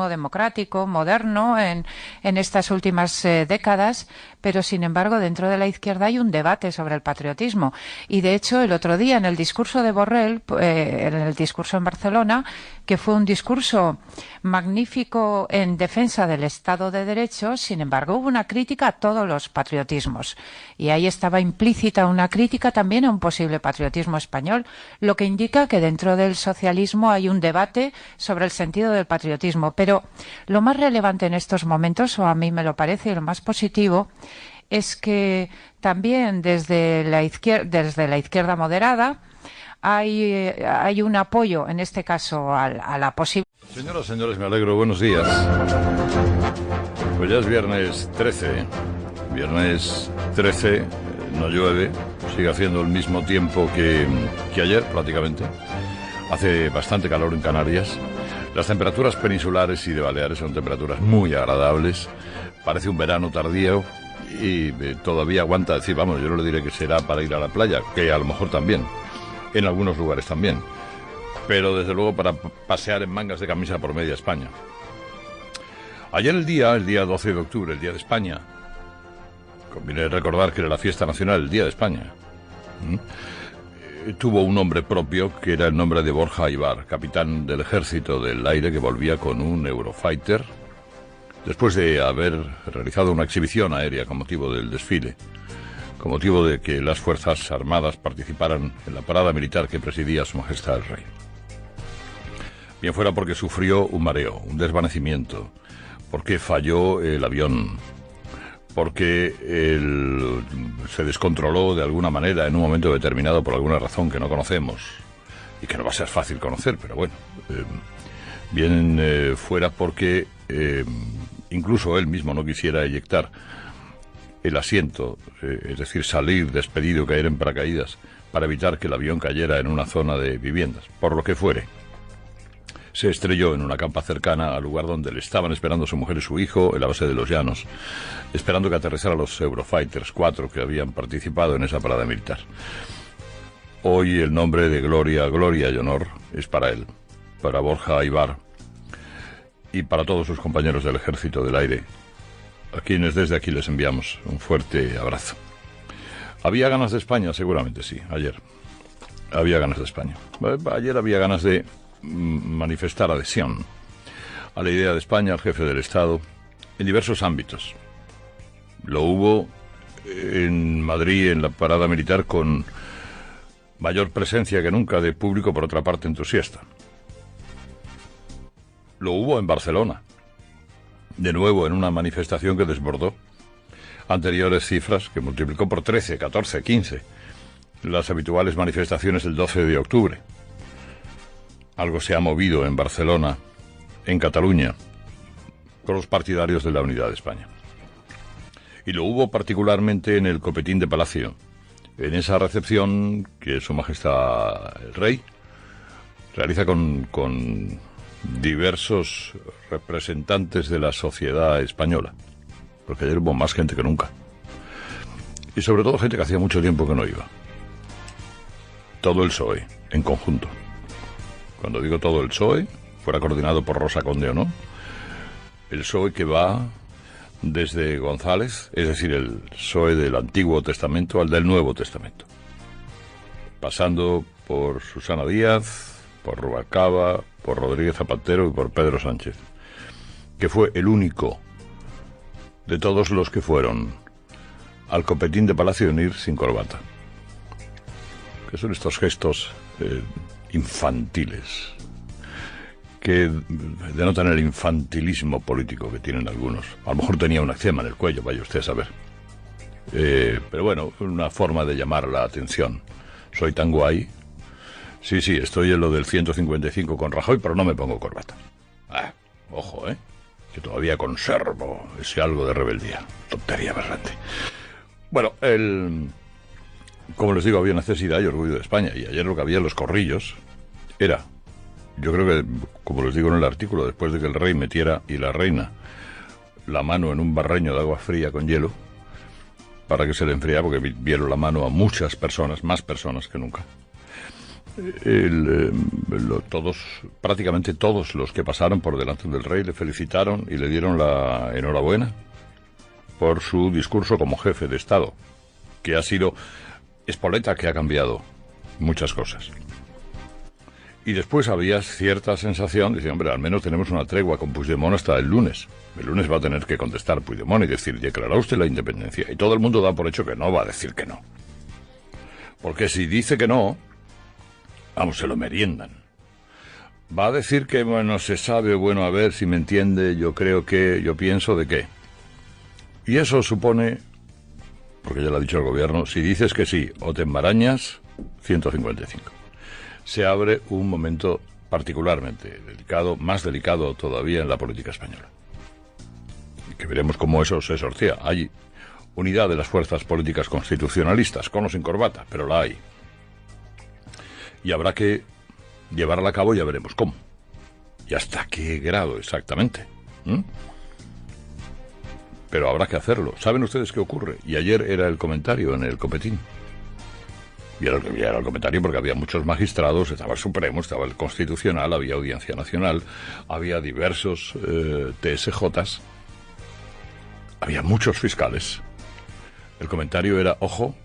democrático, moderno en estas últimas décadas, pero sin embargo dentro de la izquierda hay un debate sobre el patriotismo, y de hecho el otro día en el discurso de Borrell, en el discurso en Barcelona, que fue un discurso magnífico en defensa del Estado de Derecho, sin embargo hubo una crítica a todos los patriotismos, y ahí estaba implícita una crítica también a un posible patriotismo español, lo que indica que dentro del socialismo hay un debate sobre el sentido del patriotismo. Pero lo más relevante en estos momentos, o a mí me lo parece, y lo más positivo, es que también desde la izquierda moderada hay un apoyo, en este caso, a la posible... Señoras, señores, me alegro. Buenos días. Pues ya es viernes 13. Viernes 13, no llueve, sigue haciendo el mismo tiempo que ayer, prácticamente. Hace bastante calor en Canarias. Las temperaturas peninsulares y de Baleares son temperaturas muy agradables. Parece un verano tardío y todavía aguanta decir, vamos, yo no le diré que será para ir a la playa, que a lo mejor también, en algunos lugares también, pero desde luego para pasear en mangas de camisa por media España. Ayer el día 12 de octubre, el Día de España, conviene recordar que era la fiesta nacional, el Día de España, tuvo un nombre propio, que era el nombre de Borja Ibar, capitán del Ejército del Aire, que volvía con un Eurofighter, después de haber realizado una exhibición aérea con motivo del desfile, con motivo de que las Fuerzas Armadas participaran en la parada militar que presidía Su Majestad el Rey. Bien fuera porque sufrió un mareo, un desvanecimiento, porque falló el avión, porque se descontroló de alguna manera en un momento determinado por alguna razón que no conocemos y que no va a ser fácil conocer, pero bueno, bien fuera porque incluso él mismo no quisiera eyectar el asiento, es decir, salir despedido, caer en paracaídas para evitar que el avión cayera en una zona de viviendas, por lo que fuere. Se estrelló en una campa cercana al lugar donde le estaban esperando su mujer y su hijo, en la base de Los Llanos, esperando que aterrizaran los Eurofighters 4 que habían participado en esa parada militar. Hoy el nombre de gloria y honor es para él, para Borja Aybar y para todos sus compañeros del Ejército del Aire, a quienes desde aquí les enviamos un fuerte abrazo. ¿Había ganas de España? Seguramente sí, ayer. Había ganas de España. Ayer había ganas de manifestar adhesión a la idea de España, al jefe del Estado, en diversos ámbitos. Lo hubo en Madrid, en la parada militar, con mayor presencia que nunca de público, por otra parte entusiasta. Lo hubo en Barcelona, de nuevo en una manifestación que desbordó anteriores cifras, que multiplicó por 13, 14, 15 las habituales manifestaciones del 12 de octubre. Algo se ha movido en Barcelona, en Cataluña, con los partidarios de la unidad de España. Y lo hubo particularmente en el Copetín de Palacio, en esa recepción que Su Majestad el Rey realiza con diversos representantes de la sociedad española, porque ayer hubo más gente que nunca. Y sobre todo gente que hacía mucho tiempo que no iba. Todo el PSOE, en conjunto. Cuando digo todo el PSOE, fuera coordinado por Rosa Conde o no, el PSOE que va desde González, es decir, el PSOE del Antiguo Testamento al del Nuevo Testamento, pasando por Susana Díaz, por Rubalcaba, por Rodríguez Zapatero y por Pedro Sánchez, que fue el único de todos los que fueron al Copetín de Palacio de ir sin corbata. Que son estos gestos infantiles que denotan el infantilismo político que tienen algunos. A lo mejor tenía un eczema en el cuello, vaya usted a saber. Pero bueno, una forma de llamar la atención. Soy tan guay. Sí, estoy en lo del 155 con Rajoy, pero no me pongo corbata. Ojo, que todavía conservo ese algo de rebeldía. Tontería bastante. Bueno, como les digo, había necesidad y orgullo de España. Y ayer lo que había en los corrillos era, yo creo que, como les digo en el artículo, después de que el rey metiera y la reina la mano en un barreño de agua fría con hielo, para que se le enfriara, porque vieron la mano a muchas personas, más personas que nunca. Prácticamente todos los que pasaron por delante del rey le felicitaron y le dieron la enhorabuena por su discurso como jefe de Estado, que ha sido espoleta, que ha cambiado muchas cosas. Y después había cierta sensación, dice, hombre, al menos tenemos una tregua con Puigdemont hasta el lunes. El lunes va a tener que contestar Puigdemont y decir, ¿declarará usted la independencia? Y todo el mundo da por hecho que no va a decir que no. Porque si dice que no, vamos, se lo meriendan. Va a decir que, bueno, se sabe, bueno, a ver si me entiende, yo creo que, yo pienso de qué. Y eso supone, porque ya lo ha dicho el gobierno, si dices que sí o te embarañas, 155. Se abre un momento particularmente delicado, más delicado todavía en la política española. Y que veremos cómo eso se sortea. Hay unidad de las fuerzas políticas constitucionalistas, con o sin corbata, pero la hay. Y habrá que llevarla a cabo, ya veremos cómo. Y hasta qué grado exactamente. Pero habrá que hacerlo. ¿Saben ustedes qué ocurre? Y ayer era el comentario en el Copetín. Y era el comentario porque había muchos magistrados, estaba el Supremo, estaba el Constitucional, había Audiencia Nacional, había diversos TSJs, había muchos fiscales. El comentario era, ojo,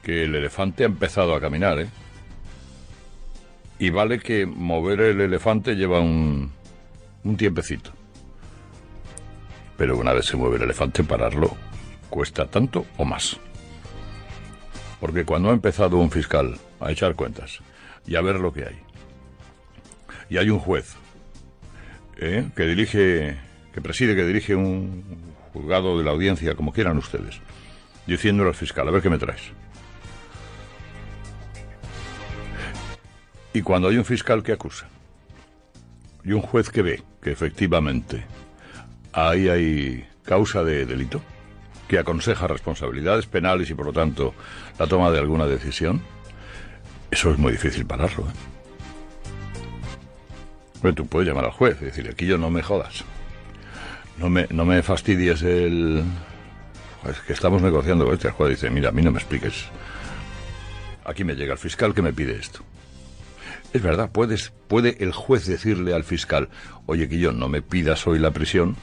que el elefante ha empezado a caminar, y vale que mover el elefante lleva un tiempecito. Pero una vez se mueve el elefante, pararlo cuesta tanto o más. Porque cuando ha empezado un fiscal a echar cuentas y a ver lo que hay, y hay un juez que dirige un juzgado de la audiencia, como quieran ustedes, diciéndole al fiscal, a ver qué me traes. Y cuando hay un fiscal que acusa y un juez que ve que efectivamente ahí hay causa de delito, que aconseja responsabilidades penales y, por lo tanto, la toma de alguna decisión, eso es muy difícil pararlo, ¿eh? Pero tú puedes llamar al juez y decirle, aquí yo no me jodas. No me fastidies el... Es que estamos negociando con este. El juez dice, mira, a mí no me expliques. Aquí me llega el fiscal que me pide esto. Es verdad, puede el juez decirle al fiscal, oye, que yo no me pidas hoy la prisión,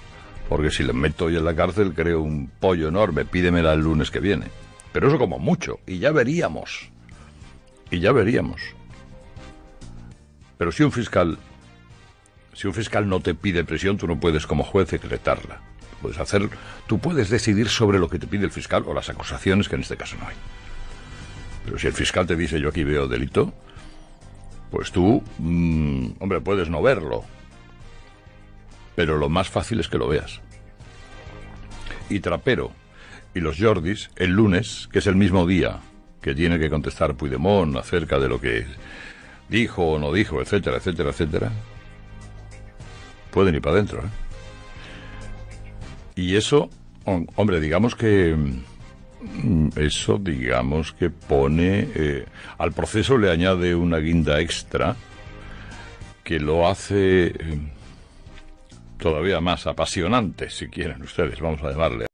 porque si le meto hoy en la cárcel creo un pollo enorme, pídemela el lunes que viene. Pero eso como mucho, y ya veríamos. Pero si un fiscal no te pide prisión, tú no puedes como juez decretarla. Tú puedes decidir sobre lo que te pide el fiscal o las acusaciones, que en este caso no hay. Pero si el fiscal te dice, yo aquí veo delito, pues tú, hombre, puedes no verlo. Pero lo más fácil es que lo veas. Y Trapero y los Jordis, el lunes, que es el mismo día que tiene que contestar Puigdemont acerca de lo que dijo o no dijo, etcétera, etcétera, etcétera, pueden ir para adentro, ¿eh? Y eso, hombre, digamos que pone al proceso le añade una guinda extra que lo hace todavía más apasionante, si quieren ustedes, vamos a llamarle.